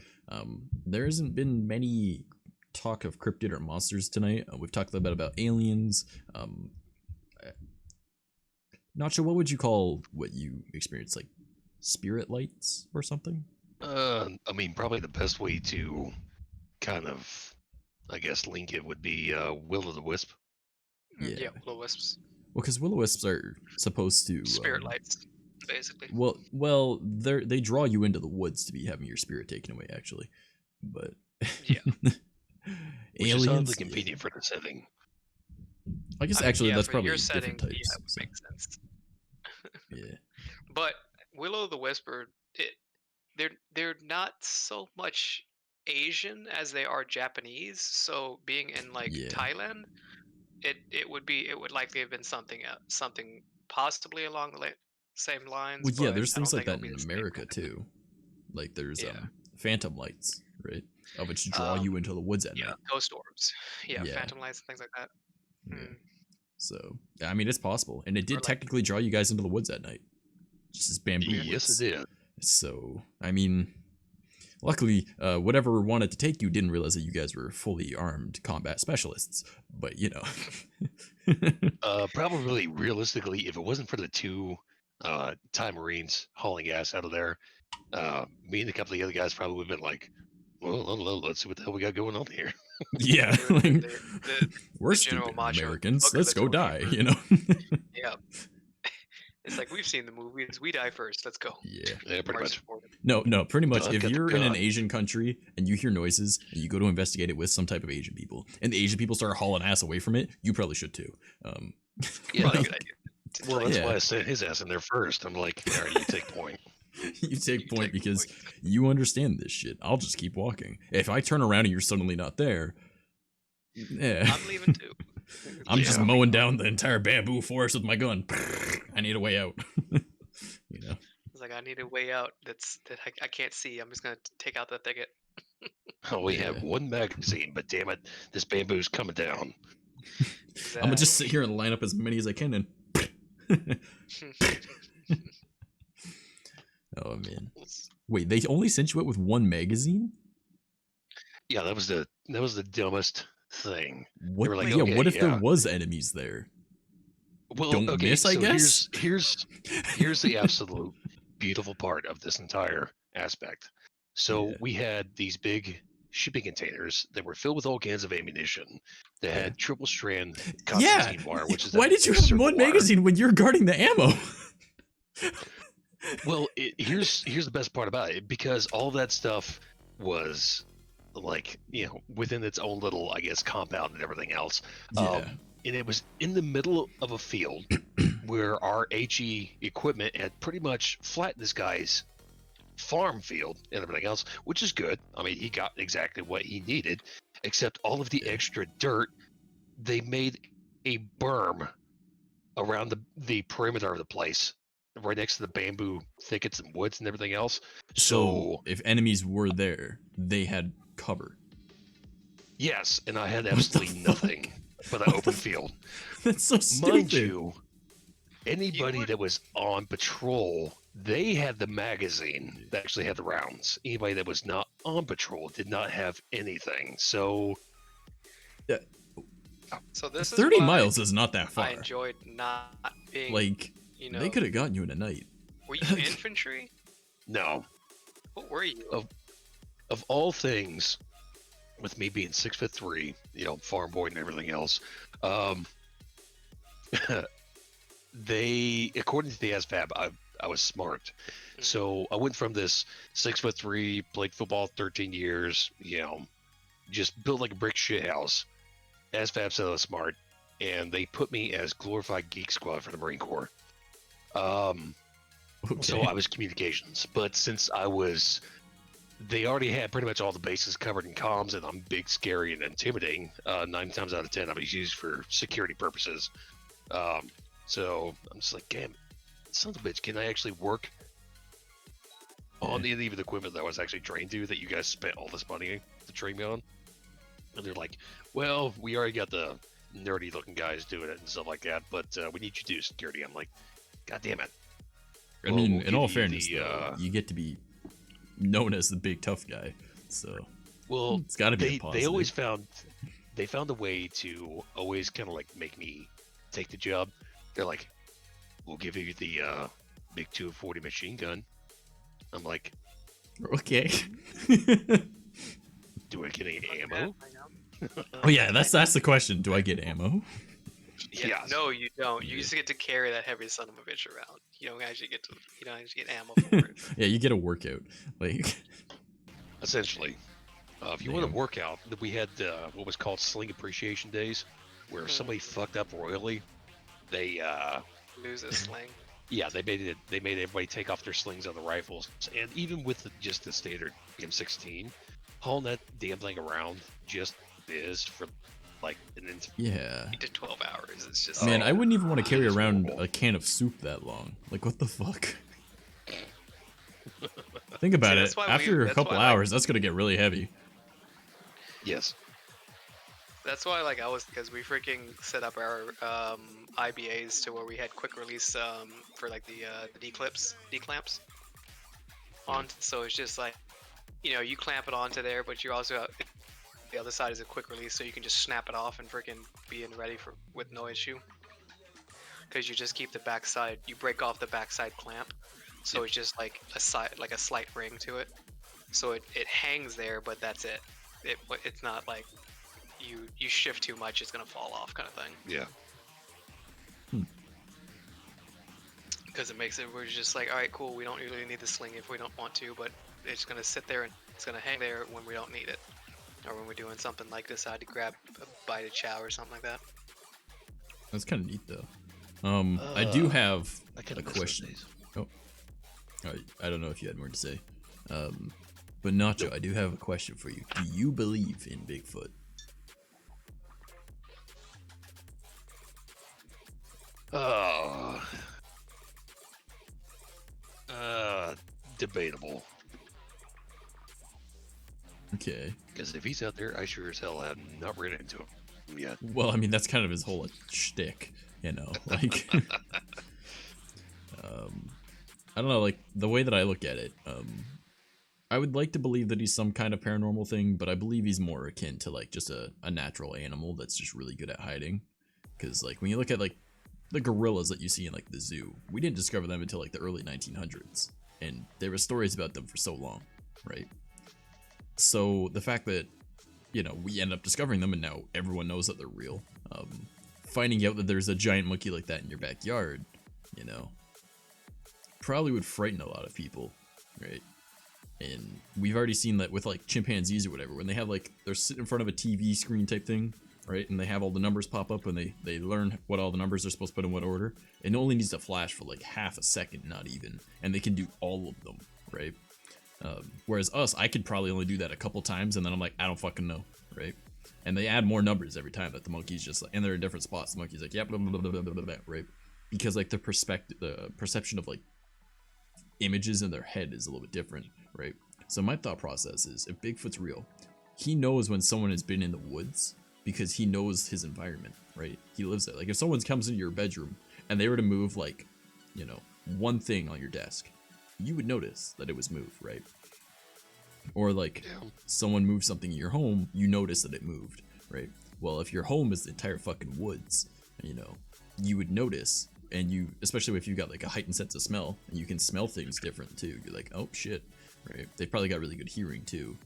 There hasn't been many talk of cryptid or monsters tonight. We've talked a little bit about aliens. Not sure, what would you call what you experience, like spirit lights or something? I mean, probably the best way to kind of, I guess, link it would be will-o'-the-wisp. Yeah. Will-o'-wisps, Well, because will-o'-wisps are supposed to spirit lights, basically. Well, they draw you into the woods to be having your spirit taken away, actually. But Yeah. Which is aliens, oddly convenient for the setting. I guess actually that's for probably your setting, different types. yeah, it would So, make sense. yeah. But will-o'-the-wisp they're not so much Asian as they are Japanese. So being in like Yeah. Thailand, it would likely have been something possibly along the same lines. Well, yeah, But there's I don't things like think it'll that be in the same America kind of thing. too. Like there's Yeah. phantom lights, right? Of which draw you into the woods at Yeah, night. ghost orbs. Yeah, Yeah. phantom lights and things like that. Yeah. So, I mean, it's possible, and it did Or like- technically draw you guys into the woods at night, just as bamboo Yes, woods. it did. So, I mean, luckily, whatever wanted to take you didn't realize that you guys were fully armed combat specialists. But Probably realistically, if it wasn't for the two Thai Marines hauling ass out of there, me and a couple of the other guys probably would have been like, well, let's see what the hell we got going on here. yeah, They would- like, the we're general stupid macho, Americans. "Look at Let's the go toilet die. paper." Yeah. It's like, we've seen the movies. We die first. Let's go. Yeah. Yeah, pretty March much. forward. No, pretty much. I've If got the you're in an gun. Asian country and you hear noises and you go to investigate it with some type of Asian people, and the Asian people start hauling ass away from it, you probably should too. Yeah, Probably a like- good idea. Well, that's Yeah. why I sent his ass in there first. I'm like, all right, you take point. You take You point take because point. you understand this shit. I'll just keep walking. If I turn around and you're suddenly not there, yeah, I'm leaving too. I'm just Yeah. mowing down the entire bamboo forest with my gun. I need a way out. It's like, I need a way out that I can't see. I'm just gonna take out the thicket. Oh, we have Yeah. one magazine, but damn it, this bamboo's coming down. I'm gonna just sit here and line up as many as I can and. Oh man! Wait, they only sent you out with one magazine? Yeah, that was the dumbest thing. What? were like, yeah. okay, What if there yeah. was enemies there? Well, Don't okay, miss, I so guess? here's the absolute beautiful part of this entire aspect. So Yeah. we had these big shipping containers that were filled with all kinds of ammunition that Yeah. had triple strand Yeah. Constantine wire, which is Why that did you big have circle one wire. magazine when you're guarding the ammo? Well, here's the best part about it, because all that stuff was like, within its own little, I guess, compound and everything else. Yeah. And it was in the middle of a field where our HE equipment had pretty much flattened this guy's farm field and everything else, which is good. I mean, he got exactly what he needed, except all of the extra dirt. They made a berm around the perimeter of the place, right next to the bamboo thickets and woods and everything else. So if enemies were there, they had cover. Yes, and I had the absolutely fuck? nothing but an open field. That's so stupid. Mind you, anybody would- that was on patrol, they had the magazine that actually had the rounds. Anybody that was not on patrol did not have anything. So So this 30 is why miles is not that I far. enjoyed not being. Like, you know, they could have gotten you in a night. were you infantry? no, What were you? of all things, with me being 6'3", farm boy and everything else, They, according to the ASVAB, I was smart. So I went from this 6'3", played football 13 years, just built like a brick shit house. ASVAB said I was smart, and they put me as glorified geek squad for the Marine Corps. So I was communications, but since they already had pretty much all the bases covered in comms, and I'm big, scary, and intimidating. 9 times out of 10, I was used for security purposes. So I'm just like, damn, son of a bitch, can I actually work on the even equipment that I was actually trained to, that you guys spent all this money to train me on? And they're like, well, we already got the nerdy looking guys doing it and stuff like that, but we need you to do security. I'm like, god damn it. I mean, in all fairness, though, you get to be known as the big tough guy, so it's got to be a positive. They found a way to always kind of like make me take the job. They're like, we'll give you the big 240 machine gun. I'm like, okay. do I get any ammo? Oh yeah, that's the question. Do I get ammo? Yeah. No, you don't. You just get to carry that heavy son of a bitch around. You don't actually get ammo for it. Yeah, you get a workout. Like, essentially. If you want to work out, we had what was called Sling Appreciation Days, where somebody fucked up royally. They lose a sling. Yeah, they made everybody take off their slings on the rifles, and even with just the standard M16, hauling that damn thing around just is for like an 8 to 12 hours. It's just man, I wouldn't even want to carry around a can of soup that long. Like, what the fuck? Think about it. After a couple hours, that's gonna get really heavy. Yes. That's why, because we freaking set up our IBAs to where we had quick release for like the declamps on. So it's just like, you clamp it onto there, but you also the other side is a quick release, so you can just snap it off and freaking be in ready with no issue. Because you just keep the backside, you break off the backside clamp, so it's just like a slight ring to it. So it hangs there, but that's it. It's not like you shift too much, it's gonna fall off kind of thing. Yeah. Because it makes it, we're just like, all right, cool, we don't really need the sling if we don't want to, but it's gonna sit there and it's gonna hang there when we don't need it, or when we're doing something like decide to grab a bite of chow or something like that. That's kind of neat though. I do have a question. Oh, I don't know if you had more to say. But Nacho, I do have a question for you. Do you believe in Bigfoot? Debatable. Okay. Because if he's out there, I sure as hell have not ran into him yet. Well, I mean, that's kind of his whole shtick, like. I don't know, like, the way that I look at it, I would like to believe that he's some kind of paranormal thing, but I believe he's more akin to, like, just a natural animal that's just really good at hiding. Because, like, when you look at, like, the gorillas that you see in, like, the zoo, we didn't discover them until, like, the early 1900s. And there were stories about them for so long, right? So, the fact that, we end up discovering them and now everyone knows that they're real. Finding out that there's a giant monkey like that in your backyard, probably would frighten a lot of people, right? And we've already seen that with like chimpanzees or whatever, when they have like, they're sitting in front of a TV screen type thing, right? And they have all the numbers pop up and they learn what all the numbers are supposed to put in what order. It only needs to flash for like half a second, not even. And they can do all of them, right? Whereas us, I could probably only do that a couple times and then I'm like, I don't fucking know, right? And they add more numbers every time that the monkey's just like, and they're in different spots. The monkey's like, yep, blah, blah, blah, blah, blah, blah, right? Because like the perception of like images in their head is a little bit different, right? So my thought process is, if Bigfoot's real, he knows when someone has been in the woods because he knows his environment, right? He lives there. Like if someone comes into your bedroom and they were to move like, one thing on your desk, you would notice that it was moved, right? Or like someone moved something in your home, you notice that it moved, right? Well, if your home is the entire fucking woods, you would notice. And you, especially if you've got like a heightened sense of smell, and you can smell things different too. You're like, oh shit, right? They probably got really good hearing too.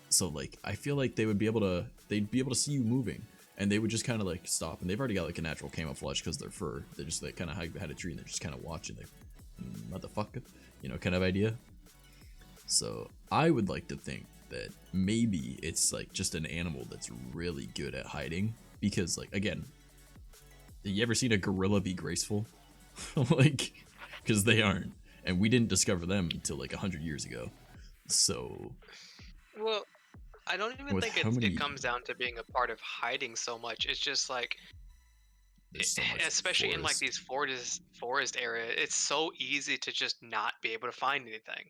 So like, I feel like they'd be able to see you moving, and they would just kind of like stop, and they've already got like a natural camouflage because they're fur. They just like kind of hide behind a tree and they're just kind of watching, like motherfucker, you know, kind of idea. So I would like to think that maybe it's like just an animal that's really good at hiding, because like, again, you ever seen a gorilla be graceful? Like, because they aren't, and we didn't discover them until like 100 years ago. So Well, I don't even with think how many, it comes down to being a part of hiding so much. It's just like, there's so much especially in like forest. these forest area, it's so easy to just not be able to find anything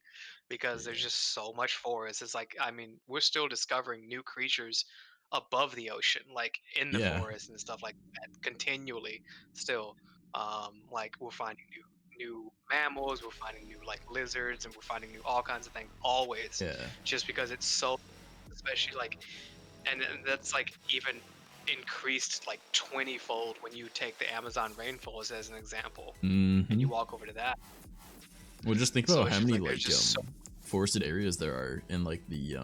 because there's Yeah. just so much forest. It's like, I mean, we're still discovering new creatures above the ocean, like in the Yeah. forest and stuff like that, continually still. Like we're finding new mammals, we're finding new like lizards, and we're finding new all kinds of things always, Yeah. just because it's so, especially like, and that's like even increased like 20-fold when you take the Amazon rainforest as an example, and you walk over to that. Well, just think So about it's how just many like, like there's just so, forested areas there are in like the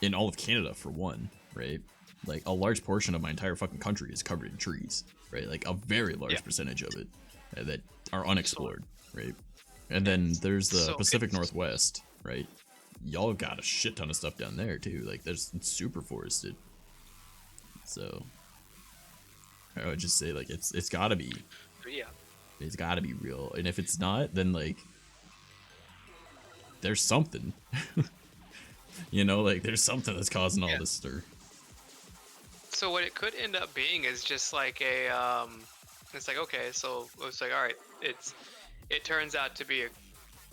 in all of Canada for one, right? Like a large portion of my entire fucking country is covered in trees, right? Like a very large percentage of it that are unexplored, right? And then there's the so Pacific it's, Northwest, right? Y'all got a shit ton of stuff down there too. Like there's, it's super forested. So I would just say like it's gotta be, yeah. it's gotta be real. And if it's not, then like there's something. You know, like there's something that's causing all this stir. So what it could end up being is just like a it's like, okay, so it's like, all right, it turns out to be a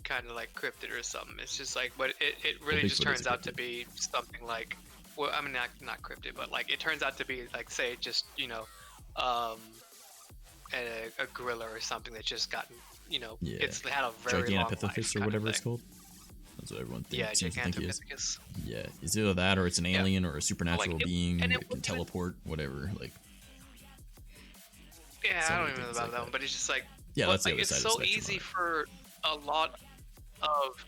kind of like cryptid or something. It's just like, but it really just Bigfoot is turns a out to cryptid. be something like, well, I mean, not cryptid, but like it turns out to be like, say, just, you know, a gorilla or something that's just gotten, you know, Yeah. it's had a very long life Gigantopithecus or kind of whatever it's thing. called. That's what everyone Yeah, seems to think he is. Gigantopithecus. Yeah, it's either that or it's an alien or a supernatural Like, being and that it can wasn't- teleport, whatever. Like, Yeah, so I many don't even know things about like that one, that. but it's just like, Yeah, but that's the like other it's side of the so spectrum easy on it. for a lot of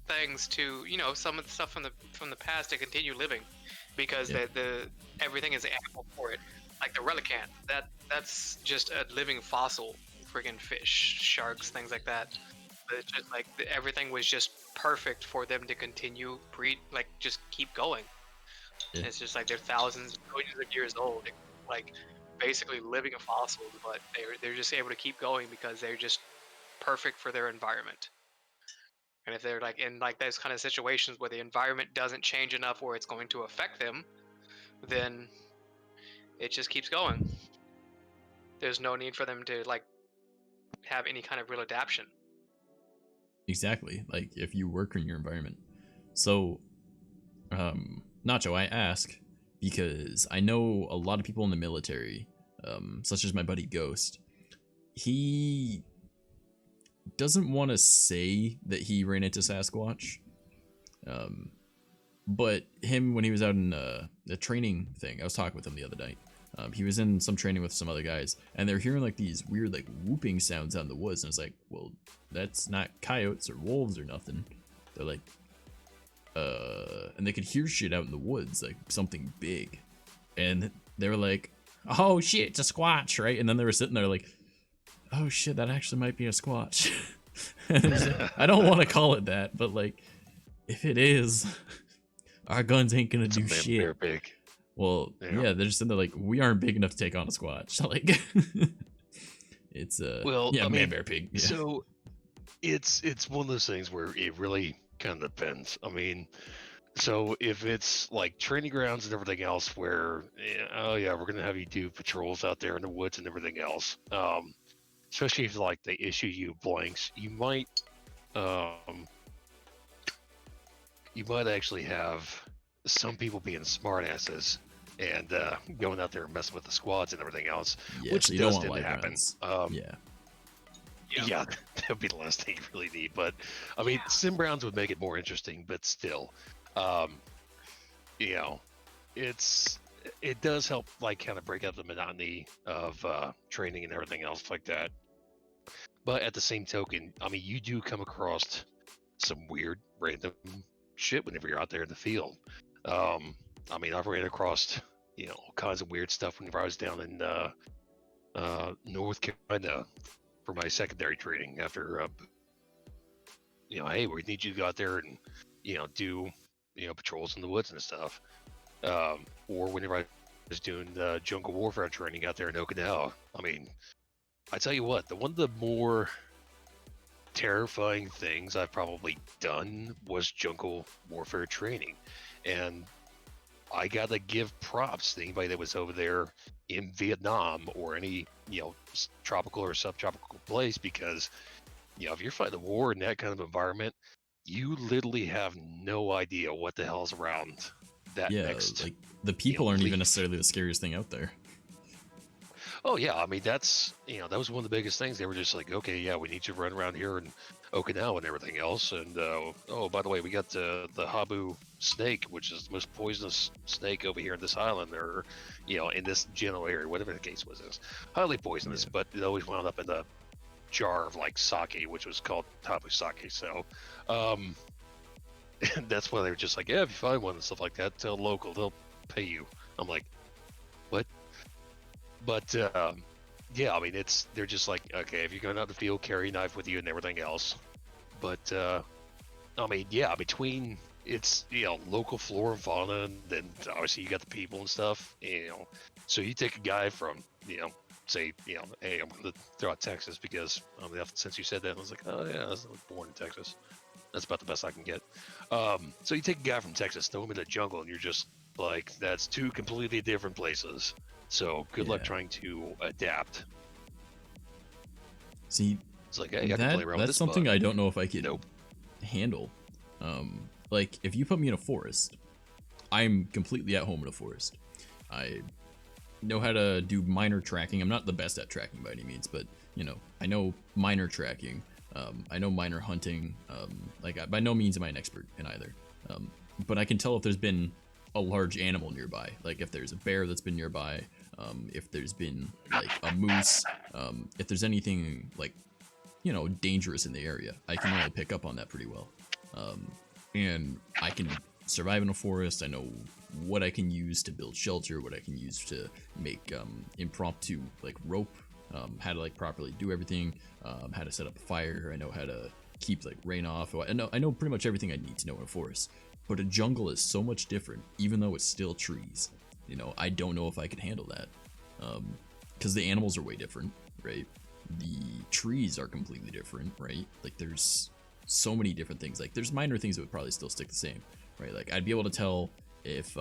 things to, you know, some of the stuff from the past to continue living, because Yeah. the everything is animal for it. Like the relicanth, that's just a living fossil, friggin' fish, sharks, things like that. But it's just like everything was just perfect for them to continue breed, like just keep going. Yeah. It's just like they're thousands, millions of years old, like basically living fossils, but they're just able to keep going because they're just perfect for their environment. And if they're like in like those kind of situations where the environment doesn't change enough where it's going to affect them, then it just keeps going. There's no need for them to like have any kind of real adaptation. Exactly. Like if you work in your environment. So, Nacho, I ask because I know a lot of people in the military, such as my buddy Ghost. He doesn't want to say that he ran into Sasquatch, but him when he was out in the training thing, I was talking with him the other night. He was in some training with some other guys, and they're hearing like these weird like whooping sounds out in the woods, and it's like, well, that's not coyotes or wolves or nothing. They're like, and they could hear shit out in the woods, like something big, and they were like, oh shit, it's a squatch, right? And then they were sitting there like, oh shit, that actually might be a squatch. And like, I don't want to call it that, but like, if it is, our guns ain't gonna do shit. They're big. Well, yeah, they're just in there like, we aren't big enough to take on a squatch. Like, it's Well, yeah, I man, mean, bear, pig. Yeah. So it's one of those things where it really kind of depends. I mean, so if it's like training grounds and everything else, where oh yeah, we're gonna have you do patrols out there in the woods and everything else. Especially if like they issue you blanks, you might actually have some people being smartasses and going out there and messing with the squads and everything else, Yeah, which so you don't does want tend to live happen. rounds. Yeah. Yeah, that would be the last thing you really need. But I mean, sim rounds would make it more interesting, but still, you know, it does help like kind of break up the monotony of training and everything else like that. But at the same token, I mean, you do come across some weird random shit whenever you're out there in the field. I mean, I've ran across all kinds of weird stuff whenever I was down in North Carolina for my secondary training. After, hey, we need you to go out there and do patrols in the woods and stuff. Or whenever I was doing jungle warfare training out there in Okinawa. I mean, I tell you what, one of the more terrifying things I've probably done was jungle warfare training. And I gotta give props to anybody that was over there in Vietnam or any, tropical or subtropical place, because, if you're fighting a war in that kind of environment, you literally have no idea what the hell's around that next. Like the people aren't even leaf. necessarily the scariest thing out there. Oh yeah, I mean that's that was one of the biggest things. They were just like, okay, yeah, we need you to run around here in Okinawa and everything else. And oh, by the way, we got the habu snake, which is the most poisonous snake over here in this island, or in this general area, whatever the case was. It was highly poisonous, but it always wound up in the jar of like sake, which was called habu sake. So, and that's why they were just like, yeah, if you find one and stuff like that, tell local, they'll pay you. I'm like, what? But yeah, I mean, they're just like, okay, if you're going out in the field, carry a knife with you and everything else. But I mean, yeah, between it's local flora and fauna, and then obviously you got the people and stuff. So you take a guy from say hey, I'm going to throw out Texas because since you said that, I was like, oh yeah, I was born in Texas. That's about the best I can get. So you take a guy from Texas, throw him in the jungle, and you're just like, that's two completely different places. So good luck trying to adapt. See, it's like, hey, I can play around with that's this something bug. I don't know if I could handle. Like if you put me in a forest, I'm completely at home in a forest. I know how to do minor tracking. I'm not the best at tracking by any means, but I know minor tracking. I know minor hunting. Like by no means am I an expert in either. But I can tell if there's been a large animal nearby, like if there's a bear that's been nearby, if there's been like a moose, if there's anything like dangerous in the area, I can really pick up on that pretty well. And I can survive in a forest. I know what I can use to build shelter, what I can use to make impromptu like rope, how to like properly do everything, how to set up a fire. I know how to keep like rain off. I know pretty much everything I need to know in a forest. But a jungle is so much different, even though it's still trees. I don't know if I could handle that. Because the animals are way different, right? The trees are completely different, right? Like there's so many different things. Like there's minor things that would probably still stick the same, right? Like I'd be able to tell if,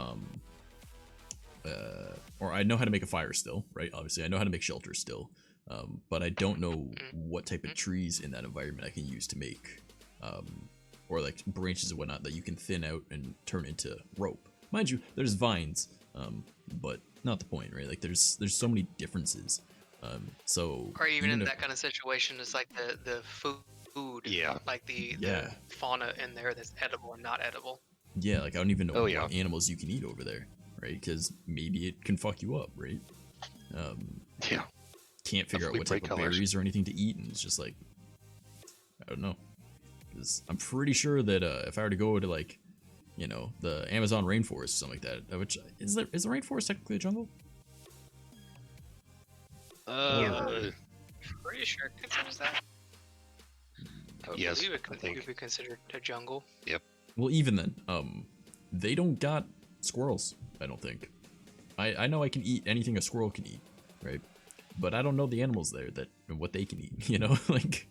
or I know how to make a fire still, right? Obviously I know how to make shelter still. But I don't know what type of trees in that environment I can use to make, or like branches and whatnot that you can thin out and turn into rope. Mind you, there's vines, but not the point, right? Like there's so many differences. So or even in that kind of situation, it's like the food, like the fauna in there that's edible and not edible. Yeah, like I don't even know what animals you can eat over there, right? Because maybe it can fuck you up, right? Can't figure out what type of berries or anything to eat, and it's just like, I don't know. Because I'm pretty sure that if I were to go to like, the Amazon rainforest or something like that, which is the rainforest technically a jungle? Pretty sure it considers that. Yes, I think it could be considered a jungle. Yep. Well, even then, they don't got squirrels, I don't think. I know I can eat anything a squirrel can eat, right? But I don't know the animals there and what they can eat, like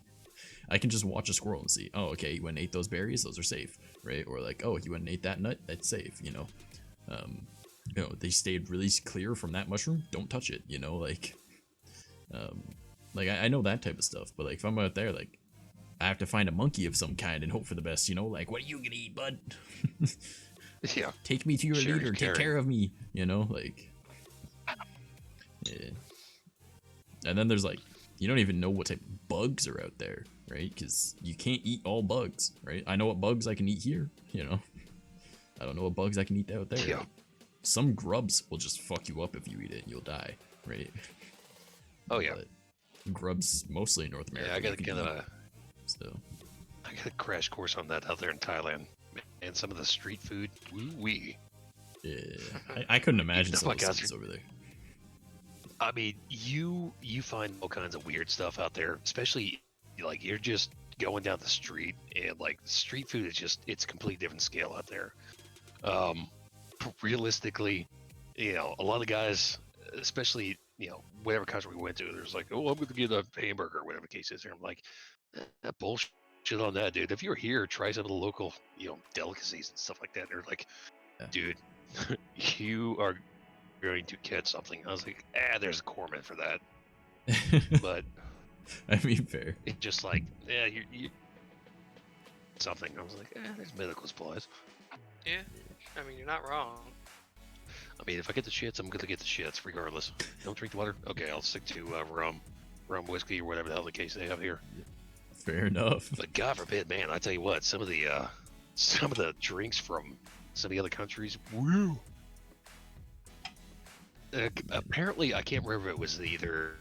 I can just watch a squirrel and see, oh, okay, you went and ate those berries, those are safe, right? Or like, oh, you went and ate that nut, that's safe, they stayed really clear from that mushroom, don't touch it, like I know that type of stuff, but like if I'm out there, like I have to find a monkey of some kind and hope for the best, like, what are you gonna eat, bud? Yeah. Take me to your leader, take care of me, like, yeah. And then there's like, you don't even know what type of bugs are out there, right? Because you can't eat all bugs, right? I know what bugs I can eat here, I don't know what bugs I can eat out there. Yeah. Like, some grubs will just fuck you up if you eat it and you'll die, right? Oh yeah. But grubs mostly in North America. Yeah, I gotta get I got a crash course on that out there in Thailand. And some of the street food, woo-wee. Yeah, I couldn't imagine The some of the fuck out stuff over there. I mean, you find all kinds of weird stuff out there, especially like you're just going down the street and like street food is just it's a completely different scale out there. Realistically, you know, a lot of guys, especially whatever country we went to, there's like, oh, I'm going to get a hamburger, or whatever the case is. And I'm like, that bullshit on that, dude. If you're here, try some of the local, delicacies and stuff like that. They're like, Yeah. dude, you are going to catch something. I was like, there's a corpsman for that. But I mean, fair. it's just like, yeah, you something. I was like, there's medical supplies. Yeah, I mean, you're not wrong. I mean, if I get the shits, I'm gonna get the shits regardless. Don't drink the water? Okay, I'll stick to rum, whiskey, or whatever the hell the case they have here. Fair enough. But God forbid, man, I tell you what, some of the drinks from some of the other countries, woo. Apparently, I can't remember if it was either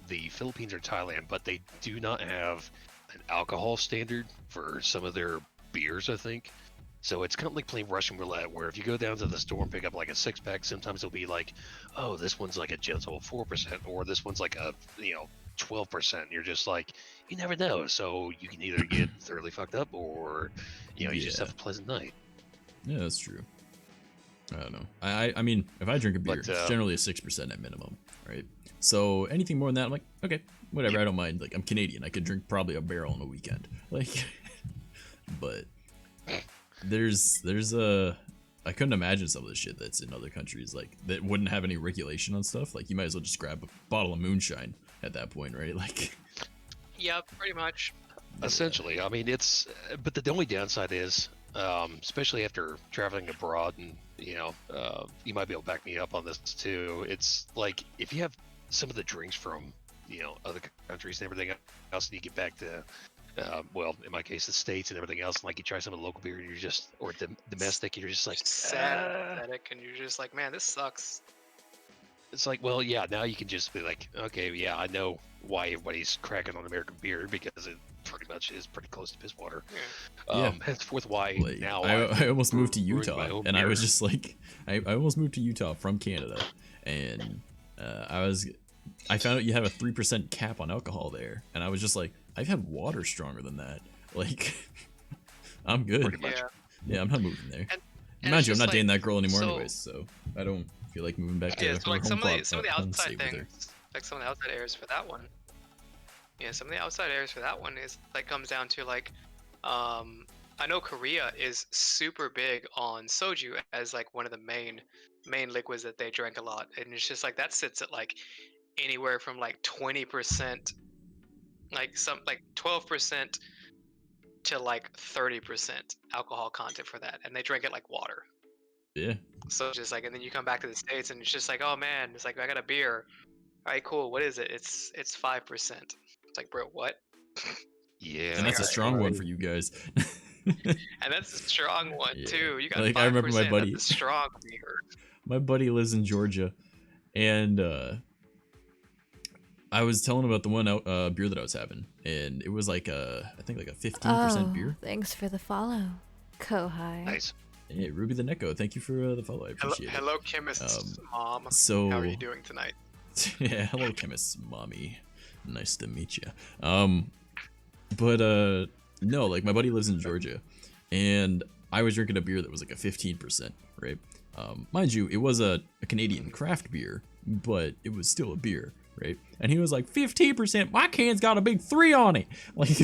the Philippines or Thailand, but they do not have an alcohol standard for some of their beers, I think. So it's kind of like playing Russian roulette, where if you go down to the store and pick up like a 6-pack, sometimes it'll be like, oh, this one's like a gentle 4%, or this one's like a 12%. You're just like, you never know. So you can either get thoroughly fucked up, or you just have a pleasant night. Yeah, that's true. I don't know. I mean, if I drink a beer, But, it's generally a 6% at minimum, right? So anything more than that, I'm like, okay, whatever. I don't mind. Like, I'm Canadian. I could drink probably a barrel in a weekend. Like, but there's I couldn't imagine some of the shit that's in other countries, like, that wouldn't have any regulation on stuff. Like, you might as well just grab a bottle of moonshine at that point, right? Like, Yeah, pretty much. Essentially, I mean, but the only downside is, especially after traveling abroad, and you might be able to back me up on this too. It's like if you have some of the drinks from other countries and everything else, and you get back to well, in my case, the States and everything else, and like you try some of the local beer, and you're just, or domestic, and you're just like Sad, pathetic, and you're just like, man, this sucks. It's like, well, yeah, now you can just be like, okay, yeah, I know why everybody's cracking on American beer, because it pretty much is pretty close to piss water. Yeah. Henceforth, why like, now I almost moved to brewing my Utah, own and I beer. was just like, I almost moved to Utah from Canada, and I found out you have a 3% cap on alcohol there, and I was just like, I've had water stronger than that. Like, I'm good. Pretty much. Yeah. Yeah, I'm not moving there. And Mind it's you, I'm just not dating like, that girl anymore so- anyways, so I don't feel like moving back to Yeah, so like her some of home the some of the home outside state with her. things, like some of the outside areas for that one. Yeah, some of the outside areas for that one is like comes down to like, I know Korea is super big on soju as like one of the main liquids that they drink a lot, and it's just like that sits at like anywhere from like 20%, like 12% to like 30% alcohol content for that, and they drink it like water. Yeah. So it's just like, and then you come back to the States and it's just like, oh man, it's like, I got a beer. All right, cool. What is it? It's 5%. It's like, bro, what? Yeah, And that's a alright. strong one for you guys. And that's a strong one Yeah. too. You got Like, 5%. I remember my buddy- That's a strong beer. My buddy lives in Georgia, and I was telling him about the one beer that I was having, and it was like I think like a 15% beer. Thanks for the follow, Kohai. nice. Hey, Ruby the Neko, thank you for the follow. I appreciate it. Hello, chemist's mom. So How are you doing tonight? yeah, hello, chemist mommy. Nice to meet you. But no, like my buddy lives in Georgia, and I was drinking a beer that was like a 15%, right? Mind you, it was a Canadian craft beer, but it was still a beer, right? And he was like, 15%, my can's got a big 3 on it. Like,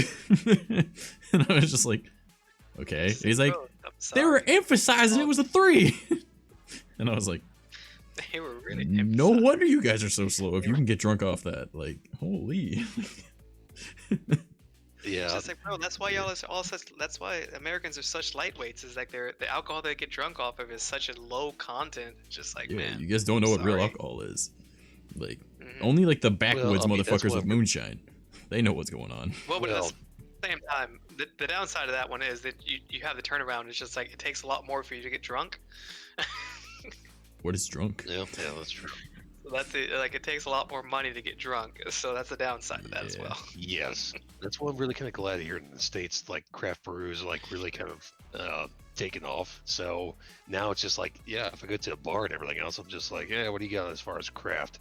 and I was just like, okay. He's like, Bro, I'm they were sorry. emphasizing it was a 3. And I was like, They were really no emphasizing. wonder you guys are so slow if you can get drunk off that. Like, holy. Yeah, It's just like, bro, that's why y'all is all such. That's why Americans are such lightweights. Is like the alcohol they get drunk off of is such a low content. It's just like, Yeah, man. you guys don't know what real sorry. alcohol is. Like, Mhm. only like the backwoods I mean, that's motherfuckers what with we're- moonshine. They know what's going on. Well, but Well- at the same time, the downside of that one is that you have the turnaround. It's just like it takes a lot more for you to get drunk. What is drunk? yeah, that's true. That's it. Like it takes a lot more money to get drunk, so that's the downside of that as Yeah. well. Yes, that's what I'm really kind of glad here in the States, like craft brews, like really kind of taken off. So now it's just like, yeah, if I go to a bar and everything else, I'm just like, yeah, what do you got as far as craft?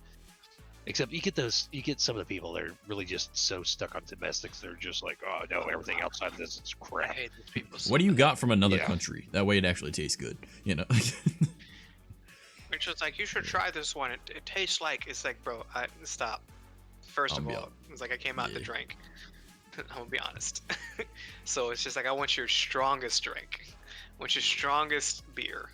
Except you get some of the people that are really just so stuck on domestics. They're just like, oh no, everything outside of this is I crap. hate these people. So What do you bad. got from another Yeah. country? That way it actually tastes good, you know? It's just like you should try this one. It tastes like it's like, bro, stop. First I'll of be all, hon- it's like I came out the yeah. drink. I'm gonna be honest. So it's just like I want your strongest drink. I want your strongest beer.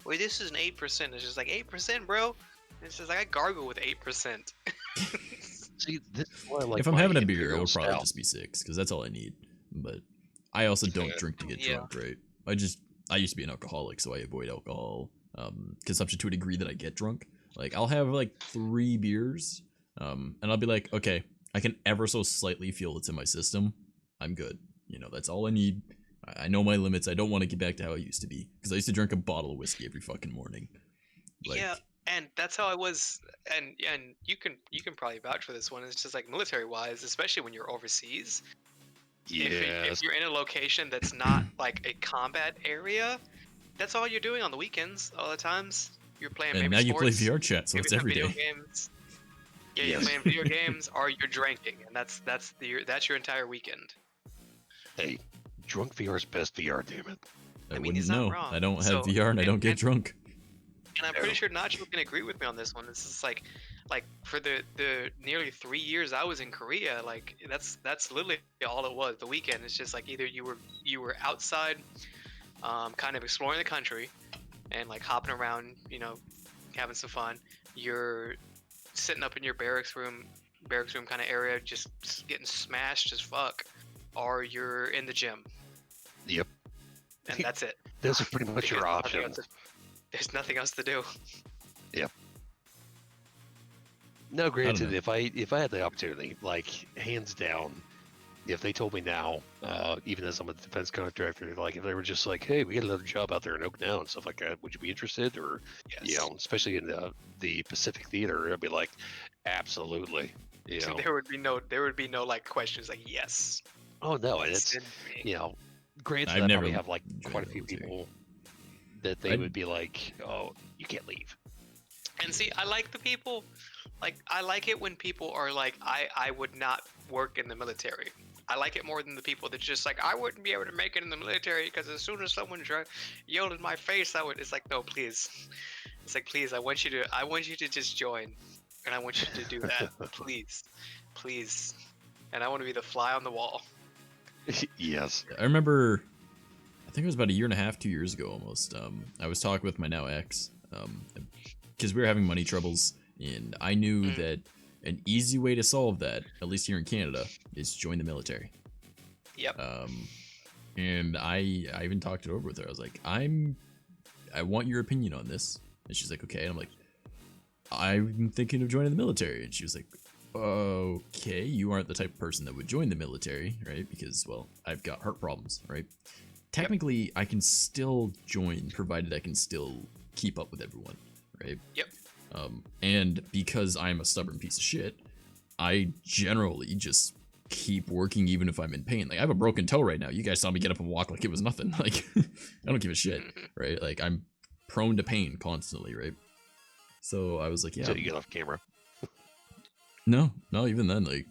Wait, this is an 8%. It's just like 8%, bro. It's just like I gargle with 8%. See, this is why I like If I'm my having a beer, Imperial it'll probably Stout. just be 6, because that's all I need. But I also don't Yeah. drink to get Yeah. drunk, right? I used to be an alcoholic, so I avoid alcohol consumption to a degree that I get drunk. Like, I'll have like 3 beers, and I'll be like, okay, I can ever so slightly feel it's in my system. I'm good. You know, that's all I need. I know my limits. I don't want to get back to how I used to be, because I used to drink a bottle of whiskey every fucking morning. Like, Yeah, and that's how I was. And you can probably vouch for this one. It's just like military wise, especially when you're overseas. Yes. If you're in a location that's not like a combat area, that's all you're doing on the weekends. All the times you're playing and maybe now you play sports, VR chat, so maybe it's some every video day. games. Yeah, Yes. you're playing video games or you're drinking, and that's your entire weekend. Hey, drunk VR is best VR, damn it. I, I mean, wouldn't he's not know. wrong. I don't have So, VR and I don't get drunk. And I'm pretty sure Nacho can agree with me on this one. This is like for the nearly 3 years I was in Korea, like that's literally all it was. The weekend is just like either you were outside, kind of exploring the country, and like hopping around, you know, having some fun. You're sitting up in your barracks room kind of area, just getting smashed as fuck, or you're in the gym, Yep. and that's it. Those are pretty much your Because nothing options. else- There's nothing else to do. No, granted, know. if I had the opportunity, like hands down, if they told me now, even as I'm a defense contractor, like if they were just like, hey, we got another job out there in Oak now and stuff like that, would you be interested? Or Yes. you know, especially in the Pacific Theater, I'd be like, absolutely. You know, There would be no like questions like yes. oh no, and it's Send me. you know, granted, I've I never probably have like joined quite a the few military. people that they I'd- would be like, oh, you can't leave. And see, I like the people, like I like it when people are like, I would not work in the military. I like it more than the people that's just like, I wouldn't be able to make it in the military because as soon as someone yelled in my face, I would. It's like, no, please. It's like, please, I want you to just join, and I want you to do that, please. And I want to be the fly on the wall. Yes. I remember, I think it was about a year and a half, 2 years ago almost. I was talking with my now ex, because we were having money troubles, and I knew that an easy way to solve that, at least here in Canada, is join the military. Yep. And I even talked it over with her. I was like, I want your opinion on this. And she's like, okay. And I'm like, I'm thinking of joining the military. And she was like, okay, you aren't the type of person that would join the military, right? Because, well, I've got heart problems, right? Technically, I can still join, provided I can still keep up with everyone, right? Yep. And because I'm a stubborn piece of shit, I generally just keep working even if I'm in pain. Like, I have a broken toe right now. You guys saw me get up and walk like it was nothing. Like, I don't give a shit, right? Like, I'm prone to pain constantly, right? So I was like, yeah. So you get off camera. No, even then, like,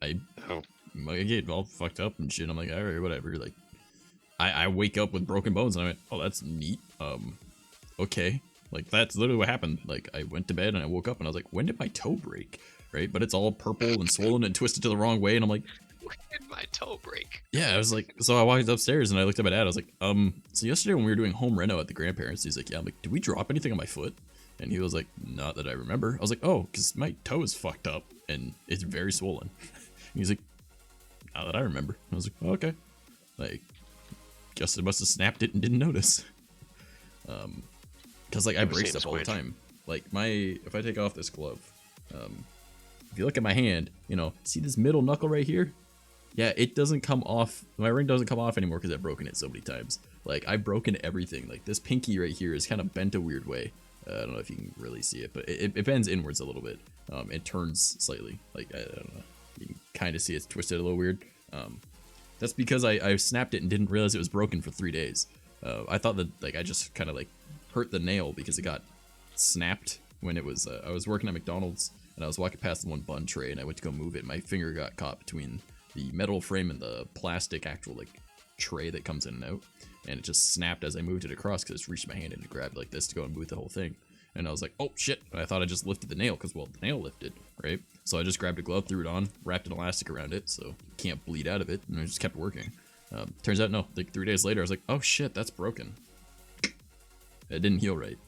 I Oh. get all fucked up and shit. I'm like, all right, whatever. Like, I wake up with broken bones, and I went, oh, that's neat. Okay. Like, that's literally what happened. Like, I went to bed, and I woke up, and I was like, when did my toe break? Right? But it's all purple and swollen and twisted to the wrong way, and I'm like, When did my toe break? yeah, I was like, so I walked upstairs, and I looked at my dad. I was like, so yesterday when we were doing home reno at the grandparents', he's like, yeah. I'm like, did we drop anything on my foot? And he was like, not that I remember. I was like, oh, because my toe is fucked up, and it's very swollen. And he's like, not that I remember. I was like, oh, okay. Like, guess I must have snapped it and didn't notice. Because, like, I Never break seen stuff all the squinch. time. Like, if I take off this glove, if you look at my hand, you know, see this middle knuckle right here? Yeah, it doesn't come off. My ring doesn't come off anymore because I've broken it so many times. Like, I've broken everything. Like, this pinky right here is kind of bent a weird way. I don't know if you can really see it, but it bends inwards a little bit. It turns slightly. Like, I don't know. You can kind of see it's twisted a little weird. That's because I snapped it and didn't realize it was broken for 3 days. I thought that like I just kind of like hurt the nail because it got snapped when it was I was working at McDonald's and I was walking past the one bun tray and I went to go move it and my finger got caught between the metal frame and the plastic actual like tray that comes in and out, and it just snapped as I moved it across because I just reached my hand in and grabbed like this to go and move the whole thing. And I was like, oh shit, and I thought I just lifted the nail because, well, the nail lifted, right? So I just grabbed a glove, threw it on, wrapped an elastic around it so it can't bleed out of it, and I just kept working. Turns out, no, like 3 days later, I was like, oh shit, that's broken. It didn't heal right.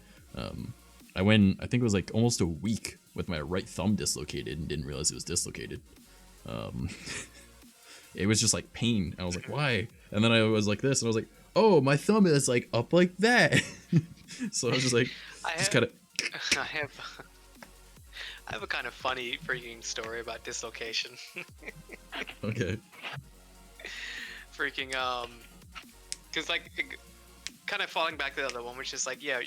I went, I think it was like almost a week with my right thumb dislocated and didn't realize it was dislocated. It was just like pain. I was like, why? And then I was like this, and I was like, oh, my thumb is like up like that. So I was just like, kind of. I have a kind of funny freaking story about dislocation. Okay. Freaking because like kind of falling back to the other one, which is like, yeah,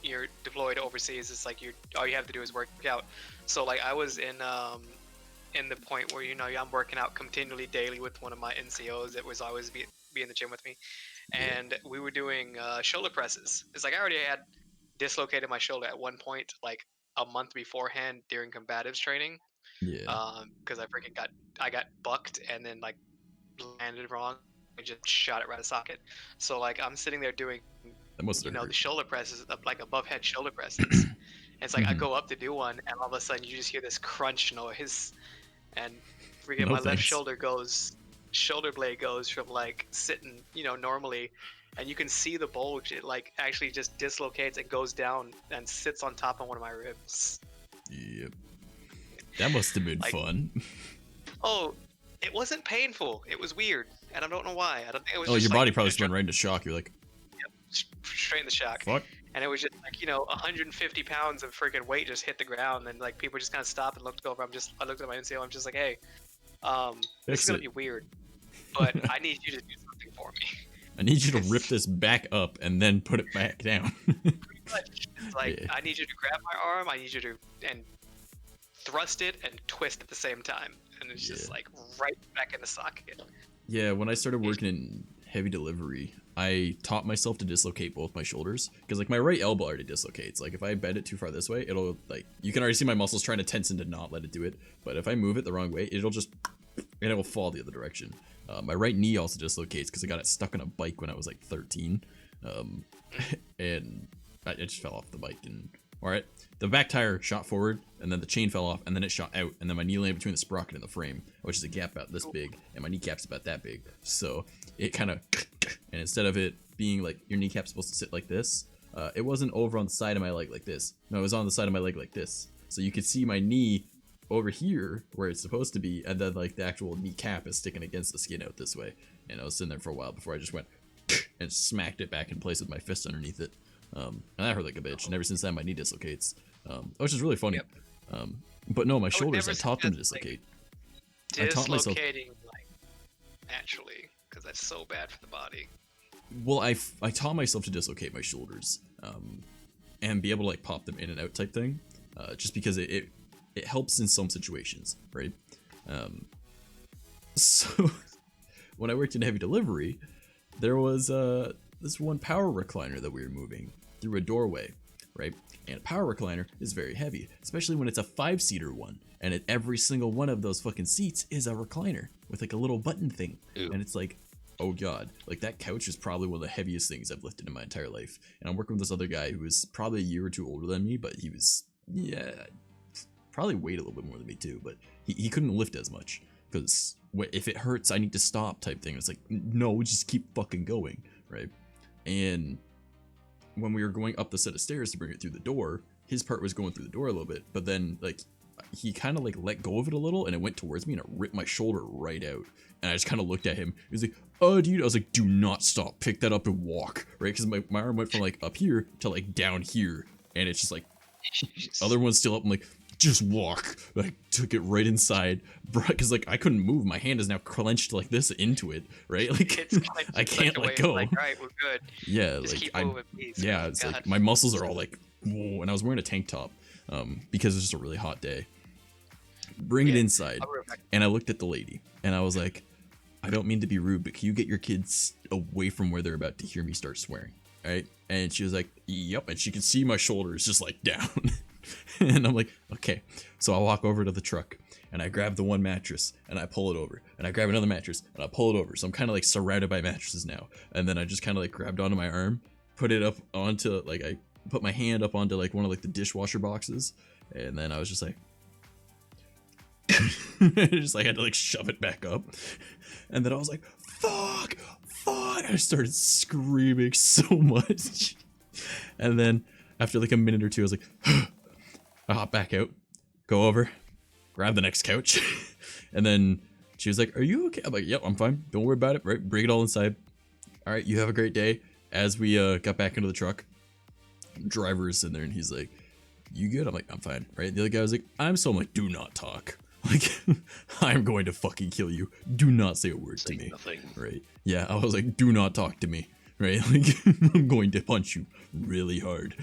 you're deployed overseas. It's like all you have to do is work out. So like I was in the point where I'm working out continually daily with one of my NCOs that was always be in the gym with me, and we were doing shoulder presses. It's like I already had dislocated my shoulder at one point like a month beforehand during combatives training. Yeah. Because I got bucked and then like landed wrong. I just shot it right in the socket. So like I'm sitting there doing the shoulder presses, like above head shoulder presses. And it's like I go up to do one and all of a sudden you just hear this crunch noise and freaking my left shoulder blade goes from like sitting normally, and you can see the bulge. It like actually just dislocates and goes down and sits on top of one of my ribs. Yep. That must have been fun. Oh, it wasn't painful. It was weird, and I don't know why. I don't think it was. Oh, your body probably just went right into shock. You're like, yep, straight in the shock. Fuck. And it was just like 150 pounds of freaking weight just hit the ground, and like people just kind of stopped and looked over. I looked at my NCO. I'm just like, hey, this is gonna be weird, but I need you to do something for me. I need you to rip this back up and then put it back down. Pretty much. It's like, yeah. I need you to grab my arm. I need you to thrust it and twist at the same time, and it's just like right back in the socket. Yeah, when I started working in heavy delivery, I taught myself to dislocate both my shoulders because like my right elbow already dislocates. Like if I bend it too far this way, it'll like you can already see my muscles trying to tense to not let it do it. But if I move it the wrong way, it'll just and it will fall the other direction. My right knee also dislocates because I got it stuck on a bike when I was like 13, and it just fell off the bike. And all right, the back tire shot forward, and then the chain fell off, and then it shot out, and then my knee landed between the sprocket and the frame, which is a gap about this big, and my kneecap's about that big. So it kind of, and instead of it being like your kneecap's supposed to sit like this, it wasn't over on the side of my leg like this. No, it was on the side of my leg like this. So you could see my knee over here where it's supposed to be, and then like the actual kneecap is sticking against the skin out this way. And I was sitting there for a while before I just went and smacked it back in place with my fist underneath it. And that hurt like a bitch. And ever since then, my knee dislocates, which is really funny. Yep. But no, my shoulders, I taught them to dislocate. Like, dislocating like naturally, because that's so bad for the body. Well, I taught myself to dislocate my shoulders, and be able to like pop them in and out type thing, just because it helps in some situations, right? So when I worked in heavy delivery, there was this one power recliner that we were moving through a doorway, right? And a power recliner is very heavy, especially when it's a 5-seater one, and every single one of those fucking seats is a recliner with like a little button thing. Ew. And it's like, oh god, like that couch is probably one of the heaviest things I've lifted in my entire life. And I'm working with this other guy who was probably a year or two older than me, but he was, probably weighed a little bit more than me too, but he couldn't lift as much because if it hurts, I need to stop type thing. It's like, no, just keep fucking going, right? And when we were going up the set of stairs to bring it through the door, his part was going through the door a little bit, but then like he kind of like let go of it a little and it went towards me and it ripped my shoulder right out. And I just kind of looked at him. He was like, oh dude, I was like, do not stop, pick that up and walk, right? Because my arm went from like up here to like down here, and it's just like other one's still up. I'm like, just walk. I took it right inside, because like I couldn't move. My hand is now clenched like this into it, right? Like I can't let go. Like, all right, we're good. Yeah, just like keep moving, please. yeah, it's like my muscles are all like whoa, and I was wearing a tank top because it was just a really hot day. Bring it inside. And I looked at the lady and I was like, I don't mean to be rude, but can you get your kids away from where they're about to hear me start swearing? Right? And she was like, yep. And she could see my shoulders just like down. And I'm like, okay. So I walk over to the truck and I grab the one mattress and I pull it over. And I grab another mattress and I pull it over. So I'm kind of like surrounded by mattresses now. And then I just kind of like grabbed onto my arm, put it up onto like, I put my hand up onto like one of like the dishwasher boxes. And then I was just like, just like I had to like shove it back up. And then I was like, fuck. I started screaming so much. And then after like a minute or two, I was like, I hop back out, go over, grab the next couch. And then she was like, are you okay? I'm like, yep, I'm fine. Don't worry about it. Right? Bring it all inside. All right, you have a great day. As we got back into the truck, the driver is in there and he's like, you good? I'm like, I'm fine. Right? The other guy was like, I'm like, do not talk. Like, I'm going to fucking kill you. Do not say a word to me. Nothing. Right? Yeah, I was like, do not talk to me. Right? Like, I'm going to punch you really hard.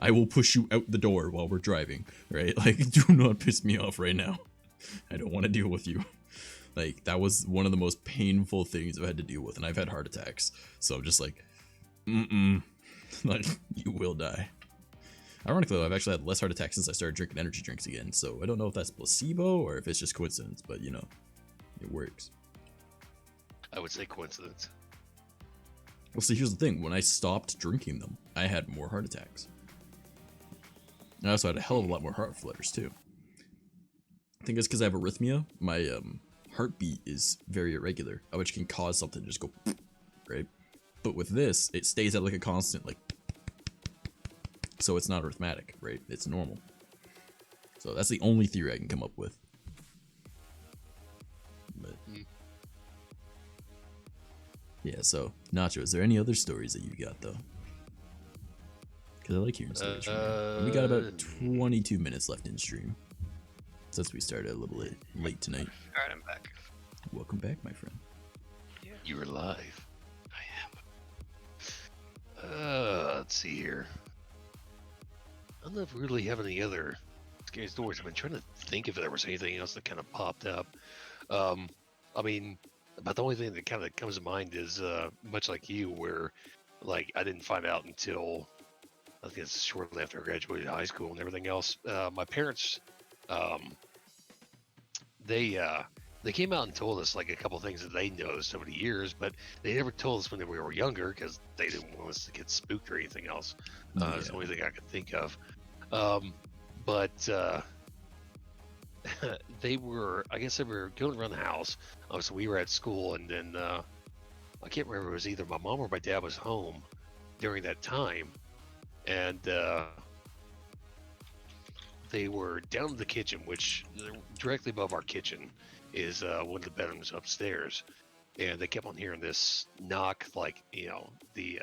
I will push you out the door while we're driving. Right? Like, do not piss me off right now. I don't want to deal with you. Like, that was one of the most painful things I've had to deal with, and I've had heart attacks. So I'm just like, like, you will die. Ironically, I've actually had less heart attacks since I started drinking energy drinks again, so I don't know if that's placebo or if it's just coincidence, but you know, it works. I would say coincidence. Well, see, here's the thing. When I stopped drinking them, I had more heart attacks. I also had a hell of a lot more heart flutters, too. I think it's because I have arrhythmia. My heartbeat is very irregular, which can cause something to just go, right? But with this, it stays at like a constant, like, so it's not arithmetic, right? It's normal. So that's the only theory I can come up with. But yeah, so Nacho, is there any other stories that you got though? Because I like hearing stories from you. We got about 22 minutes left in stream, since we started a little late tonight. All right, I'm back. Welcome back, my friend. You're live. I am. Let's see here. I don't know if we really have any other scary stories. I've been trying to think if there was anything else that kind of popped up. I mean, about the only thing that kind of comes to mind is much like you, where like I didn't find out until I think it's shortly after I graduated high school and everything else. My parents, they came out and told us like a couple things that they noticed over the years, but they never told us when we were younger because they didn't want us to get spooked or anything else. That's the only thing I could think of. But they were, I guess they were going around the house. So we were at school, and then I can't remember, it was either my mom or my dad was home during that time, and they were down in the kitchen, which directly above our kitchen is one of the bedrooms upstairs, and they kept on hearing this knock, like, you know, the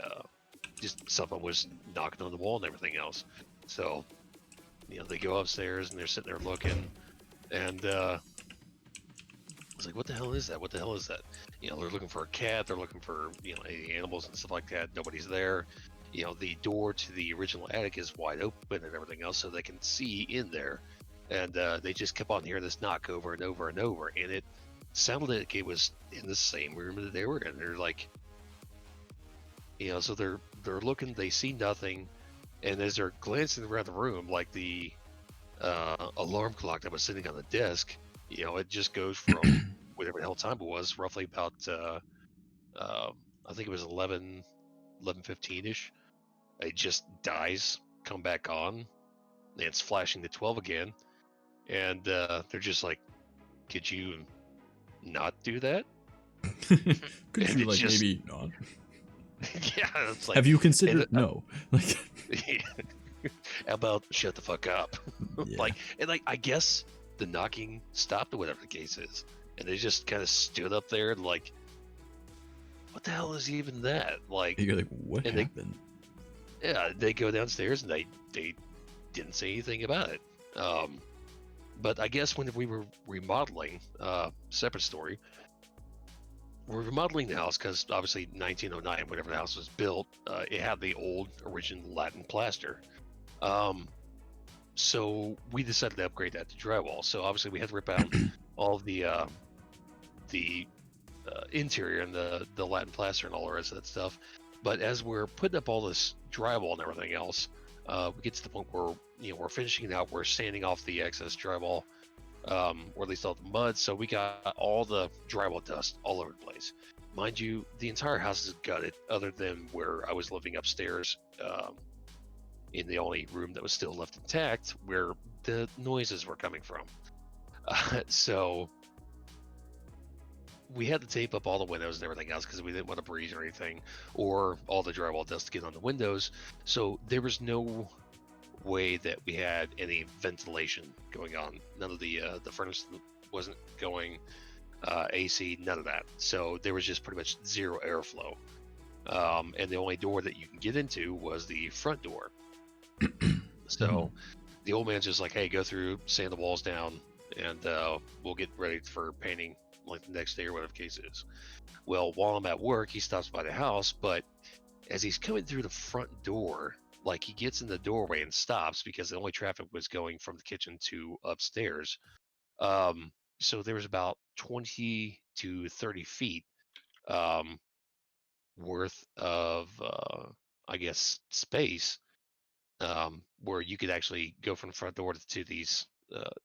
just someone was knocking on the wall and everything else. So, you know, they go upstairs and they're sitting there looking, and I was like, what the hell is that? What the hell is that? You know, they're looking for a cat, they're looking for, you know, any animals and stuff like that. Nobody's there. You know, the door to the original attic is wide open and everything else, so they can see in there. And they just kept on hearing this knock over and over and over, and it sounded like it was in the same room that they were in. They're like, you know, so they're looking, they see nothing, and as they're glancing around the room, like the alarm clock that was sitting on the desk, you know, it just goes from whatever the hell time it was, roughly about I think it was 11:15ish. It just dies, come back on, and it's flashing to 12 again, and they're just like, could you not do that? Could And you it like just- maybe not? Yeah, it's like, Have you considered and, no? Like, how about shut the fuck up? yeah. Like, and like, I guess the knocking stopped or whatever the case is, and they just kind of stood up there and like, what the hell is even that? Like, you're like, what and happened? yeah, they go downstairs and they didn't say anything about it. But I guess when we were remodeling, separate story, we're remodeling the house because obviously 1909, whenever the house was built, it had the old original Latin plaster. So we decided to upgrade that to drywall. So obviously we had to rip out all of the interior and the Latin plaster and all the rest of that stuff. But as we're putting up all this drywall and everything else, we get to the point where we're finishing it out. We're sanding off the excess drywall, or at least all the mud. So we got all the drywall dust all over the place. Mind you, the entire house is gutted, other than where I was living upstairs, in the only room that was still left intact, where the noises were coming from. So we had to tape up all the windows and everything else because we didn't want to breeze or anything, or all the drywall dust to get on the windows. So there was no way that we had any ventilation going on. None of the furnace wasn't going, AC, none of that. So there was just pretty much zero airflow. And the only door that you can get into was the front door. So the old man's just like, hey, go through, sand the walls down, and we'll get ready for painting like the next day or whatever the case is. Well, while I'm at work, he stops by the house, but as he's coming through the front door, like he gets in the doorway and stops because the only traffic was going from the kitchen to upstairs. So there was about 20 to 30 feet worth of, I guess, space, where you could actually go from the front door to these,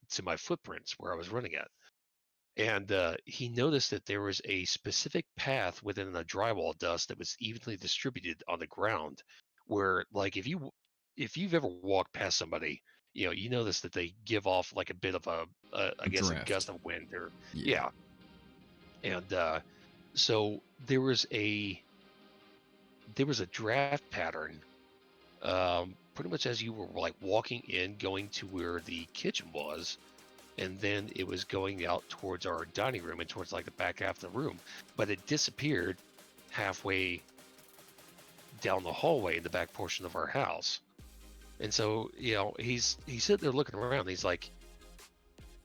to my footprints where I was running at. And he noticed that there was a specific path within the drywall dust that was evenly distributed on the ground, where, like, if you've ever walked past somebody, you notice that they give off like a bit of I guess, Draft. a gust of wind, or yeah. And so there was a draft pattern, pretty much as you were like walking in, going to where the kitchen was, and then it was going out towards our dining room and towards like the back half of the room, but it disappeared halfway down the hallway in the back portion of our house. And so, he's sitting there looking around. He's like,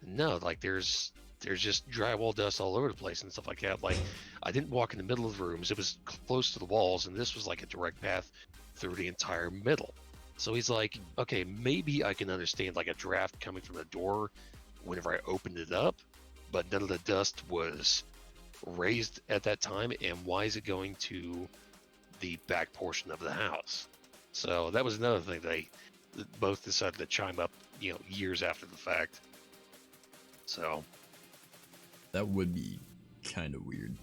no, like there's just drywall dust all over the place and stuff like that. Like, I didn't walk in the middle of the rooms. It was close to the walls, and this was like a direct path through the entire middle. So he's like, okay, maybe I can understand like a draft coming from the door whenever I opened it up, but none of the dust was raised at that time. And why is it going to the back portion of the house? So that was another thing they both decided to chime up, years after the fact. So that would be kind of weird.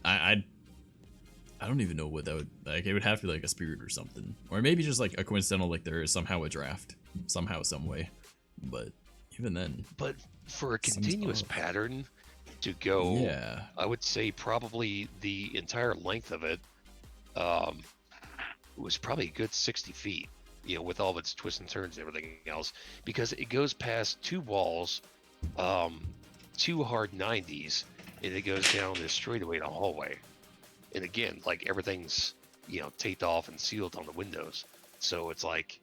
I don't even know what that would, like. It would have to be like a spirit or something, or maybe just like a coincidental, like there is somehow a draft somehow, some way. But even then, but for a continuous pattern to go, yeah, I would say probably the entire length of it was probably a good 60 feet, with all of its twists and turns and everything else, because it goes past two walls, two hard 90s, and it goes down this straightaway to hallway. And again, like everything's, taped off and sealed on the windows. So it's like,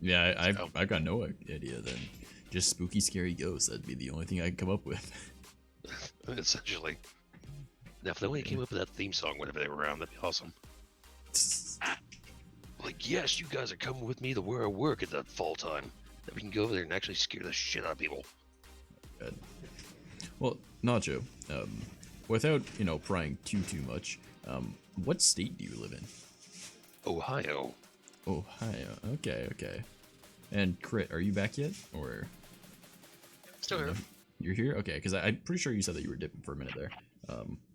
yeah, I've got no idea then. Just spooky, scary ghosts. That'd be the only thing I could come up with. Essentially. Now, if they only came up with that theme song whenever they were around, that'd be awesome. Like, yes, you guys are coming with me to where I work at that fall time. That we can go over there and actually scare the shit out of people. Good. Well, Nacho, without, prying too much, what state do you live in? Ohio. Ohio. Okay. And Crit, are you back yet, or? Still here. You're here? Okay, because I'm pretty sure you said that you were dipping for a minute there.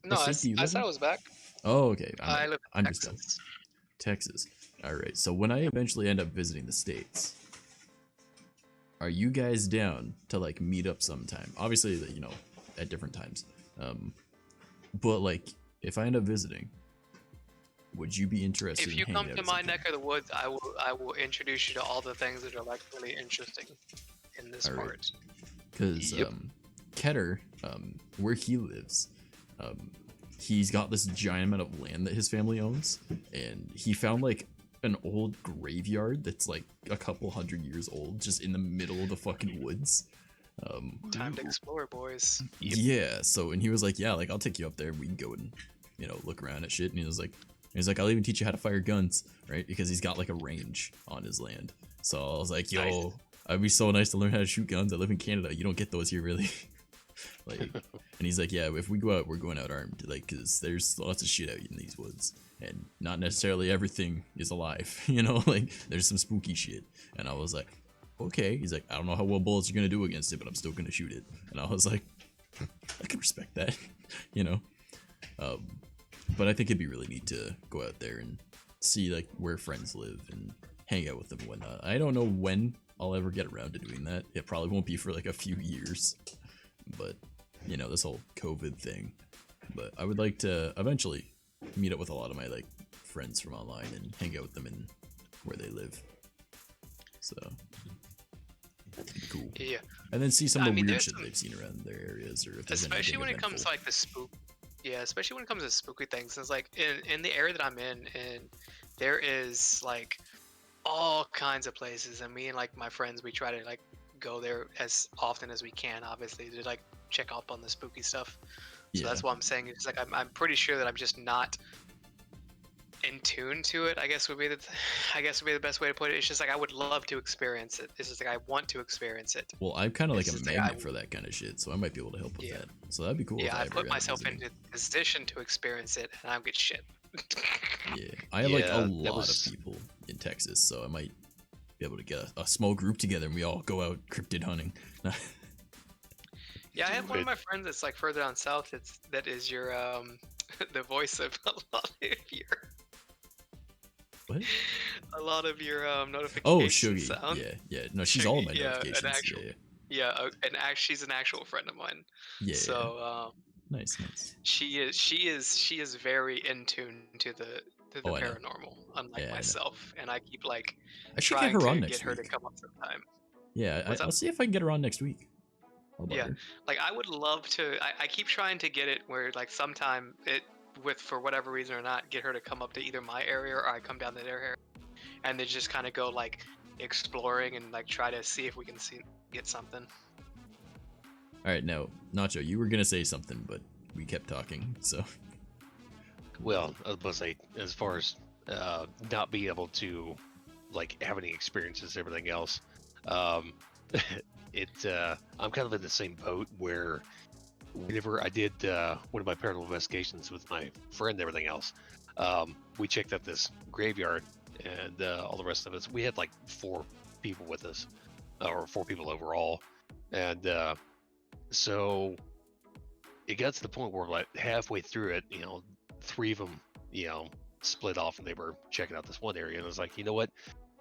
No, I said I was back. Oh, okay. I live in I'm just Texas. Texas. All right. So when I eventually end up visiting the States, are you guys down to like meet up sometime? Obviously, at different times. But like, if I end up visiting, would you be interested? If you come to my neck of the woods, I will introduce you to all the things that are like really interesting in this part. Because Keter, where he lives, he's got this giant amount of land that his family owns, and he found like an old graveyard that's like a couple hundred years old, just in the middle of the fucking woods. Time to explore, boys. Yeah. So, and he was like, "Yeah, like I'll take you up there. We can go and look around at shit." And he was like, He's like, I'll even teach you how to fire guns, right? Because he's got like a range on his land. So I was like, yo, Nice. it'd be so nice to learn how to shoot guns. I live in Canada. You don't get those here, really. Like, and he's like, yeah, if we go out, we're going out armed, like, because there's lots of shit out in these woods, and not necessarily everything is alive, you know, like, there's some spooky shit. And I was like, okay. He's like, I don't know how well bullets are gonna do against it, but I'm still gonna shoot it. And I was like, I can respect that, you know. But I think it'd be really neat to go out there and see like where friends live and hang out with them and whatnot. I don't know when I'll ever get around to doing that. It probably won't be for like a few years, but you know, this whole COVID thing. But I would like to eventually meet up with a lot of my like friends from online and hang out with them in where they live. So that'd be cool. Yeah. And then see some of I the mean, weird there's shit some- they've seen around their areas, or if there's Especially anything when it comes to eventful. like the spook. Yeah, especially when it comes to spooky things. It's like in the area that I'm in, and there is like all kinds of places, and me and like my friends, we try to like go there as often as we can, obviously, to like check up on the spooky stuff. So Yeah. that's what I'm saying. It's like I'm pretty sure that I'm just not in tune to it. I guess would be the best way to put it. It's just like I would love to experience it. It's just like I want to experience it. Well, I'm kind of like It's a just like magnet for that kind of shit, so I might be able to help with Yeah. that. So that'd be cool. Yeah, if I ever put got myself visiting. into a position to experience it, and I get shit. Yeah, I have like Yeah, a that lot was- of people in Texas, so I might be able to get a small group together and we all go out cryptid hunting. Yeah, I have one of It- my friends that's like further down south. That is your the voice of What? a lot of your notification Oh, Shuggy. sounds. Yeah. No, she's all of my Shuggy, yeah, an notifications. actual- Yeah. She's an actual friend of mine. Yeah. So Nice. she is very in tune to the Oh, I know. paranormal, unlike Yeah, I know. myself. And I keep like I should get trying her to on get next her to week. come up sometime. Yeah, What's I'll up? see if I can get her on next week. I'll bug Yeah. her. Like I would love to. I keep trying to get it where like sometime it with for whatever reason or not get her to come up to either my area or I come down to their area, and then just kind of go like exploring and like try to see if we can get something. All right, now Nacho, you were gonna say something, but we kept talking. So Well, I was about to say, as far as not being able to like have any experiences, everything else, um, I'm kind of in the same boat where whenever I did one of my paranormal investigations with my friend and everything else, we checked out this graveyard and all the rest of us. We had like 4 people with us, or 4 people overall, and so it got to the point where like halfway through it, 3 of them, split off and they were checking out this one area. And I was like, you know what?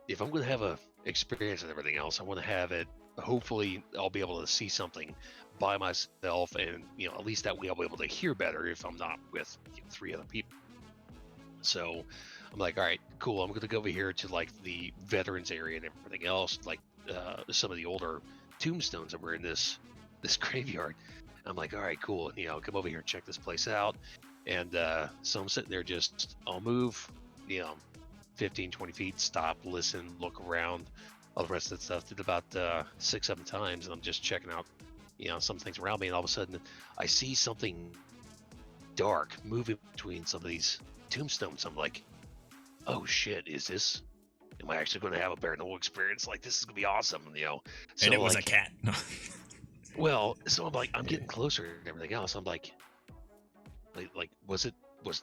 If I'm going to have a experience and everything else, I want to have it. Hopefully, I'll be able to see something by myself, and at least that way I'll be able to hear better if I'm not with 3 other people. So I'm like, all right, cool. I'm going to go over here to like the veterans area and everything else, like some of the older tombstones that were in this graveyard. I'm like, all right, cool. Come over here and check this place out. And so I'm sitting there I'll move, 15, 20 feet, stop, listen, look around, all the rest of that stuff. Did about 6, 7 times, and I'm just checking out, some things around me. And all of a sudden, I see something dark moving between some of these tombstones. I'm like, oh shit, am I actually going to have a paranormal experience? Like, this is going to be awesome, So, and it was like, a cat. well, so I'm like, I'm getting closer and everything else. I'm like, was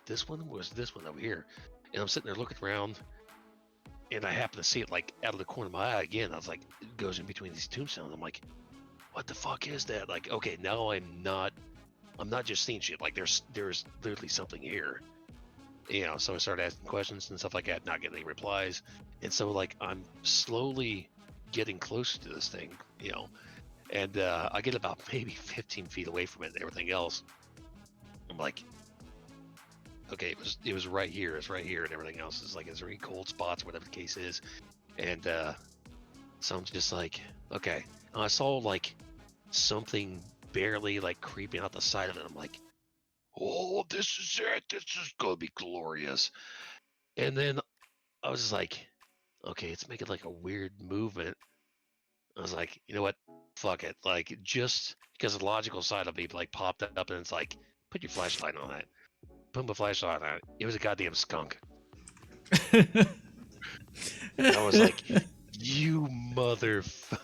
this one? Was this one over here? And I'm sitting there looking around, and I happen to see it like out of the corner of my eye again. I was like, it goes in between these tombstones. I'm like, what the fuck is that? Like, okay, now I'm not just seeing shit. Like, there's literally something here. So I started asking questions and stuff like that, not getting any replies. And so like I'm slowly getting closer to this thing, and I get about maybe 15 feet away from it and everything else. I'm like, okay, it was right here. It's right here, and everything else is like, is there any cold spots, whatever the case is? And so I'm just like, okay. And I saw like something barely like creeping out the side of it. I'm like, oh, this is it. This is gonna be glorious. And then I was like, okay, it's making like a weird movement. I was like, you know what? Fuck it. Like, just because the logical side of me like popped up, and it's like, put your flashlight on that. Pumbaa flashlight on it. It was a goddamn skunk. I was like, you motherfucker.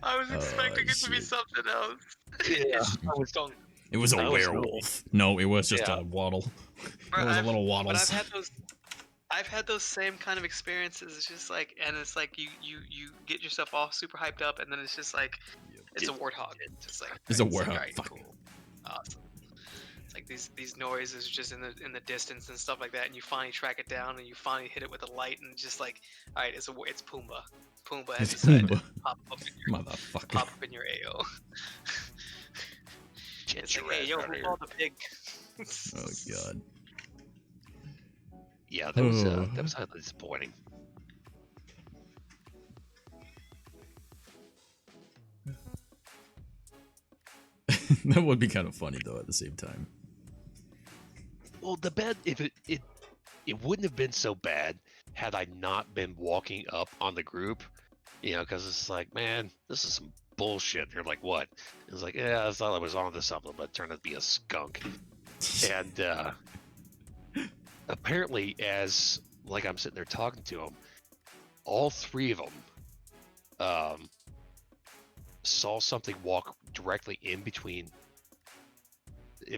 I was expecting it to be shit. something else. Yeah, It's I was, skunk. It was a I was werewolf. No, it was just Yeah. a waddle. Bro, It was a little But waddles. I've had those same kind of experiences. It's just like, and it's like you get yourself all super hyped up, and then it's just like, it's a warthog. It's like, It's a like, warthog. alright, Fuck. cool, awesome. It's like these noises just in the distance and stuff like that, and you finally track it down, and you finally hit it with a light, and just like, all right, it's Pumbaa. Pumbaa has It's decided Pumbaa. to pop up in your Motherfucker. AO. Get It's your like, hey, ass yo, out who here. called the pig? Oh god. Yeah, that was highly disappointing. That would be kind of funny though at the same time. Well, the bed, if it wouldn't have been so bad had I not been walking up on the group, you know, because it's like, man, this is some bullshit. They're like, what? It was like, yeah, I thought I was onto something, but it turned out to be a skunk. And apparently, as like I'm sitting there talking to them, all three of them saw something walk directly in between,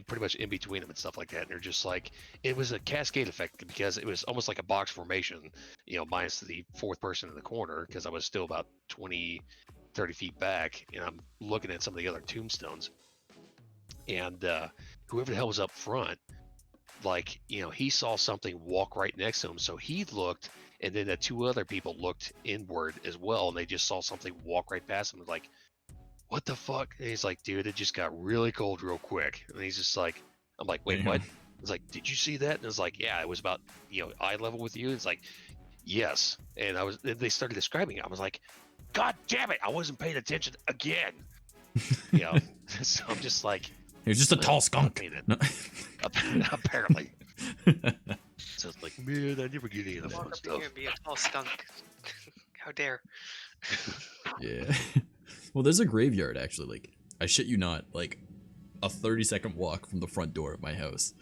pretty much in between them and stuff like that. And they're just like, it was a cascade effect because it was almost like a box formation, you know, minus the fourth person in the corner, because I was still about 20, 30 feet back, and I'm looking at some of the other tombstones. And whoever the hell was up front, like, you know, he saw something walk right next to him, so he looked, and then the two other people looked inward as well, and they just saw something walk right past him. Like, what the fuck? And he's like, dude, it just got really cold real quick. And he's just like, I'm like, wait, Damn. what? It's like, did you see that? And it's like, yeah, it was about, you know, eye level with you. It's like, yes. And they started describing it. I was like, God damn it, I wasn't paying attention again. You know, so I'm just like, He was just a tall skunk. No. Apparently. So it's like, man, I never get any of the Walk fun up in stuff. here and be a tall skunk. How dare? Yeah. Well, there's a graveyard actually. Like, I shit you not. Like, a 30-second walk from the front door of my house.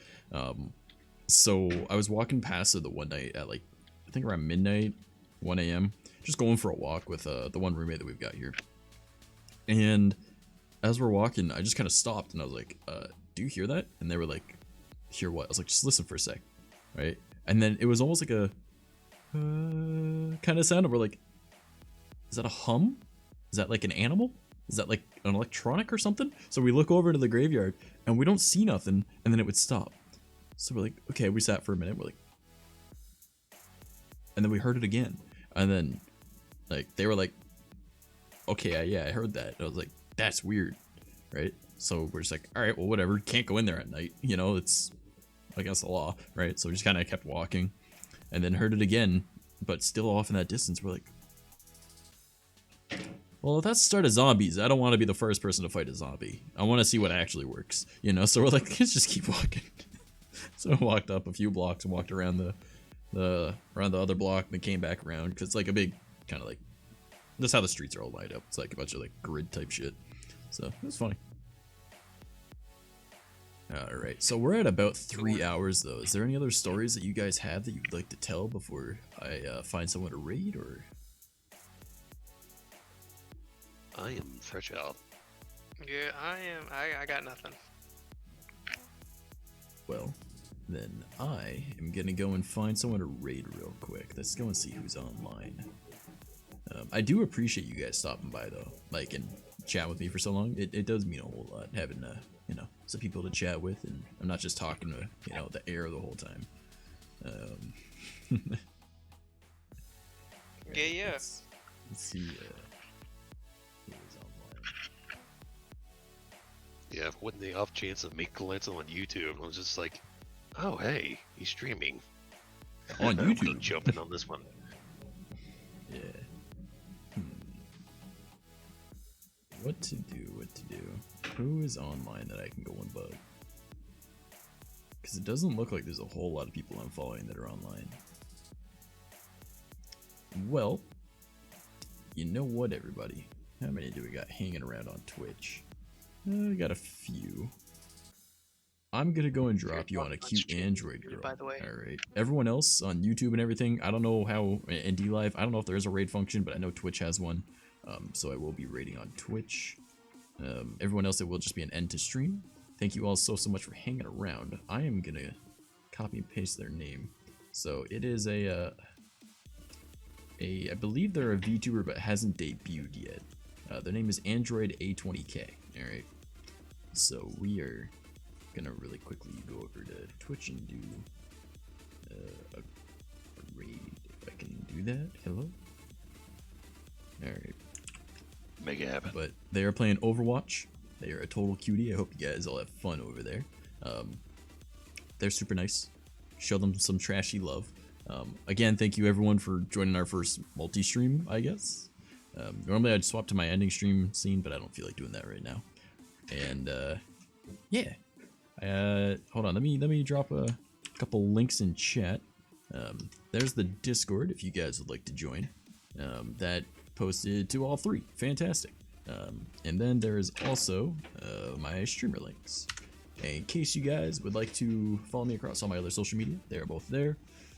So I was walking past it the one night at like, I think around midnight, 1 a.m. Just going for a walk with the one roommate that we've got here. And as we're walking, I just kind of stopped and I was like, do you hear that? And they were like, hear what? I was like, just listen for a sec, right? And then it was almost like a kind of sound, and we're like, is that a hum? Is that like an animal? Is that like an electronic or something? So we look over to the graveyard and we don't see nothing, and then it would stop. So we're like, okay, we sat for a minute, we're like, and then we heard it again. And then like they were like, okay, yeah, I heard that. And I was like, that's weird, right? So we're just like, all right, well, whatever, can't go in there at night, you know, it's against the law, right? So we just kind of kept walking, and then heard it again, but still off in that distance. We're like, well, if that's the start of zombies, I don't want to be the first person to fight a zombie. I want to see what actually works, you know? So we're like, let's just keep walking. So I walked up a few blocks and walked around the other block, and then came back around, because it's like a big kind of like, that's how the streets are all lined up. It's like a bunch of like grid type shit. So it was funny. Alright, so we're at about 3 hours though. Is there any other stories that you guys have that you'd like to tell before I find someone to raid, or? I am fresh out. Yeah, I am. I got nothing. Well, then I am gonna go and find someone to raid real quick. Let's go and see who's online. I do appreciate you guys stopping by though, like, and chat with me for so long. It does mean a whole lot having you know, some people to chat with, and I'm not just talking to, you know, the air the whole time. Yeah. Let's see who is online. Yeah, if it wasn't the off chance of me glancing on YouTube, I was just like, oh, hey, he's streaming. On I'm YouTube. jumping on this one. Yeah. What to do? Who is online that I can go and bug? Because it doesn't look like there's a whole lot of people I'm following that are online. Well, you know what, everybody? How many do we got hanging around on Twitch? We got a few. I'm gonna go and drop you're you on a not cute streaming, Android girl. by the way. All right. Everyone else on YouTube and everything, I don't know how, and D Live, I don't know if there is a raid function, but I know Twitch has one. So I will be raiding on Twitch. Everyone else, it will just be an end to stream. Thank you all so much for hanging around. I am gonna copy and paste their name. So it is I believe they're a VTuber but hasn't debuted yet. Their name is Android A20K. All right. So we are gonna really quickly go over to Twitch and do a raid. If I can do that. Hello. All right. Make it happen. But they are playing Overwatch. They are a total cutie. I hope you guys all have fun over there. They're super nice. Show them some trashy love. Again, thank you everyone for joining our first multi-stream, I guess. Normally I'd swap to my ending stream scene, but I don't feel like doing that right now. And yeah. Hold on, let me drop a couple links in chat. There's the Discord if you guys would like to join. That posted to all three. Fantastic. And then there is also my streamer links. In case you guys would like to follow me across all my other social media, they are both there.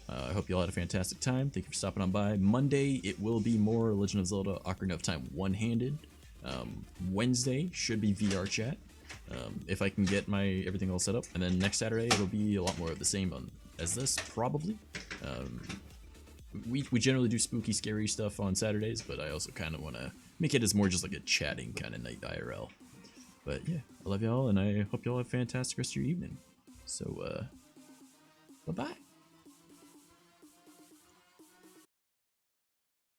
I hope you all had a fantastic time. Thank you for stopping on by. Monday, it will be more Legend of Zelda Ocarina of Time one-handed. Wednesday should be VR chat, if I can get my everything all set up. And then next Saturday, it'll be a lot more of the same as this, probably. We generally do spooky, scary stuff on Saturdays, but I also kind of want to make it as more just like a chatting kind of night IRL. But yeah, I love y'all, and I hope y'all have a fantastic rest of your evening. So, bye-bye.